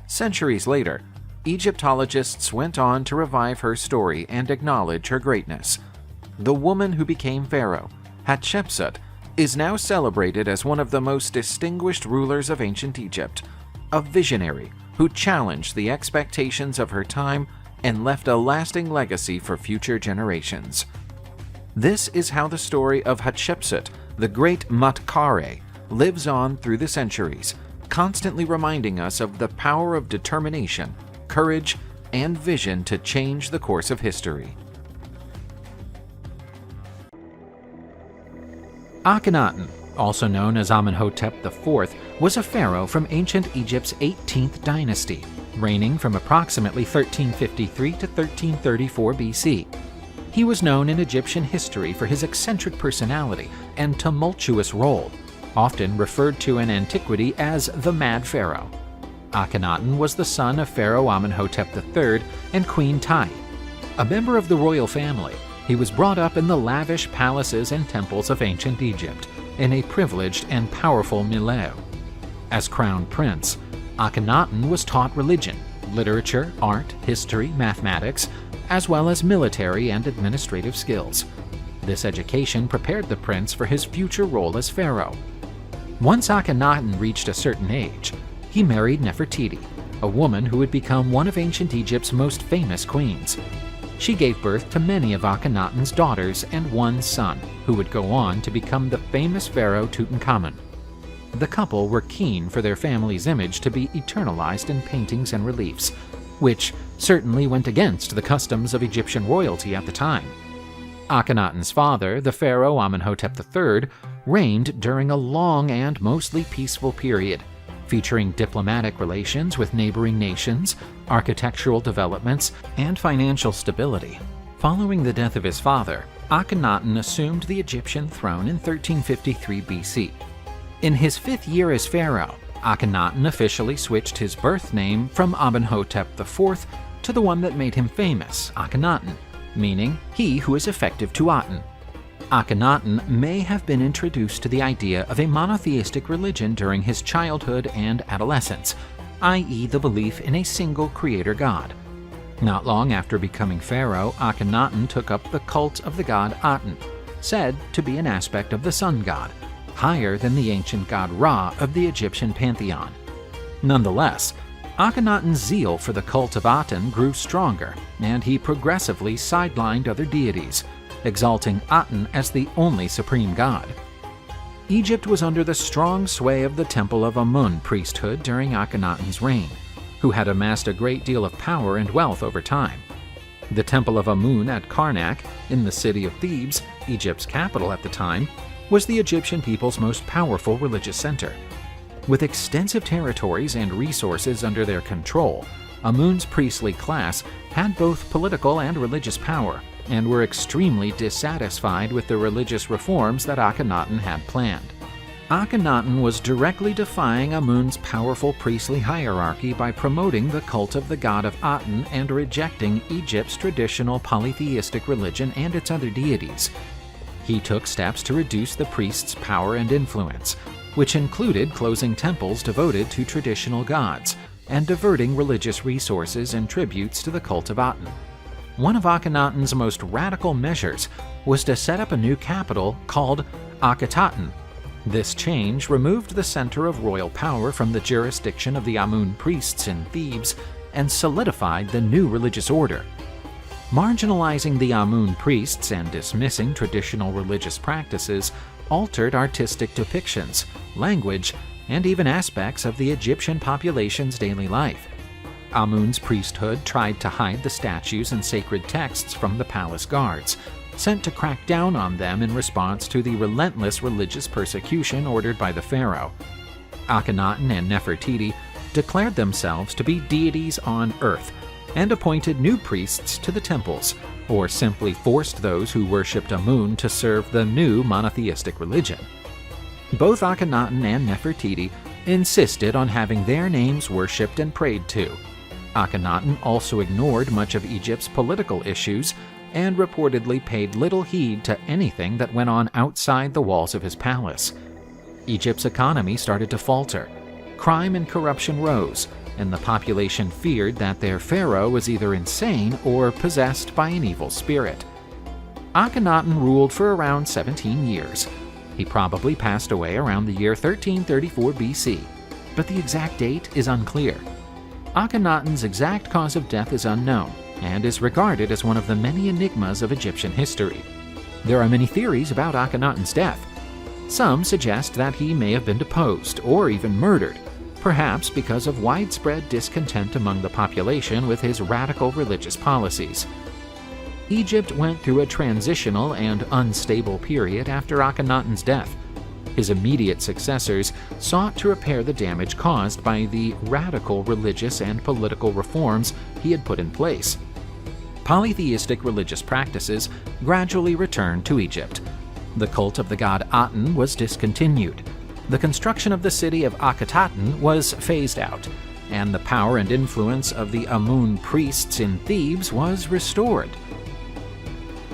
Centuries later, Egyptologists went on to revive her story and acknowledge her greatness. The woman who became pharaoh, Hatshepsut, is now celebrated as one of the most distinguished rulers of ancient Egypt, a visionary who challenged the expectations of her time and left a lasting legacy for future generations. This is how the story of Hatshepsut, the Great Matkare, lives on through the centuries, constantly reminding us of the power of determination, courage, and vision to change the course of history. Akhenaten, also known as Amenhotep IV, was a pharaoh from ancient Egypt's 18th dynasty, reigning from approximately 1353 to 1334 BC. He was known in Egyptian history for his eccentric personality and tumultuous role, often referred to in antiquity as the Mad Pharaoh. Akhenaten was the son of Pharaoh Amenhotep III and Queen Tai. A member of the royal family, he was brought up in the lavish palaces and temples of ancient Egypt, in a privileged and powerful milieu. As crown prince, Akhenaten was taught religion, literature, art, history, mathematics, as well as military and administrative skills. This education prepared the prince for his future role as pharaoh. Once Akhenaten reached a certain age, he married Nefertiti, a woman who would become one of ancient Egypt's most famous queens. She gave birth to many of Akhenaten's daughters and one son, who would go on to become the famous pharaoh Tutankhamun. The couple were keen for their family's image to be eternalized in paintings and reliefs, which certainly went against the customs of Egyptian royalty at the time. Akhenaten's father, the pharaoh Amenhotep III, reigned during a long and mostly peaceful period, featuring diplomatic relations with neighboring nations, architectural developments, and financial stability. Following the death of his father, Akhenaten assumed the Egyptian throne in 1353 BC. In his 5th year as pharaoh, Akhenaten officially switched his birth name from Amenhotep IV to the one that made him famous, Akhenaten, meaning he who is effective to Aten. Akhenaten may have been introduced to the idea of a monotheistic religion during his childhood and adolescence, i.e. the belief in a single creator god. Not long after becoming pharaoh, Akhenaten took up the cult of the god Aten, said to be an aspect of the sun god, higher than the ancient god Ra of the Egyptian pantheon. Nonetheless, Akhenaten's zeal for the cult of Aten grew stronger, and he progressively sidelined other deities, exalting Aten as the only supreme god. Egypt was under the strong sway of the Temple of Amun priesthood during Akhenaten's reign, who had amassed a great deal of power and wealth over time. The Temple of Amun at Karnak, in the city of Thebes, Egypt's capital at the time, was the Egyptian people's most powerful religious center. With extensive territories and resources under their control, Amun's priestly class had both political and religious power, and were extremely dissatisfied with the religious reforms that Akhenaten had planned. Akhenaten was directly defying Amun's powerful priestly hierarchy by promoting the cult of the god of Aten and rejecting Egypt's traditional polytheistic religion and its other deities. He took steps to reduce the priests' power and influence, which included closing temples devoted to traditional gods and diverting religious resources and tributes to the cult of Aten. One of Akhenaten's most radical measures was to set up a new capital called Akhenaten. This change removed the center of royal power from the jurisdiction of the Amun priests in Thebes and solidified the new religious order. Marginalizing the Amun priests and dismissing traditional religious practices altered artistic depictions, language, and even aspects of the Egyptian population's daily life. Amun's priesthood tried to hide the statues and sacred texts from the palace guards, sent to crack down on them in response to the relentless religious persecution ordered by the pharaoh. Akhenaten and Nefertiti declared themselves to be deities on earth and appointed new priests to the temples, or simply forced those who worshipped Amun to serve the new monotheistic religion. Both Akhenaten and Nefertiti insisted on having their names worshipped and prayed to. Akhenaten also ignored much of Egypt's political issues and reportedly paid little heed to anything that went on outside the walls of his palace. Egypt's economy started to falter. Crime and corruption rose, and the population feared that their pharaoh was either insane or possessed by an evil spirit. Akhenaten ruled for around 17 years. He probably passed away around the year 1334 BC, but the exact date is unclear. Akhenaten's exact cause of death is unknown, and is regarded as one of the many enigmas of Egyptian history. There are many theories about Akhenaten's death. Some suggest that he may have been deposed or even murdered, perhaps because of widespread discontent among the population with his radical religious policies. Egypt went through a transitional and unstable period after Akhenaten's death. His immediate successors sought to repair the damage caused by the radical religious and political reforms he had put in place. Polytheistic religious practices gradually returned to Egypt. The cult of the god Aten was discontinued. The construction of the city of Akhenaten was phased out, and the power and influence of the Amun priests in Thebes was restored.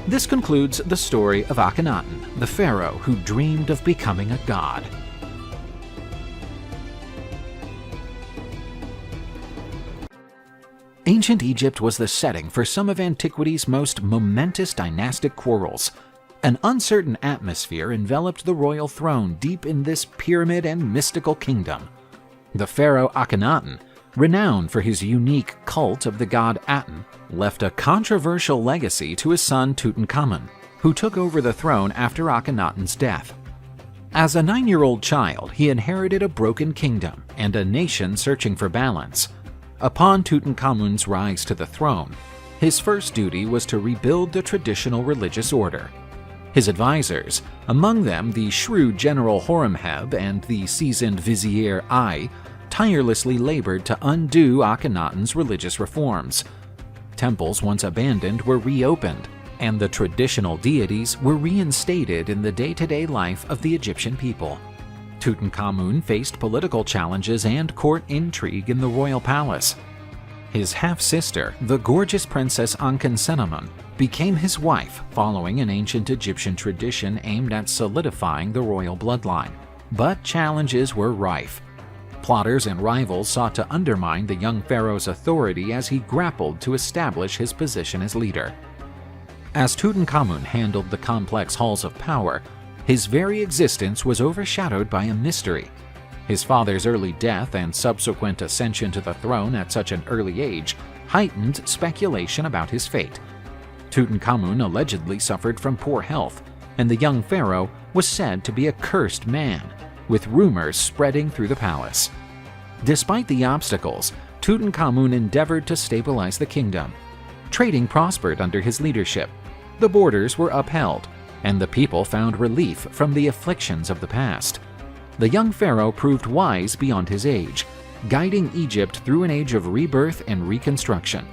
This concludes the story of Akhenaten, the pharaoh who dreamed of becoming a god. Ancient Egypt was the setting for some of antiquity's most momentous dynastic quarrels. An uncertain atmosphere enveloped the royal throne deep in this pyramid and mystical kingdom. The pharaoh Akhenaten, renowned for his unique cult of the god Aten, left a controversial legacy to his son Tutankhamun, who took over the throne after Akhenaten's death. As a 9-year-old child, he inherited a broken kingdom and a nation searching for balance. Upon Tutankhamun's rise to the throne, his first duty was to rebuild the traditional religious order. His advisors, among them the shrewd General Horemheb and the seasoned Vizier Ai, tirelessly labored to undo Akhenaten's religious reforms. Temples once abandoned were reopened, and the traditional deities were reinstated in the day-to-day life of the Egyptian people. Tutankhamun faced political challenges and court intrigue in the royal palace. His half-sister, the gorgeous Princess Ankhesenamun, became his wife following an ancient Egyptian tradition aimed at solidifying the royal bloodline. But challenges were rife. Plotters and rivals sought to undermine the young pharaoh's authority as he grappled to establish his position as leader. As Tutankhamun handled the complex halls of power, his very existence was overshadowed by a mystery. His father's early death and subsequent ascension to the throne at such an early age heightened speculation about his fate. Tutankhamun allegedly suffered from poor health, and the young pharaoh was said to be a cursed man, with rumors spreading through the palace. Despite the obstacles, Tutankhamun endeavored to stabilize the kingdom. Trading prospered under his leadership, the borders were upheld, and the people found relief from the afflictions of the past. The young pharaoh proved wise beyond his age, guiding Egypt through an age of rebirth and reconstruction.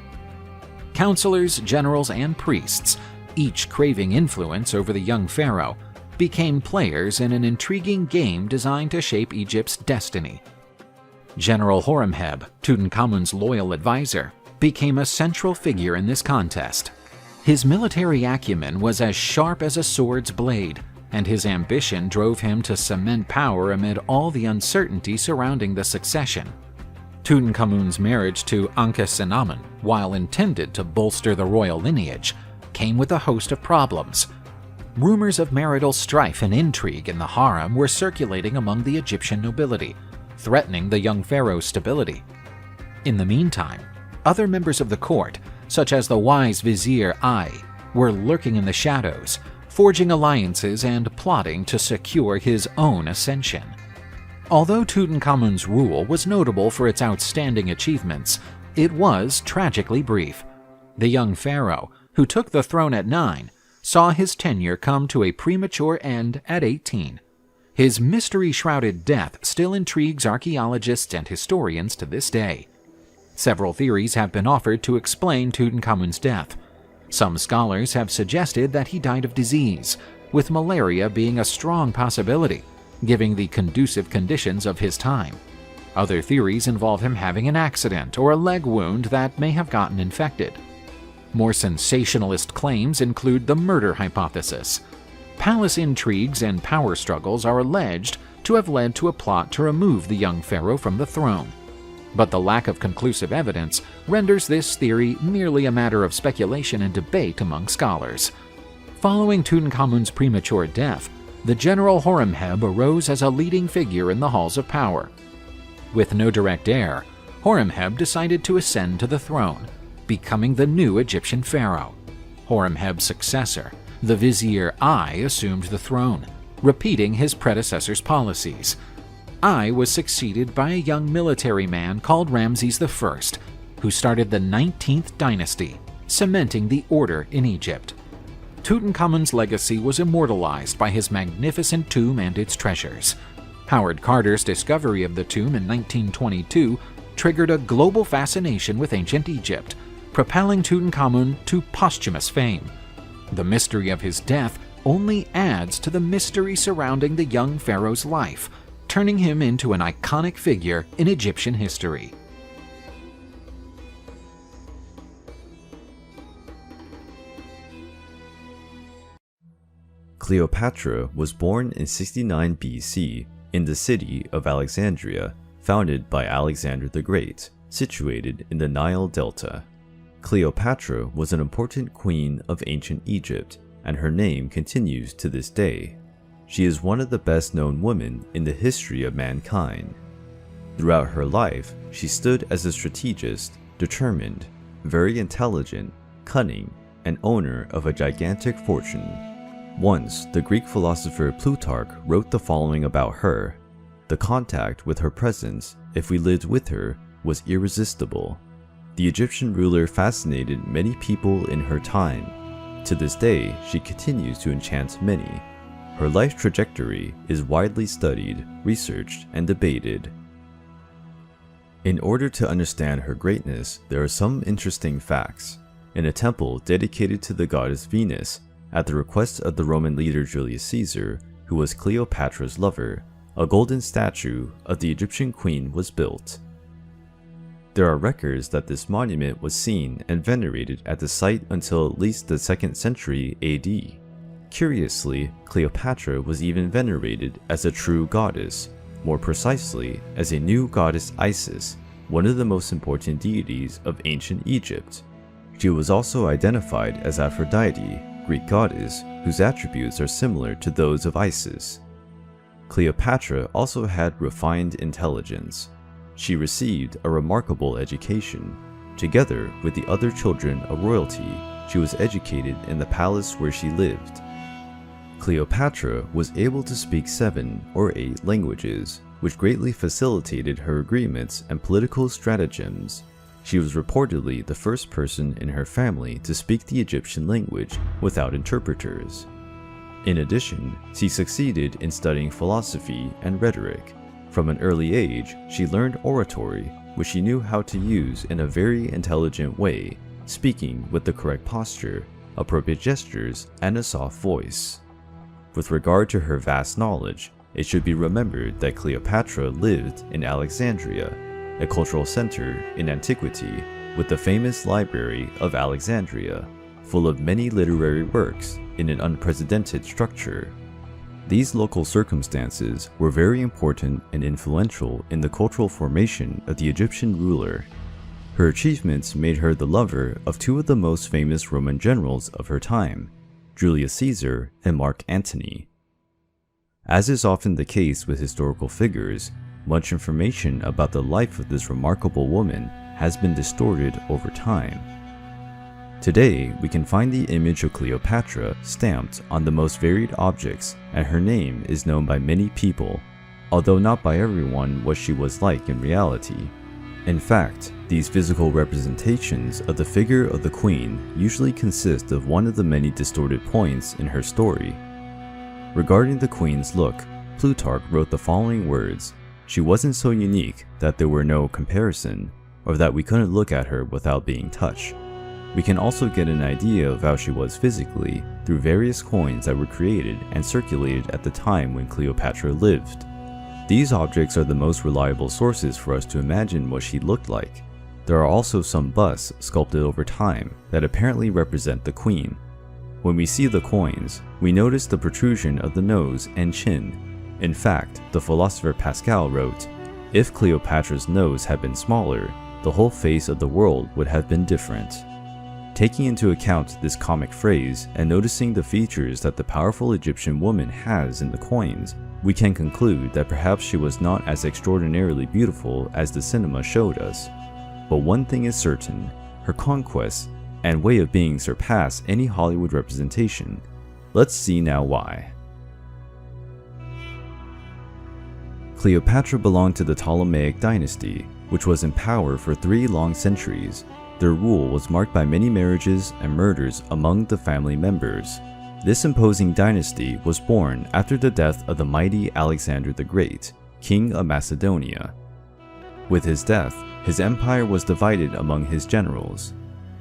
Counselors, generals, and priests, each craving influence over the young pharaoh, became players in an intriguing game designed to shape Egypt's destiny. General Horemheb, Tutankhamun's loyal advisor, became a central figure in this contest. His military acumen was as sharp as a sword's blade, and his ambition drove him to cement power amid all the uncertainty surrounding the succession. Tutankhamun's marriage to Akhenaten, while intended to bolster the royal lineage, came with a host of problems. Rumors of marital strife and intrigue in the harem were circulating among the Egyptian nobility, threatening the young pharaoh's stability. In the meantime, other members of the court, such as the wise vizier Ai, were lurking in the shadows, forging alliances and plotting to secure his own ascension. Although Tutankhamun's rule was notable for its outstanding achievements, it was tragically brief. The young pharaoh, who took the throne at 9, saw his tenure come to a premature end at 18. His mystery-shrouded death still intrigues archaeologists and historians to this day. Several theories have been offered to explain Tutankhamun's death. Some scholars have suggested that he died of disease, with malaria being a strong possibility, given the conducive conditions of his time. Other theories involve him having an accident or a leg wound that may have gotten infected. More sensationalist claims include the murder hypothesis. Palace intrigues and power struggles are alleged to have led to a plot to remove the young pharaoh from the throne. But the lack of conclusive evidence renders this theory merely a matter of speculation and debate among scholars. Following Tutankhamun's premature death, the general Horemheb arose as a leading figure in the halls of power. With no direct heir, Horemheb decided to ascend to the throne, becoming the new Egyptian pharaoh. Horemheb's successor, the vizier Ai, assumed the throne, repeating his predecessor's policies. Ai was succeeded by a young military man called Ramesses I, who started the 19th dynasty, cementing the order in Egypt. Tutankhamun's legacy was immortalized by his magnificent tomb and its treasures. Howard Carter's discovery of the tomb in 1922 triggered a global fascination with ancient Egypt, propelling Tutankhamun to posthumous fame. The mystery of his death only adds to the mystery surrounding the young pharaoh's life, turning him into an iconic figure in Egyptian history. Cleopatra was born in 69 BC in the city of Alexandria, founded by Alexander the Great, situated in the Nile Delta. Cleopatra was an important queen of ancient Egypt, and her name continues to this day. She is one of the best-known women in the history of mankind. Throughout her life, she stood as a strategist, determined, very intelligent, cunning, and owner of a gigantic fortune. Once, the Greek philosopher Plutarch wrote the following about her: "The contact with her presence, if we lived with her, was irresistible." The Egyptian ruler fascinated many people in her time. To this day, she continues to enchant many. Her life trajectory is widely studied, researched, and debated. In order to understand her greatness, there are some interesting facts. In a temple dedicated to the goddess Venus, at the request of the Roman leader Julius Caesar, who was Cleopatra's lover, a golden statue of the Egyptian queen was built. There are records that this monument was seen and venerated at the site until at least the 2nd century AD. Curiously, Cleopatra was even venerated as a true goddess, more precisely as a new goddess Isis, one of the most important deities of ancient Egypt. She was also identified as Aphrodite, Greek goddess, whose attributes are similar to those of Isis. Cleopatra also had refined intelligence. She received a remarkable education. Together with the other children of royalty, she was educated in the palace where she lived. Cleopatra was able to speak 7 or 8 languages, which greatly facilitated her agreements and political stratagems. She was reportedly the first person in her family to speak the Egyptian language without interpreters. In addition, she succeeded in studying philosophy and rhetoric. From an early age, she learned oratory, which she knew how to use in a very intelligent way, speaking with the correct posture, appropriate gestures, and a soft voice. With regard to her vast knowledge, it should be remembered that Cleopatra lived in Alexandria, a cultural center in antiquity, with the famous Library of Alexandria, full of many literary works in an unprecedented structure. These local circumstances were very important and influential in the cultural formation of the Egyptian ruler. Her achievements made her the lover of two of the most famous Roman generals of her time, Julius Caesar and Mark Antony. As is often the case with historical figures, much information about the life of this remarkable woman has been distorted over time. Today, we can find the image of Cleopatra stamped on the most varied objects, and her name is known by many people, although not by everyone what she was like in reality. In fact, these physical representations of the figure of the queen usually consist of one of the many distorted points in her story. Regarding the queen's look, Plutarch wrote the following words: "She wasn't so unique that there were no comparison, or that we couldn't look at her without being touched." We can also get an idea of how she was physically through various coins that were created and circulated at the time when Cleopatra lived. These objects are the most reliable sources for us to imagine what she looked like. There are also some busts sculpted over time that apparently represent the queen. When we see the coins, we notice the protrusion of the nose and chin. In fact, the philosopher Pascal wrote, "If Cleopatra's nose had been smaller, the whole face of the world would have been different." Taking into account this comic phrase and noticing the features that the powerful Egyptian woman has in the coins, we can conclude that perhaps she was not as extraordinarily beautiful as the cinema showed us. But one thing is certain, her conquest and way of being surpass any Hollywood representation. Let's see now why. Cleopatra belonged to the Ptolemaic Dynasty, which was in power for 3 long centuries. Their rule was marked by many marriages and murders among the family members. This imposing dynasty was born after the death of the mighty Alexander the Great, king of Macedonia. With his death, his empire was divided among his generals.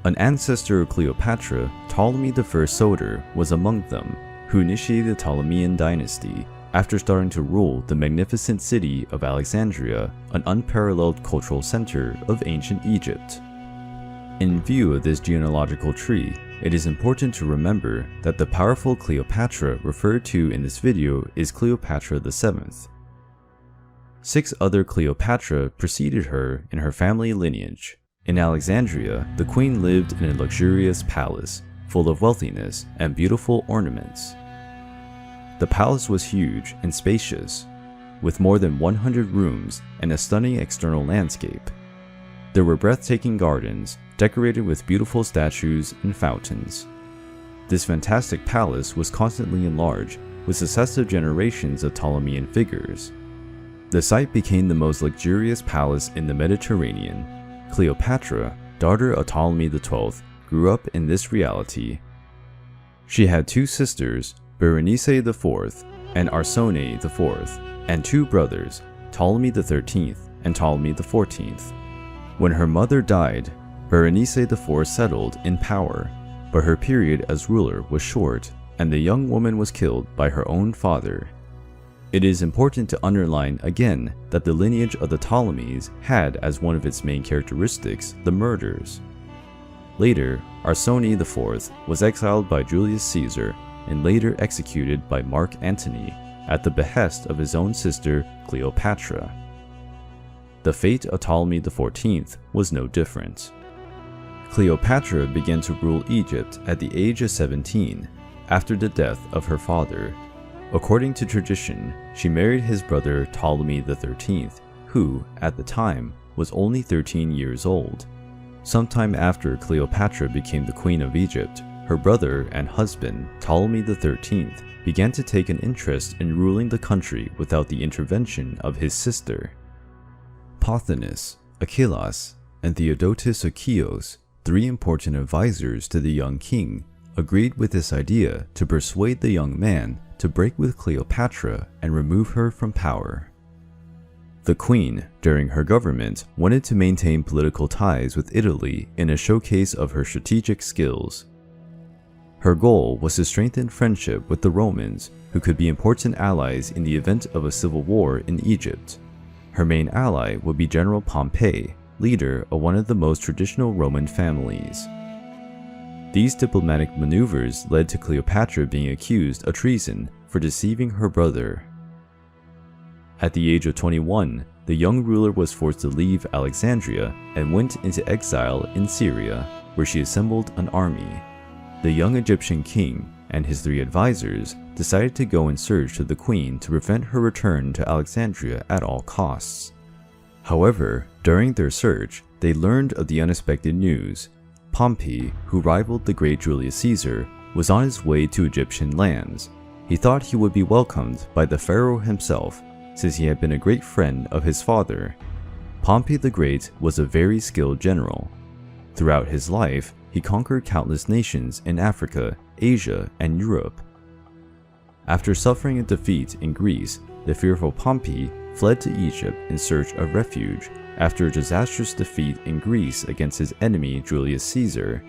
An ancestor of Cleopatra, Ptolemy I Soter, was among them, who initiated the Ptolemaic Dynasty after starting to rule the magnificent city of Alexandria, an unparalleled cultural center of ancient Egypt. In view of this genealogical tree, it is important to remember that the powerful Cleopatra referred to in this video is Cleopatra VII. 6 other Cleopatra preceded her in her family lineage. In Alexandria, the queen lived in a luxurious palace, full of wealthiness and beautiful ornaments. The palace was huge and spacious, with more than 100 rooms and a stunning external landscape. There were breathtaking gardens, decorated with beautiful statues and fountains. This fantastic palace was constantly enlarged, with successive generations of Ptolemaic figures. The site became the most luxurious palace in the Mediterranean. Cleopatra, daughter of Ptolemy XII, grew up in this reality. She had 2 sisters, Berenice IV and Arsinoe IV, and 2 brothers, Ptolemy XIII and Ptolemy XIV. When her mother died, Berenice IV settled in power, but her period as ruler was short, and the young woman was killed by her own father. It is important to underline again that the lineage of the Ptolemies had as one of its main characteristics the murders. Later, Arsinoe IV was exiled by Julius Caesar and later executed by Mark Antony at the behest of his own sister Cleopatra. The fate of Ptolemy XIV was no different. Cleopatra began to rule Egypt at the age of 17, after the death of her father. According to tradition, she married his brother Ptolemy XIII, who, at the time, was only 13 years old. Sometime after Cleopatra became the queen of Egypt, her brother and husband, Ptolemy XIII, began to take an interest in ruling the country without the intervention of his sister. Pothinus, Achillas, and Theodotus of Chios, 3 important advisors to the young king, agreed with this idea to persuade the young man to break with Cleopatra and remove her from power. The queen, during her government, wanted to maintain political ties with Italy in a showcase of her strategic skills. Her goal was to strengthen friendship with the Romans, who could be important allies in the event of a civil war in Egypt. Her main ally would be General Pompey, leader of one of the most traditional Roman families. These diplomatic maneuvers led to Cleopatra being accused of treason for deceiving her brother. At the age of 21, the young ruler was forced to leave Alexandria and went into exile in Syria, where she assembled an army. The young Egyptian king and his 3 advisors decided to go in search of the queen to prevent her return to Alexandria at all costs. However, during their search, they learned of the unexpected news. Pompey, who rivaled the great Julius Caesar, was on his way to Egyptian lands. He thought he would be welcomed by the pharaoh himself, since he had been a great friend of his father. Pompey the Great was a very skilled general. Throughout his life, he conquered countless nations in Africa, Asia, and Europe. After suffering a defeat in Greece, the fearful Pompey fled to Egypt in search of refuge after a disastrous defeat in Greece against his enemy Julius Caesar.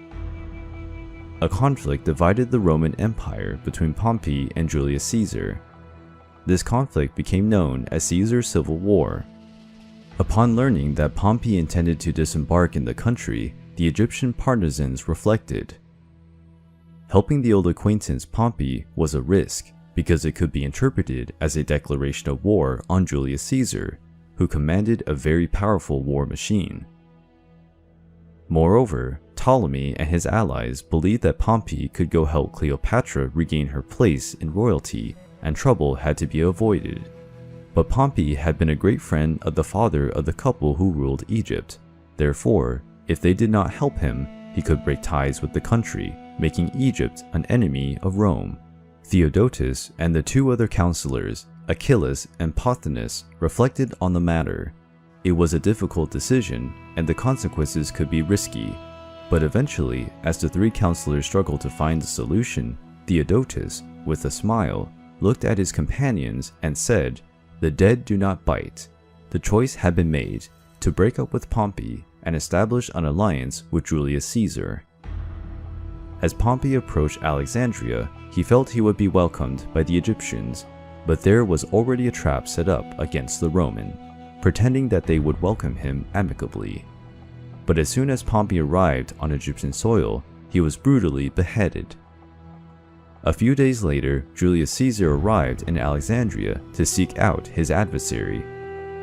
A conflict divided the Roman Empire between Pompey and Julius Caesar. This conflict became known as Caesar's Civil War. Upon learning that Pompey intended to disembark in the country, the Egyptian partisans reflected. Helping the old acquaintance Pompey was a risk, because it could be interpreted as a declaration of war on Julius Caesar, who commanded a very powerful war machine. Moreover, Ptolemy and his allies believed that Pompey could go help Cleopatra regain her place in royalty, and trouble had to be avoided. But Pompey had been a great friend of the father of the couple who ruled Egypt. Therefore, if they did not help him, he could break ties with the country, making Egypt an enemy of Rome. Theodotus and the 2 other counselors, Achilles and Pothinus, reflected on the matter. It was a difficult decision, and the consequences could be risky. But eventually, as the 3 counselors struggled to find a solution, Theodotus, with a smile, looked at his companions and said, "The dead do not bite." The choice had been made to break up with Pompey and establish an alliance with Julius Caesar. As Pompey approached Alexandria, he felt he would be welcomed by the Egyptians, but there was already a trap set up against the Roman, pretending that they would welcome him amicably. But as soon as Pompey arrived on Egyptian soil, he was brutally beheaded. A few days later, Julius Caesar arrived in Alexandria to seek out his adversary.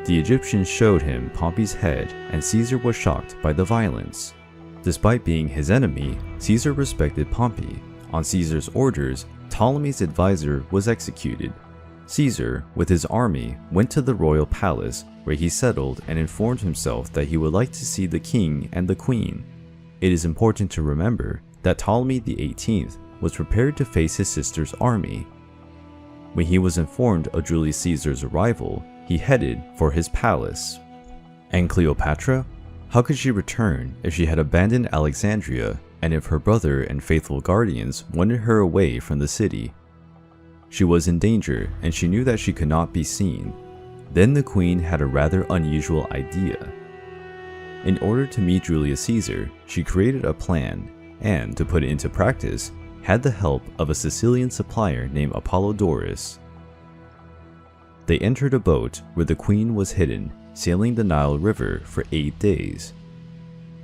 The Egyptians showed him Pompey's head, and Caesar was shocked by the violence. Despite being his enemy, Caesar respected Pompey. On Caesar's orders, Ptolemy's advisor was executed. Caesar, with his army, went to the royal palace, where he settled and informed himself that he would like to see the king and the queen. It is important to remember that Ptolemy XVIII was prepared to face his sister's army. When he was informed of Julius Caesar's arrival, he headed for his palace. And Cleopatra? How could she return if she had abandoned Alexandria, and if her brother and faithful guardians wanted her away from the city? She was in danger, and she knew that she could not be seen. Then the queen had a rather unusual idea. In order to meet Julius Caesar, she created a plan, and to put it into practice, had the help of a Sicilian supplier named Apollodorus. They entered a boat where the queen was hidden, sailing the Nile River for 8 days.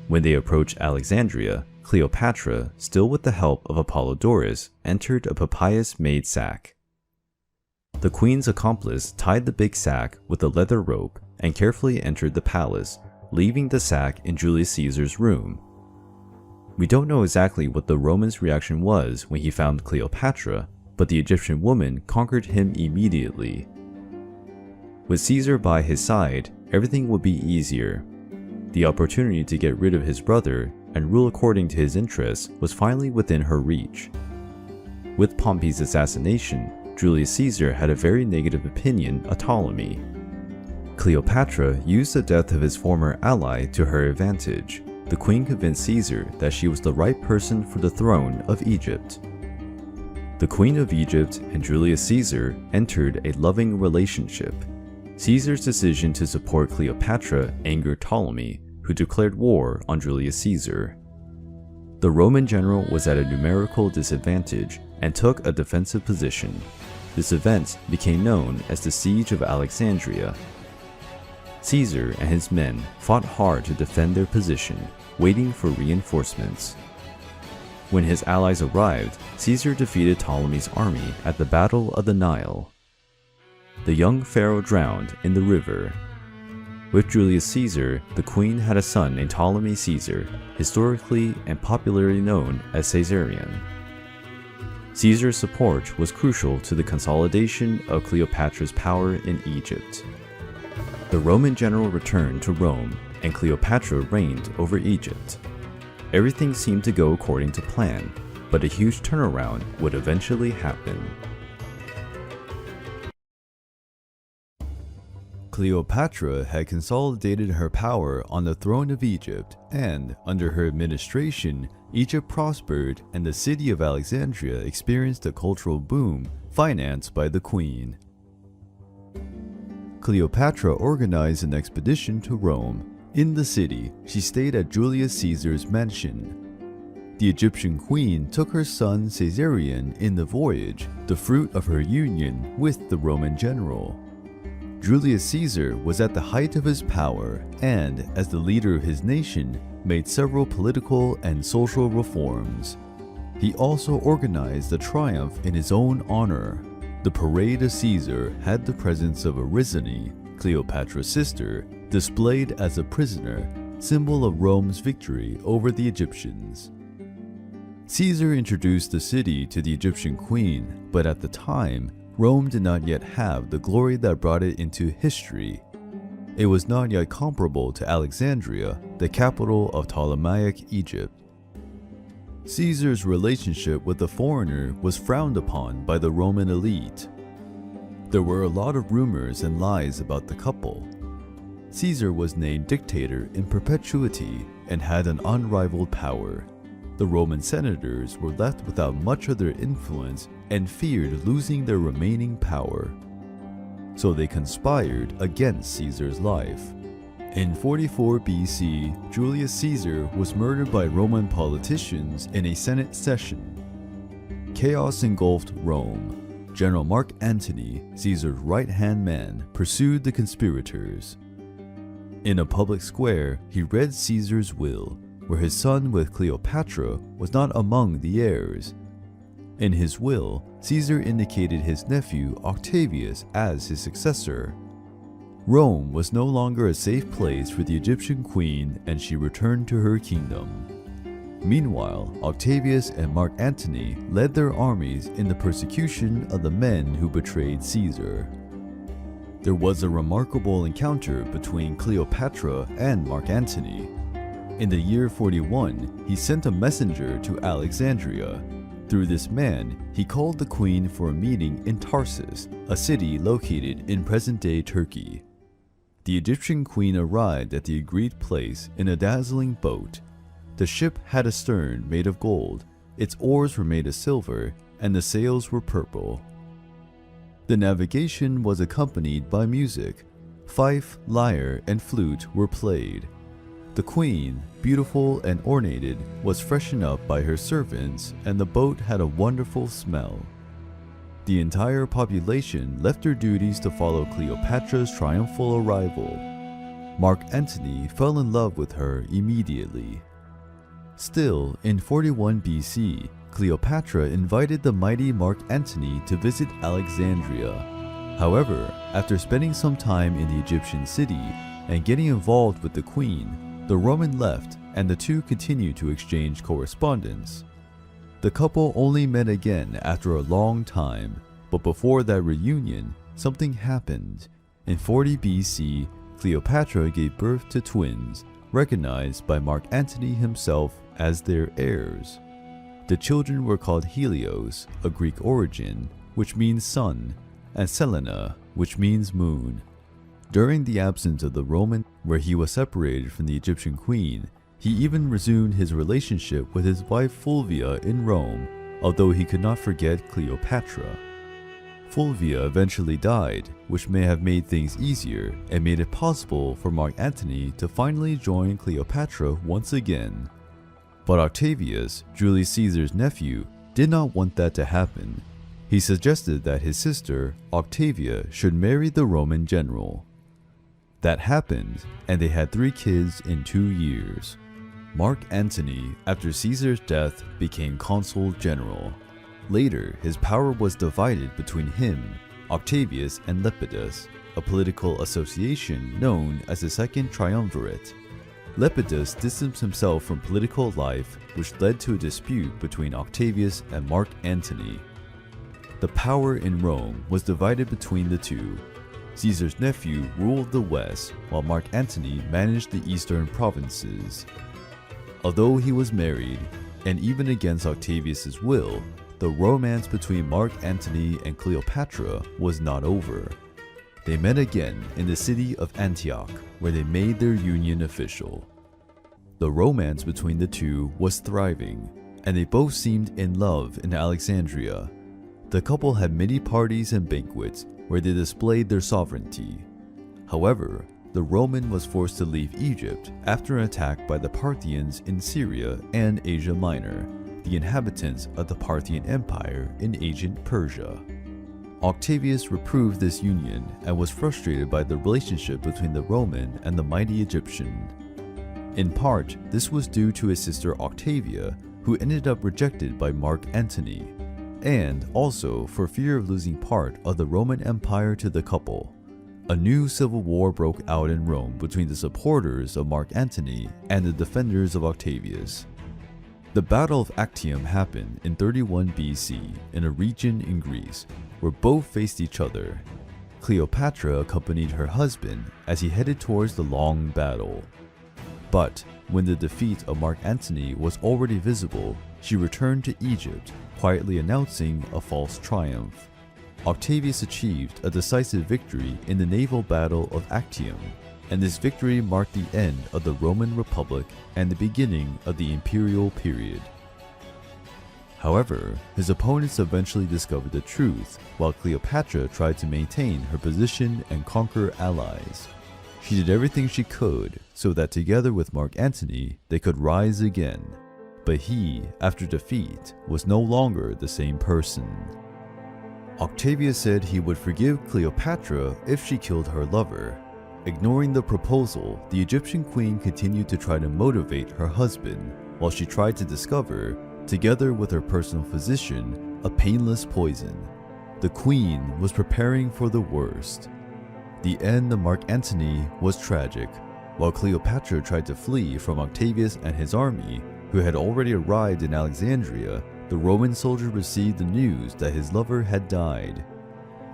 When they approached Alexandria, Cleopatra, still with the help of Apollodorus, entered a papyrus-made sack. The queen's accomplice tied the big sack with a leather rope and carefully entered the palace, leaving the sack in Julius Caesar's room. We don't know exactly what the Roman's reaction was when he found Cleopatra, but the Egyptian woman conquered him immediately. With Caesar by his side, everything would be easier. The opportunity to get rid of his brother and rule according to his interests was finally within her reach. With Pompey's assassination, Julius Caesar had a very negative opinion of Ptolemy. Cleopatra used the death of his former ally to her advantage. the queen convinced Caesar that she was the right person for the throne of Egypt. The Queen of Egypt and Julius Caesar entered a loving relationship. Caesar's decision to support Cleopatra angered Ptolemy, who declared war on Julius Caesar. The Roman general was at a numerical disadvantage and took a defensive position. This event became known as the Siege of Alexandria. Caesar and his men fought hard to defend their position, waiting for reinforcements. When his allies arrived, Caesar defeated Ptolemy's army at the Battle of the Nile. The young pharaoh drowned in the river. With Julius Caesar, the queen had a son named Ptolemy Caesar, historically and popularly known as Caesarion. Caesar's support was crucial to the consolidation of Cleopatra's power in Egypt. The Roman general returned to Rome, and Cleopatra reigned over Egypt. Everything seemed to go according to plan, but a huge turnaround would eventually happen. Cleopatra had consolidated her power on the throne of Egypt, and under her administration, Egypt prospered and the city of Alexandria experienced a cultural boom financed by the queen. Cleopatra organized an expedition to Rome. In the city, she stayed at Julius Caesar's mansion. The Egyptian queen took her son Caesarion in the voyage, the fruit of her union with the Roman general. Julius Caesar was at the height of his power and, as the leader of his nation, made several political and social reforms. He also organized a triumph in his own honor. The Parade of Caesar had the presence of Arisane, Cleopatra's sister, displayed as a prisoner, symbol of Rome's victory over the Egyptians. Caesar introduced the city to the Egyptian queen, but at the time, Rome did not yet have the glory that brought it into history. It was not yet comparable to Alexandria, the capital of Ptolemaic Egypt. Caesar's relationship with the foreigner was frowned upon by the Roman elite. There were a lot of rumors and lies about the couple. Caesar was named dictator in perpetuity and had an unrivaled power. The Roman senators were left without much of their influence and feared losing their remaining power. So they conspired against Caesar's life. In 44 BC, Julius Caesar was murdered by Roman politicians in a Senate session. Chaos engulfed Rome. General Mark Antony, Caesar's right-hand man, pursued the conspirators. In a public square, he read Caesar's will, where his son with Cleopatra was not among the heirs. In his will, Caesar indicated his nephew Octavius as his successor. Rome was no longer a safe place for the Egyptian queen, and she returned to her kingdom. Meanwhile, Octavius and Mark Antony led their armies in the persecution of the men who betrayed Caesar. There was a remarkable encounter between Cleopatra and Mark Antony. In the year 41, he sent a messenger to Alexandria. Through this man, he called the queen for a meeting in Tarsus, a city located in present-day Turkey. The Egyptian queen arrived at the agreed place in a dazzling boat. The ship had a stern made of gold, its oars were made of silver, and the sails were purple. The navigation was accompanied by music. Fife, lyre, and flute were played. The queen, beautiful and ornated, was freshened up by her servants, and the boat had a wonderful smell. The entire population left their duties to follow Cleopatra's triumphal arrival. Mark Antony fell in love with her immediately. Still, in 41 BC, Cleopatra invited the mighty Mark Antony to visit Alexandria. However, after spending some time in the Egyptian city and getting involved with the queen, the Roman left and the two continued to exchange correspondence. The couple only met again after a long time, but before that reunion, something happened. In 40 BC, Cleopatra gave birth to twins, recognized by Mark Antony himself as their heirs. The children were called Helios, a Greek origin, which means sun, and Selene, which means moon. During the absence of the Roman, where he was separated from the Egyptian queen, He even resumed his relationship with his wife Fulvia in Rome, although he could not forget Cleopatra. Fulvia eventually died, which may have made things easier and made it possible for Mark Antony to finally join Cleopatra once again. But Octavius, Julius Caesar's nephew, did not want that to happen. He suggested that his sister, Octavia, should marry the Roman general. That happened, and they had 3 kids in 2 years. Mark Antony, after Caesar's death, became consul general. Later, his power was divided between him, Octavius, and Lepidus, a political association known as the Second Triumvirate. Lepidus distanced himself from political life, which led to a dispute between Octavius and Mark Antony. The power in Rome was divided between the two. Caesar's nephew ruled the west, while Mark Antony managed the eastern provinces. Although he was married, and even against Octavius's will, the romance between Mark Antony and Cleopatra was not over. They met again in the city of Antioch, where they made their union official. The romance between the two was thriving, and they both seemed in love in Alexandria. The couple had many parties and banquets where they displayed their sovereignty. However, the Roman was forced to leave Egypt after an attack by the Parthians in Syria and Asia Minor, the inhabitants of the Parthian Empire in ancient Persia. Octavius reproved this union and was frustrated by the relationship between the Roman and the mighty Egyptian. In part, this was due to his sister Octavia, who ended up rejected by Mark Antony, and also for fear of losing part of the Roman Empire to the couple. A new civil war broke out in Rome between the supporters of Mark Antony and the defenders of Octavius. The Battle of Actium happened in 31 BC in a region in Greece, where both faced each other. Cleopatra accompanied her husband as he headed towards the long battle. But when the defeat of Mark Antony was already visible, she returned to Egypt, quietly announcing a false triumph. Octavius achieved a decisive victory in the naval battle of Actium, and this victory marked the end of the Roman Republic and the beginning of the imperial period. However, his opponents eventually discovered the truth, while Cleopatra tried to maintain her position and conquer allies. She did everything she could so that together with Mark Antony, they could rise again. But he, after defeat, was no longer the same person. Octavius said he would forgive Cleopatra if she killed her lover. Ignoring the proposal, the Egyptian queen continued to try to motivate her husband, while she tried to discover, together with her personal physician, a painless poison. The queen was preparing for the worst. The end of Mark Antony was tragic. While Cleopatra tried to flee from Octavius and his army, who had already arrived in Alexandria, the Roman soldier received the news that his lover had died.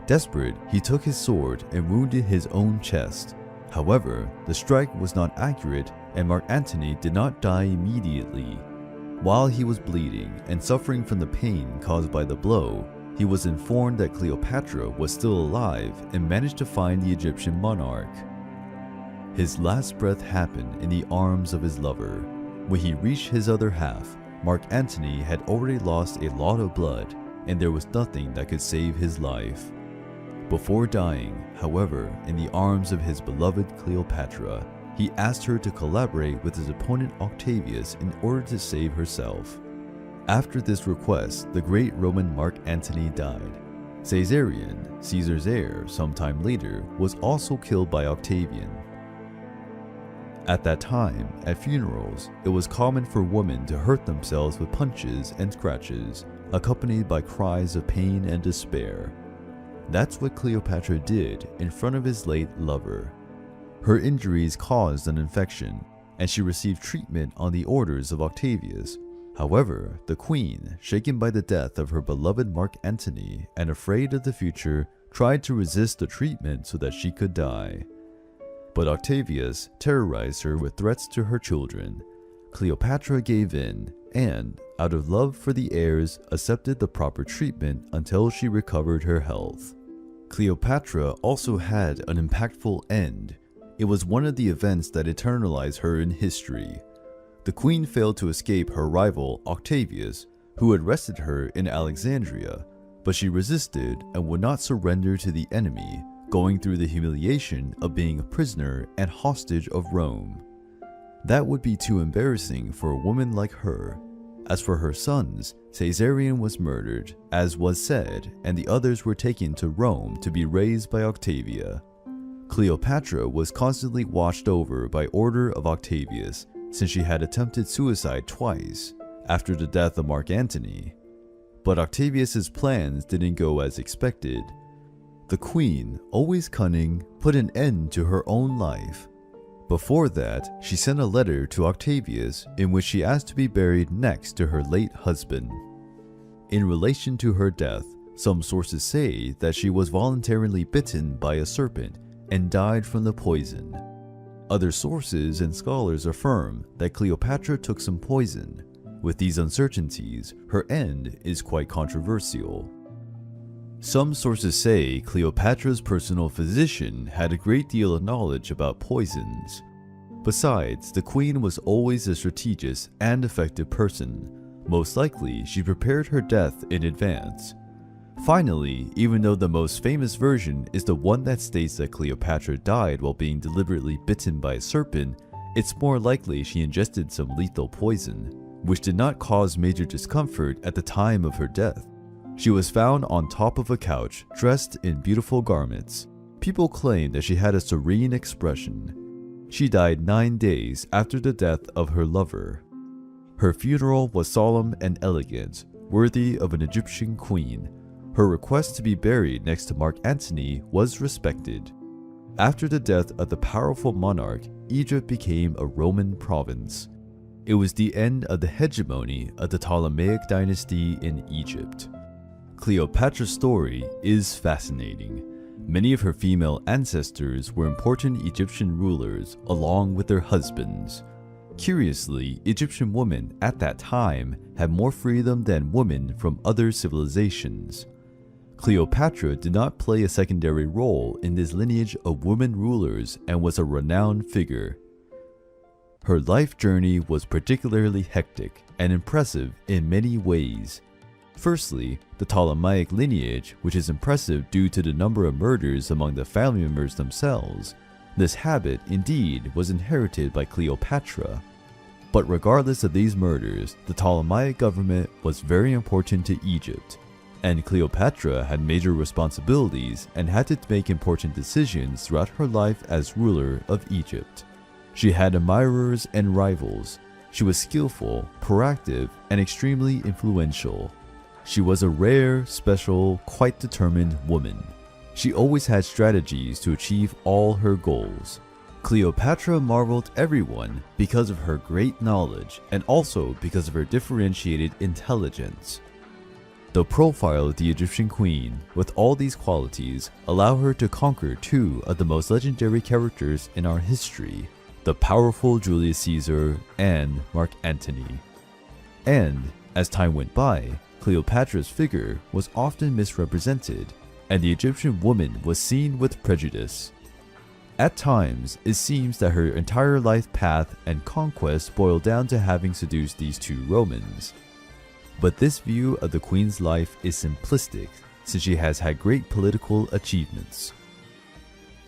Desperate, he took his sword and wounded his own chest. However, the strike was not accurate and Mark Antony did not die immediately. While he was bleeding and suffering from the pain caused by the blow, he was informed that Cleopatra was still alive and managed to find the Egyptian monarch. His last breath happened in the arms of his lover. When he reached his other half, Mark Antony had already lost a lot of blood, and there was nothing that could save his life. Before dying, however, in the arms of his beloved Cleopatra, he asked her to collaborate with his opponent Octavius in order to save herself. After this request, the great Roman Mark Antony died. Caesarion, Caesar's heir sometime later, was also killed by Octavian. At that time, at funerals, it was common for women to hurt themselves with punches and scratches, accompanied by cries of pain and despair. That's what Cleopatra did in front of his late lover. Her injuries caused an infection, and she received treatment on the orders of Octavius. However, the queen, shaken by the death of her beloved Mark Antony and afraid of the future, tried to resist the treatment so that she could die. But Octavius terrorized her with threats to her children. Cleopatra gave in and, out of love for the heirs, accepted the proper treatment until she recovered her health. Cleopatra also had an impactful end. It was one of the events that eternalized her in history. the queen failed to escape her rival Octavius, who had arrested her in Alexandria, but she resisted and would not surrender to the enemy, going through the humiliation of being a prisoner and hostage of Rome. That would be too embarrassing for a woman like her. As for her sons, Caesarion was murdered, as was said, and the others were taken to Rome to be raised by Octavia. Cleopatra was constantly watched over by order of Octavius, since she had attempted suicide twice, after the death of Mark Antony. But Octavius's plans didn't go as expected. The queen, always cunning, put an end to her own life. Before that, she sent a letter to Octavius in which she asked to be buried next to her late husband. In relation to her death, some sources say that she was voluntarily bitten by a serpent and died from the poison. Other sources and scholars affirm that Cleopatra took some poison. With these uncertainties, her end is quite controversial. Some sources say Cleopatra's personal physician had a great deal of knowledge about poisons. Besides, the queen was always a strategist and effective person. Most likely, she prepared her death in advance. Finally, even though the most famous version is the one that states that Cleopatra died while being deliberately bitten by a serpent, it's more likely she ingested some lethal poison, which did not cause major discomfort at the time of her death. She was found on top of a couch, dressed in beautiful garments. People claim that she had a serene expression. She died 9 days after the death of her lover. Her funeral was solemn and elegant, worthy of an Egyptian queen. Her request to be buried next to Mark Antony was respected. After the death of the powerful monarch, Egypt became a Roman province. It was the end of the hegemony of the Ptolemaic Dynasty in Egypt. Cleopatra's story is fascinating. Many of her female ancestors were important Egyptian rulers along with their husbands. Curiously, Egyptian women at that time had more freedom than women from other civilizations. Cleopatra did not play a secondary role in this lineage of women rulers and was a renowned figure. Her life journey was particularly hectic and impressive in many ways. Firstly, the Ptolemaic lineage, which is impressive due to the number of murders among the family members themselves. This habit, indeed, was inherited by Cleopatra. But regardless of these murders, the Ptolemaic government was very important to Egypt, and Cleopatra had major responsibilities and had to make important decisions throughout her life as ruler of Egypt. She had admirers and rivals. She was skillful, proactive, and extremely influential. She was a rare, special, quite determined woman. She always had strategies to achieve all her goals. Cleopatra marveled everyone because of her great knowledge and also because of her differentiated intelligence. The profile of the Egyptian queen, with all these qualities, allow her to conquer two of the most legendary characters in our history, the powerful Julius Caesar and Mark Antony. And, as time went by, Cleopatra's figure was often misrepresented, and the Egyptian woman was seen with prejudice. At times, it seems that her entire life path and conquest boiled down to having seduced these two Romans. But this view of the queen's life is simplistic, since she has had great political achievements.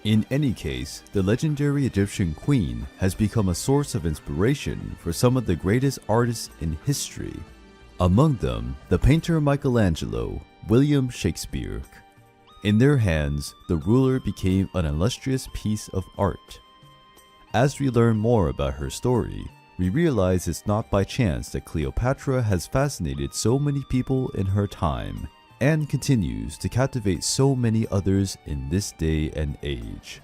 In any case, the legendary Egyptian queen has become a source of inspiration for some of the greatest artists in history. Among them, the painter Michelangelo, William Shakespeare. In their hands, the ruler became an illustrious piece of art. As we learn more about her story, we realize it's not by chance that Cleopatra has fascinated so many people in her time, and continues to captivate so many others in this day and age.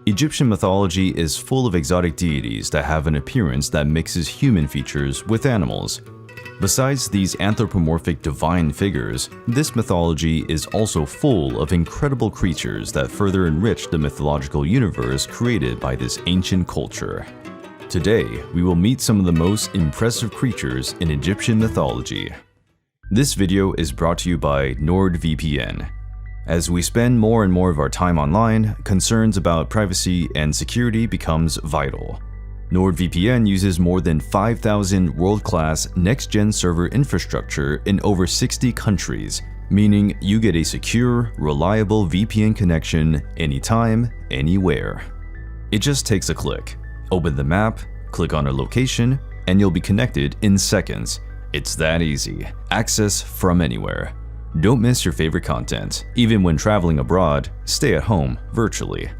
Egyptian mythology is full of exotic deities that have an appearance that mixes human features with animals. Besides these anthropomorphic divine figures, this mythology is also full of incredible creatures that further enrich the mythological universe created by this ancient culture. Today, we will meet some of the most impressive creatures in Egyptian mythology. This video is brought to you by NordVPN. As we spend more and more of our time online, concerns about privacy and security becomes vital. NordVPN uses more than 5,000 world-class next-gen server infrastructure in over 60 countries, meaning you get a secure, reliable VPN connection anytime, anywhere. It just takes a click. Open the map, click on a location, and you'll be connected in seconds. It's that easy. Access from anywhere. Don't miss your favorite content. Even when traveling abroad, stay at home virtually.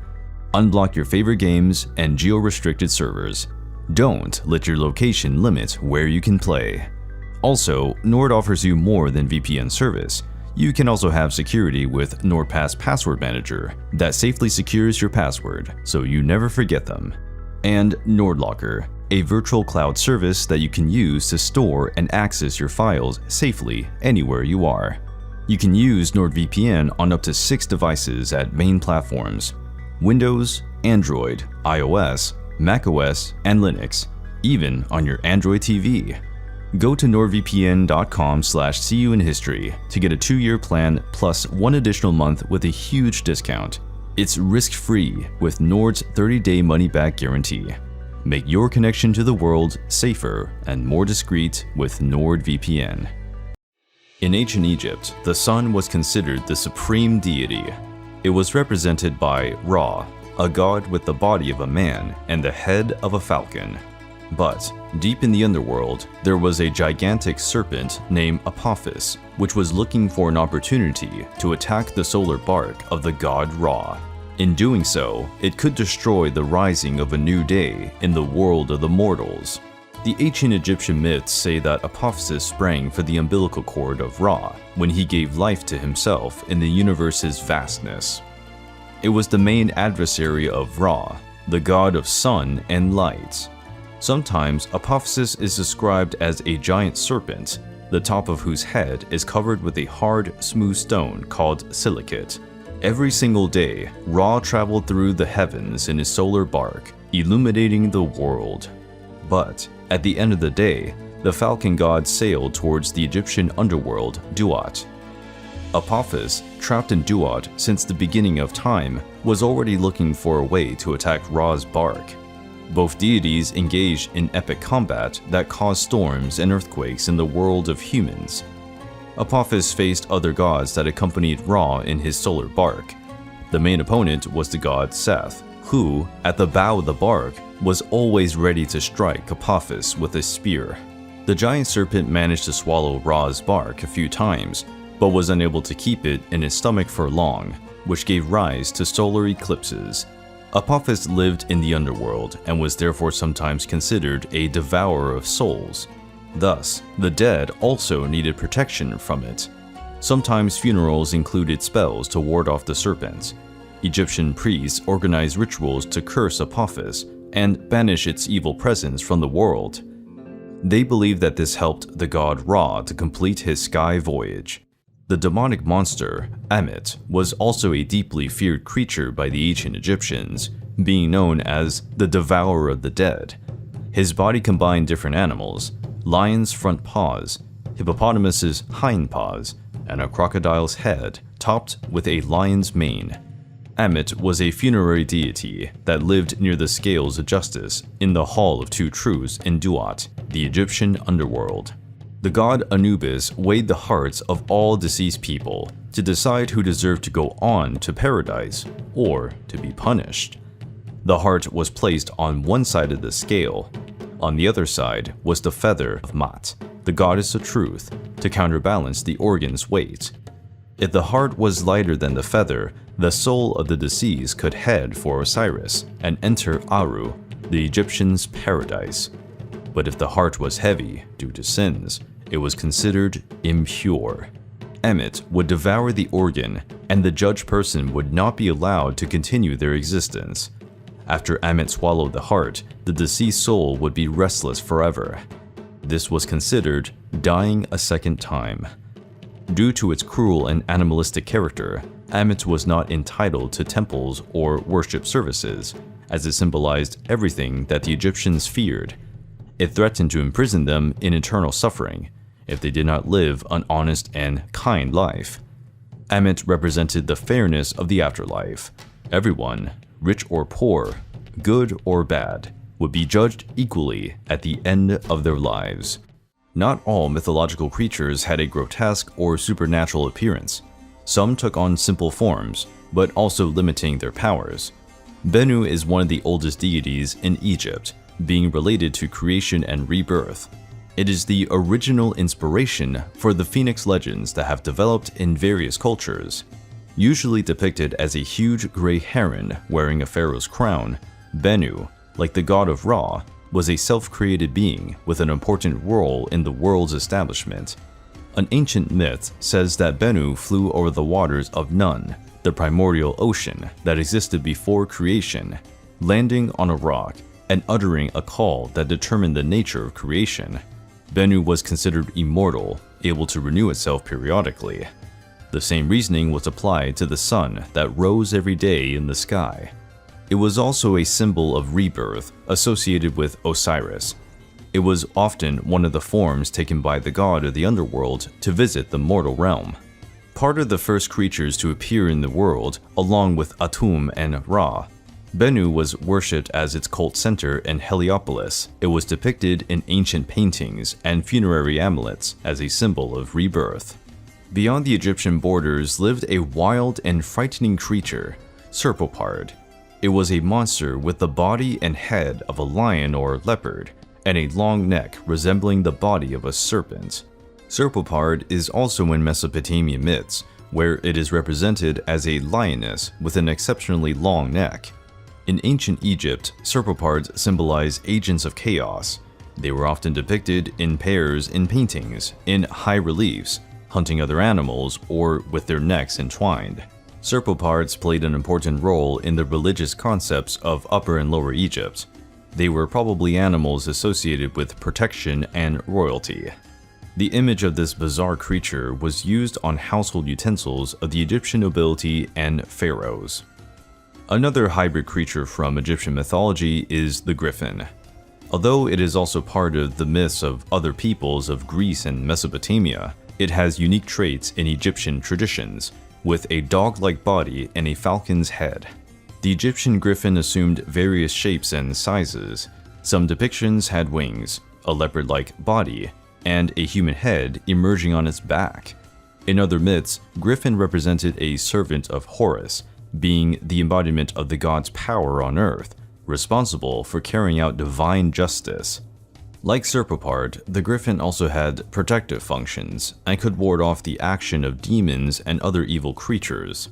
Unblock your favorite games and geo-restricted servers. Don't let your location limit where you can play. Also, Nord offers you more than VPN service. You can also have security with NordPass Password Manager that safely secures your password so you never forget them. And NordLocker, a virtual cloud service that you can use to store and access your files safely anywhere you are. You can use NordVPN on up to 6 devices at main platforms: Windows, Android, iOS, macOS, and Linux, even on your Android TV. Go to nordvpn.com/seeyouinhistory to get a 2-year plan plus 1 additional month with a huge discount. It's risk-free with Nord's 30-day money-back guarantee. Make your connection to the world safer and more discreet with NordVPN. In ancient Egypt, the sun was considered the supreme deity. It was represented by Ra, a god with the body of a man and the head of a falcon. But deep in the underworld, there was a gigantic serpent named Apophis, which was looking for an opportunity to attack the solar bark of the god Ra. In doing so, it could destroy the rising of a new day in the world of the mortals. The ancient Egyptian myths say that Apophis sprang from the umbilical cord of Ra when he gave life to himself in the universe's vastness. It was the main adversary of Ra, the god of sun and light. Sometimes Apophis is described as a giant serpent, the top of whose head is covered with a hard, smooth stone called silicate. Every single day, Ra traveled through the heavens in his solar bark, illuminating the world. But at the end of the day, the falcon god sailed towards the Egyptian underworld, Duat. Apophis, trapped in Duat since the beginning of time, was already looking for a way to attack Ra's bark. Both deities engaged in epic combat that caused storms and earthquakes in the world of humans. Apophis faced other gods that accompanied Ra in his solar bark. The main opponent was the god Seth, who, at the bow of the bark, was always ready to strike Apophis with a spear. The giant serpent managed to swallow Ra's bark a few times, but was unable to keep it in his stomach for long, which gave rise to solar eclipses. Apophis lived in the underworld and was therefore sometimes considered a devourer of souls. Thus, the dead also needed protection from it. Sometimes funerals included spells to ward off the serpent. Egyptian priests organized rituals to curse Apophis and banish its evil presence from the world. They believed that this helped the god Ra to complete his sky voyage. The demonic monster, Ammit, was also a deeply feared creature by the ancient Egyptians, being known as the Devourer of the Dead. His body combined different animals: lion's front paws, hippopotamus's hind paws, and a crocodile's head topped with a lion's mane. Ammit was a funerary deity that lived near the scales of justice in the Hall of Two Truths in Duat, the Egyptian underworld. The god Anubis weighed the hearts of all deceased people to decide who deserved to go on to paradise or to be punished. The heart was placed on one side of the scale. On the other side was the feather of Mat, the goddess of truth, to counterbalance the organ's weight. If the heart was lighter than the feather, the soul of the deceased could head for Osiris and enter Aru, the Egyptians' paradise. But if the heart was heavy due to sins, it was considered impure. Ammit would devour the organ, and the judged person would not be allowed to continue their existence. After Ammit swallowed the heart, the deceased soul would be restless forever. This was considered dying a second time. Due to its cruel and animalistic character, Ammit was not entitled to temples or worship services, as it symbolized everything that the Egyptians feared. It threatened to imprison them in eternal suffering if they did not live an honest and kind life. Ammit represented the fairness of the afterlife. Everyone, rich or poor, good or bad, would be judged equally at the end of their lives. Not all mythological creatures had a grotesque or supernatural appearance. Some took on simple forms, but also limiting their powers. Bennu is one of the oldest deities in Egypt, being related to creation and rebirth. It is the original inspiration for the phoenix legends that have developed in various cultures. Usually depicted as a huge gray heron wearing a pharaoh's crown, Bennu, like the god of Ra, was a self-created being with an important role in the world's establishment. An ancient myth says that Bennu flew over the waters of Nun, the primordial ocean that existed before creation, landing on a rock and uttering a call that determined the nature of creation. Bennu was considered immortal, able to renew itself periodically. The same reasoning was applied to the sun that rose every day in the sky. It was also a symbol of rebirth associated with Osiris. It was often one of the forms taken by the god of the underworld to visit the mortal realm. Part of the first creatures to appear in the world, along with Atum and Ra, Bennu was worshipped as its cult center in Heliopolis. It was depicted in ancient paintings and funerary amulets as a symbol of rebirth. Beyond the Egyptian borders lived a wild and frightening creature, Serpopard. It was a monster with the body and head of a lion or leopard, and a long neck resembling the body of a serpent. Serpopard is also in Mesopotamian myths, where it is represented as a lioness with an exceptionally long neck. In ancient Egypt, Serpopards symbolize agents of chaos. They were often depicted in pairs in paintings, in high reliefs, hunting other animals, or with their necks entwined. Serpopards played an important role in the religious concepts of Upper and Lower Egypt. They were probably animals associated with protection and royalty. The image of this bizarre creature was used on household utensils of the Egyptian nobility and pharaohs. Another hybrid creature from Egyptian mythology is the griffin. Although it is also part of the myths of other peoples of Greece and Mesopotamia, it has unique traits in Egyptian traditions, with a dog-like body and a falcon's head. The Egyptian griffin assumed various shapes and sizes. Some depictions had wings, a leopard-like body, and a human head emerging on its back. In other myths, griffin represented a servant of Horus, being the embodiment of the god's power on earth, responsible for carrying out divine justice. Like Serpopard, the griffin also had protective functions and could ward off the action of demons and other evil creatures.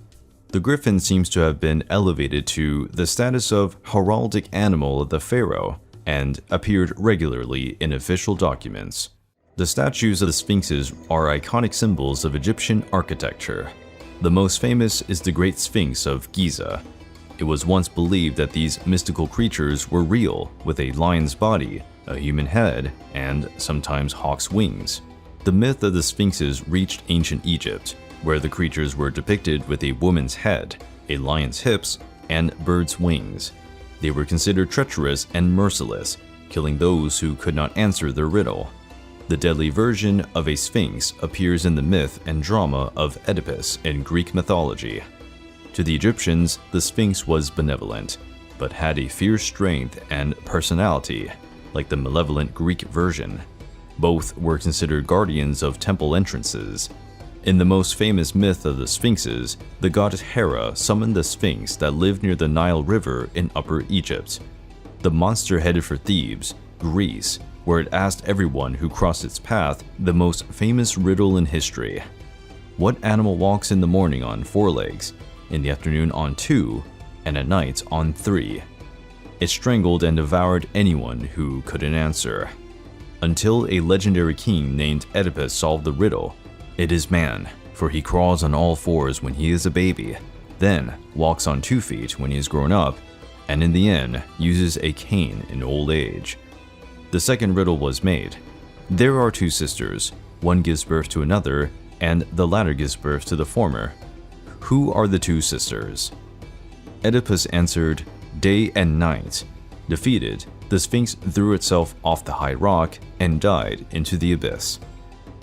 The griffin seems to have been elevated to the status of heraldic animal of the pharaoh and appeared regularly in official documents. The statues of the sphinxes are iconic symbols of Egyptian architecture. The most famous is the Great Sphinx of Giza. It was once believed that these mystical creatures were real, with a lion's body, a human head, and sometimes hawk's wings. The myth of the sphinxes reached ancient Egypt, where the creatures were depicted with a woman's head, a lion's hips, and bird's wings. They were considered treacherous and merciless, killing those who could not answer their riddle. The deadly version of a sphinx appears in the myth and drama of Oedipus in Greek mythology. To the Egyptians, the sphinx was benevolent, but had a fierce strength and personality, like the malevolent Greek version. Both were considered guardians of temple entrances. In the most famous myth of the sphinxes, the goddess Hera summoned the sphinx that lived near the Nile River in Upper Egypt. The monster headed for Thebes, Greece, where it asked everyone who crossed its path the most famous riddle in history. What animal walks in the morning on 4 legs, in the afternoon on 2, and at night on 3? It strangled and devoured anyone who couldn't answer. Until a legendary king named Oedipus solved the riddle. It is man, for he crawls on all 4s when he is a baby, then walks on 2 feet when he is grown up, and in the end uses a cane in old age. The second riddle was made. There are 2 sisters, one gives birth to another, and the latter gives birth to the former. Who are the 2 sisters? Oedipus answered, day and night. Defeated, the Sphinx threw itself off the high rock and died into the abyss.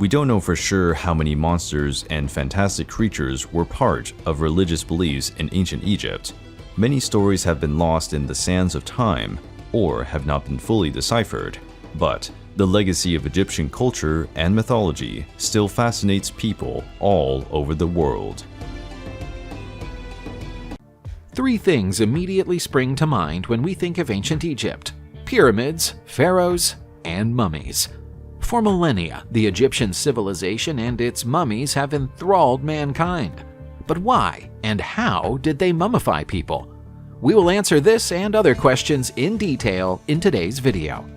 We don't know for sure how many monsters and fantastic creatures were part of religious beliefs in ancient Egypt. Many stories have been lost in the sands of time or have not been fully deciphered, but the legacy of Egyptian culture and mythology still fascinates people all over the world. 3 things immediately spring to mind when we think of ancient Egypt: pyramids, pharaohs, and mummies. For millennia, the Egyptian civilization and its mummies have enthralled mankind. But why and how did they mummify people? We will answer this and other questions in detail in today's video.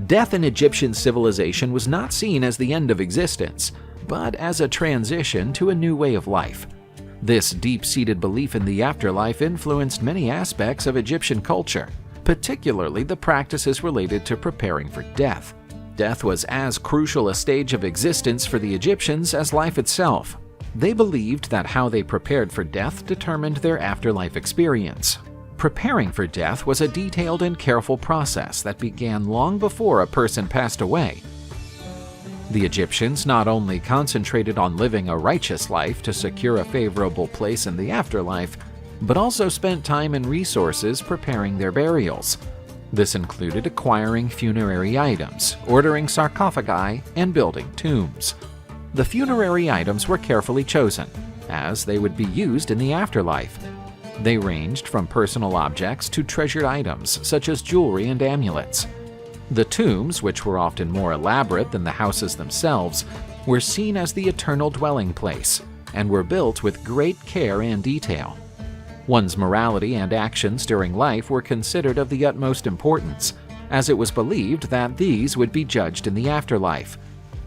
Death in Egyptian civilization was not seen as the end of existence, but as a transition to a new way of life. This deep-seated belief in the afterlife influenced many aspects of Egyptian culture, particularly the practices related to preparing for death. Death was as crucial a stage of existence for the Egyptians as life itself. They believed that how they prepared for death determined their afterlife experience. Preparing for death was a detailed and careful process that began long before a person passed away. The Egyptians not only concentrated on living a righteous life to secure a favorable place in the afterlife, but also spent time and resources preparing their burials. This included acquiring funerary items, ordering sarcophagi, and building tombs. The funerary items were carefully chosen, as they would be used in the afterlife. They ranged from personal objects to treasured items such as jewelry and amulets. The tombs, which were often more elaborate than the houses themselves, were seen as the eternal dwelling place and were built with great care and detail. One's morality and actions during life were considered of the utmost importance, as it was believed that these would be judged in the afterlife.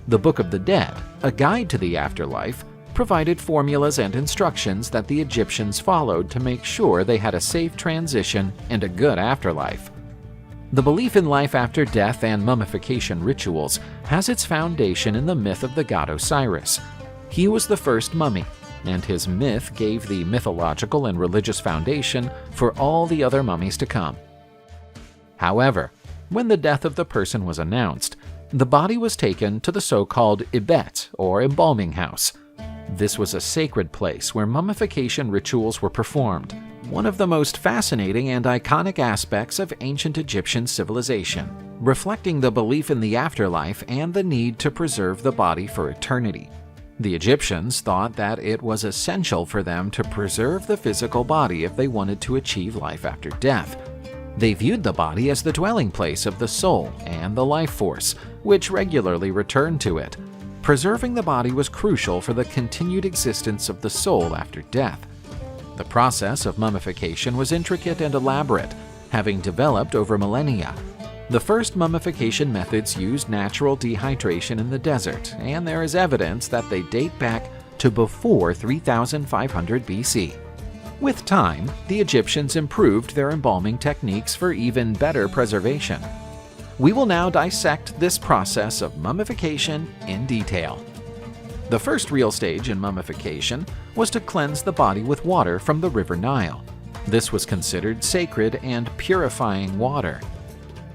The Book of the Dead, a guide to the afterlife, provided formulas and instructions that the Egyptians followed to make sure they had a safe transition and a good afterlife. The belief in life after death and mummification rituals has its foundation in the myth of the god Osiris. He was the first mummy, and his myth gave the mythological and religious foundation for all the other mummies to come. However, when the death of the person was announced, the body was taken to the so-called ibet, or embalming house. This was a sacred place where mummification rituals were performed, one of the most fascinating and iconic aspects of ancient Egyptian civilization, reflecting the belief in the afterlife and the need to preserve the body for eternity. The Egyptians thought that it was essential for them to preserve the physical body if they wanted to achieve life after death. They viewed the body as the dwelling place of the soul and the life force, which regularly returned to it. Preserving the body was crucial for the continued existence of the soul after death. The process of mummification was intricate and elaborate, having developed over millennia. The first mummification methods used natural dehydration in the desert, and there is evidence that they date back to before 3500 BC. With time, the Egyptians improved their embalming techniques for even better preservation. We will now dissect this process of mummification in detail. The first real stage in mummification was to cleanse the body with water from the river Nile. This was considered sacred and purifying water.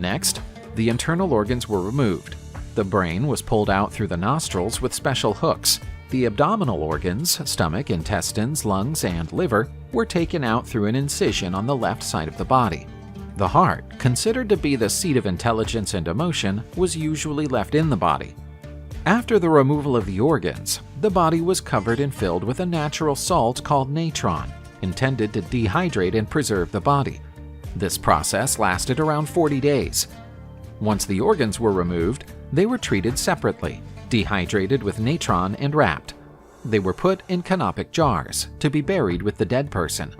Next, the internal organs were removed. The brain was pulled out through the nostrils with special hooks. The abdominal organs, stomach, intestines, lungs, and liver, were taken out through an incision on the left side of the body. The heart, considered to be the seat of intelligence and emotion, was usually left in the body. After the removal of the organs, the body was covered and filled with a natural salt called natron, intended to dehydrate and preserve the body. This process lasted around 40 days. Once the organs were removed, they were treated separately, dehydrated with natron and wrapped. They were put in canopic jars to be buried with the dead person.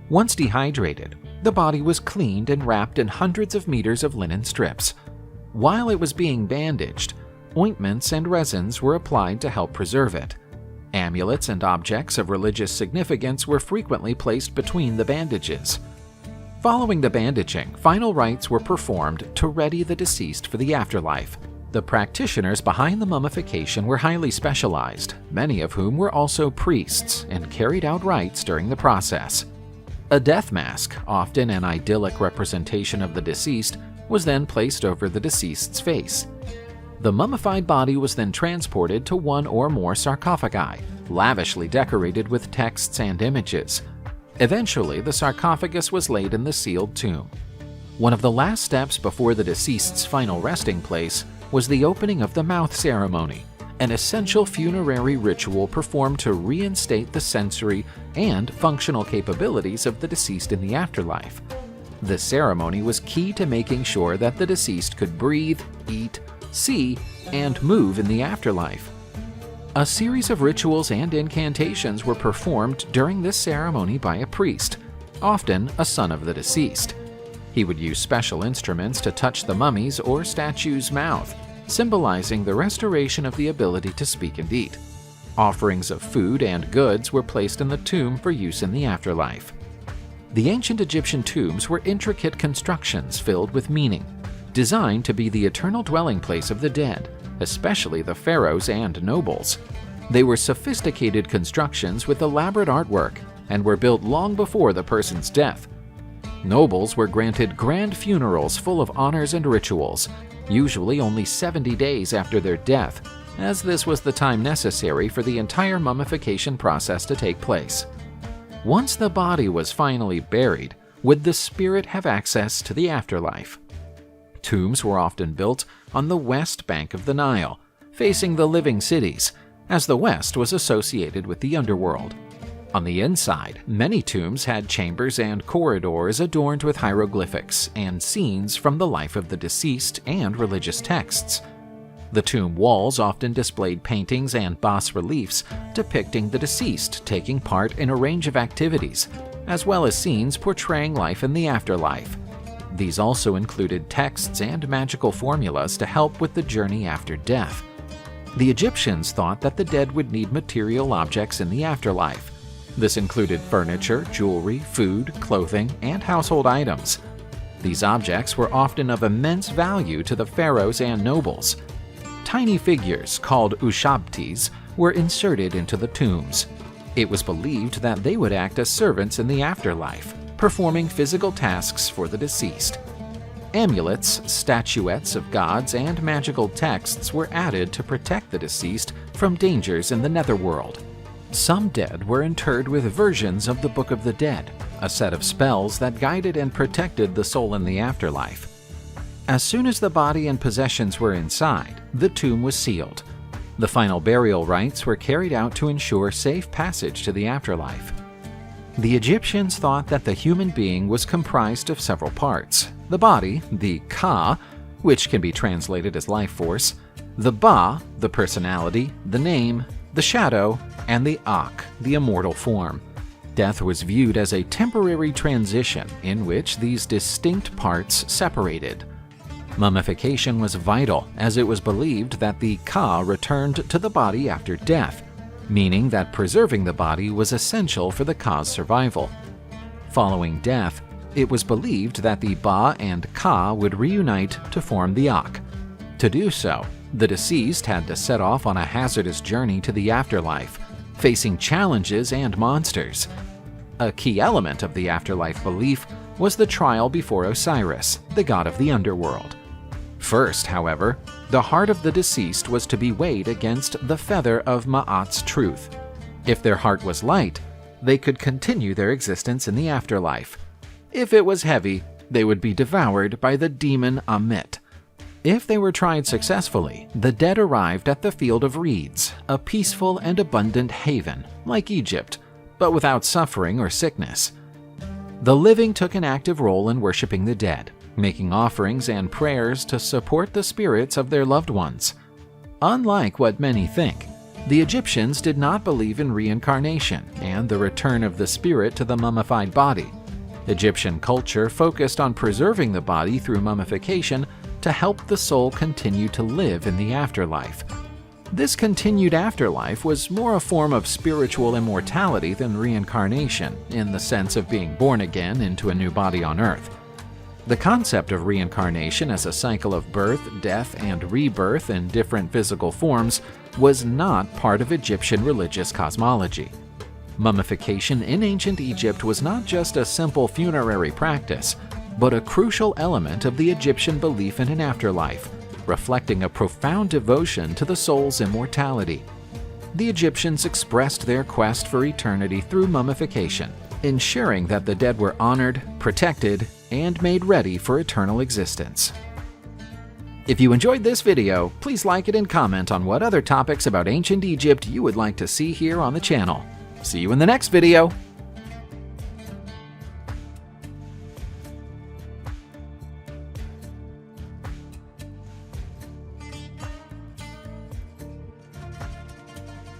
Once dehydrated, the body was cleaned and wrapped in hundreds of meters of linen strips. While it was being bandaged, ointments and resins were applied to help preserve it. Amulets and objects of religious significance were frequently placed between the bandages. Following the bandaging, final rites were performed to ready the deceased for the afterlife. The practitioners behind the mummification were highly specialized, many of whom were also priests and carried out rites during the process. A death mask, often an idyllic representation of the deceased, was then placed over the deceased's face. The mummified body was then transported to one or more sarcophagi, lavishly decorated with texts and images. Eventually, the sarcophagus was laid in the sealed tomb. One of the last steps before the deceased's final resting place was the opening of the mouth ceremony, an essential funerary ritual performed to reinstate the sensory and functional capabilities of the deceased in the afterlife. This ceremony was key to making sure that the deceased could breathe, eat, see, and move in the afterlife. A series of rituals and incantations were performed during this ceremony by a priest, often a son of the deceased. He would use special instruments to touch the mummy's or statue's mouth, symbolizing the restoration of the ability to speak and eat. Offerings of food and goods were placed in the tomb for use in the afterlife. The ancient Egyptian tombs were intricate constructions filled with meaning, designed to be the eternal dwelling place of the dead, especially the pharaohs and nobles. They were sophisticated constructions with elaborate artwork and were built long before the person's death. Nobles were granted grand funerals full of honors and rituals, usually only 70 days after their death, as this was the time necessary for the entire mummification process to take place. Once the body was finally buried, would the spirit have access to the afterlife? Tombs were often built on the west bank of the Nile, facing the living cities, as the west was associated with the underworld. On the inside, many tombs had chambers and corridors adorned with hieroglyphics and scenes from the life of the deceased and religious texts. The tomb walls often displayed paintings and bas-reliefs depicting the deceased taking part in a range of activities, as well as scenes portraying life in the afterlife. These also included texts and magical formulas to help with the journey after death. The Egyptians thought that the dead would need material objects in the afterlife. This included furniture, jewelry, food, clothing, and household items. These objects were often of immense value to the pharaohs and nobles. Tiny figures, called ushabtis, were inserted into the tombs. It was believed that they would act as servants in the afterlife, performing physical tasks for the deceased. Amulets, statuettes of gods, and magical texts were added to protect the deceased from dangers in the netherworld. Some dead were interred with versions of the Book of the Dead, a set of spells that guided and protected the soul in the afterlife. As soon as the body and possessions were inside, the tomb was sealed. The final burial rites were carried out to ensure safe passage to the afterlife. The Egyptians thought that the human being was comprised of several parts: the body, the Ka, which can be translated as life force, the Ba, the personality, the name, the shadow, and the Ak, the immortal form. Death was viewed as a temporary transition in which these distinct parts separated. Mummification was vital, as it was believed that the Ka returned to the body after death, meaning that preserving the body was essential for the Ka's survival. Following death, it was believed that the Ba and Ka would reunite to form the Ak. To do so, the deceased had to set off on a hazardous journey to the afterlife, facing challenges and monsters. A key element of the afterlife belief was the trial before Osiris, the god of the underworld. First, however, the heart of the deceased was to be weighed against the feather of Ma'at's truth. If their heart was light, they could continue their existence in the afterlife. If it was heavy, they would be devoured by the demon Ammit. If they were tried successfully, the dead arrived at the Field of Reeds, a peaceful and abundant haven, like Egypt, but without suffering or sickness. The living took an active role in worshiping the dead, making offerings and prayers to support the spirits of their loved ones. Unlike what many think, the Egyptians did not believe in reincarnation and the return of the spirit to the mummified body. Egyptian culture focused on preserving the body through mummification to help the soul continue to live in the afterlife. This continued afterlife was more a form of spiritual immortality than reincarnation, in the sense of being born again into a new body on Earth. The concept of reincarnation as a cycle of birth, death, and rebirth in different physical forms was not part of Egyptian religious cosmology. Mummification in ancient Egypt was not just a simple funerary practice, but a crucial element of the Egyptian belief in an afterlife, reflecting a profound devotion to the soul's immortality. The Egyptians expressed their quest for eternity through mummification, ensuring that the dead were honored, protected, and made ready for eternal existence. If you enjoyed this video, please like it and comment on what other topics about ancient Egypt you would like to see here on the channel. See you in the next video!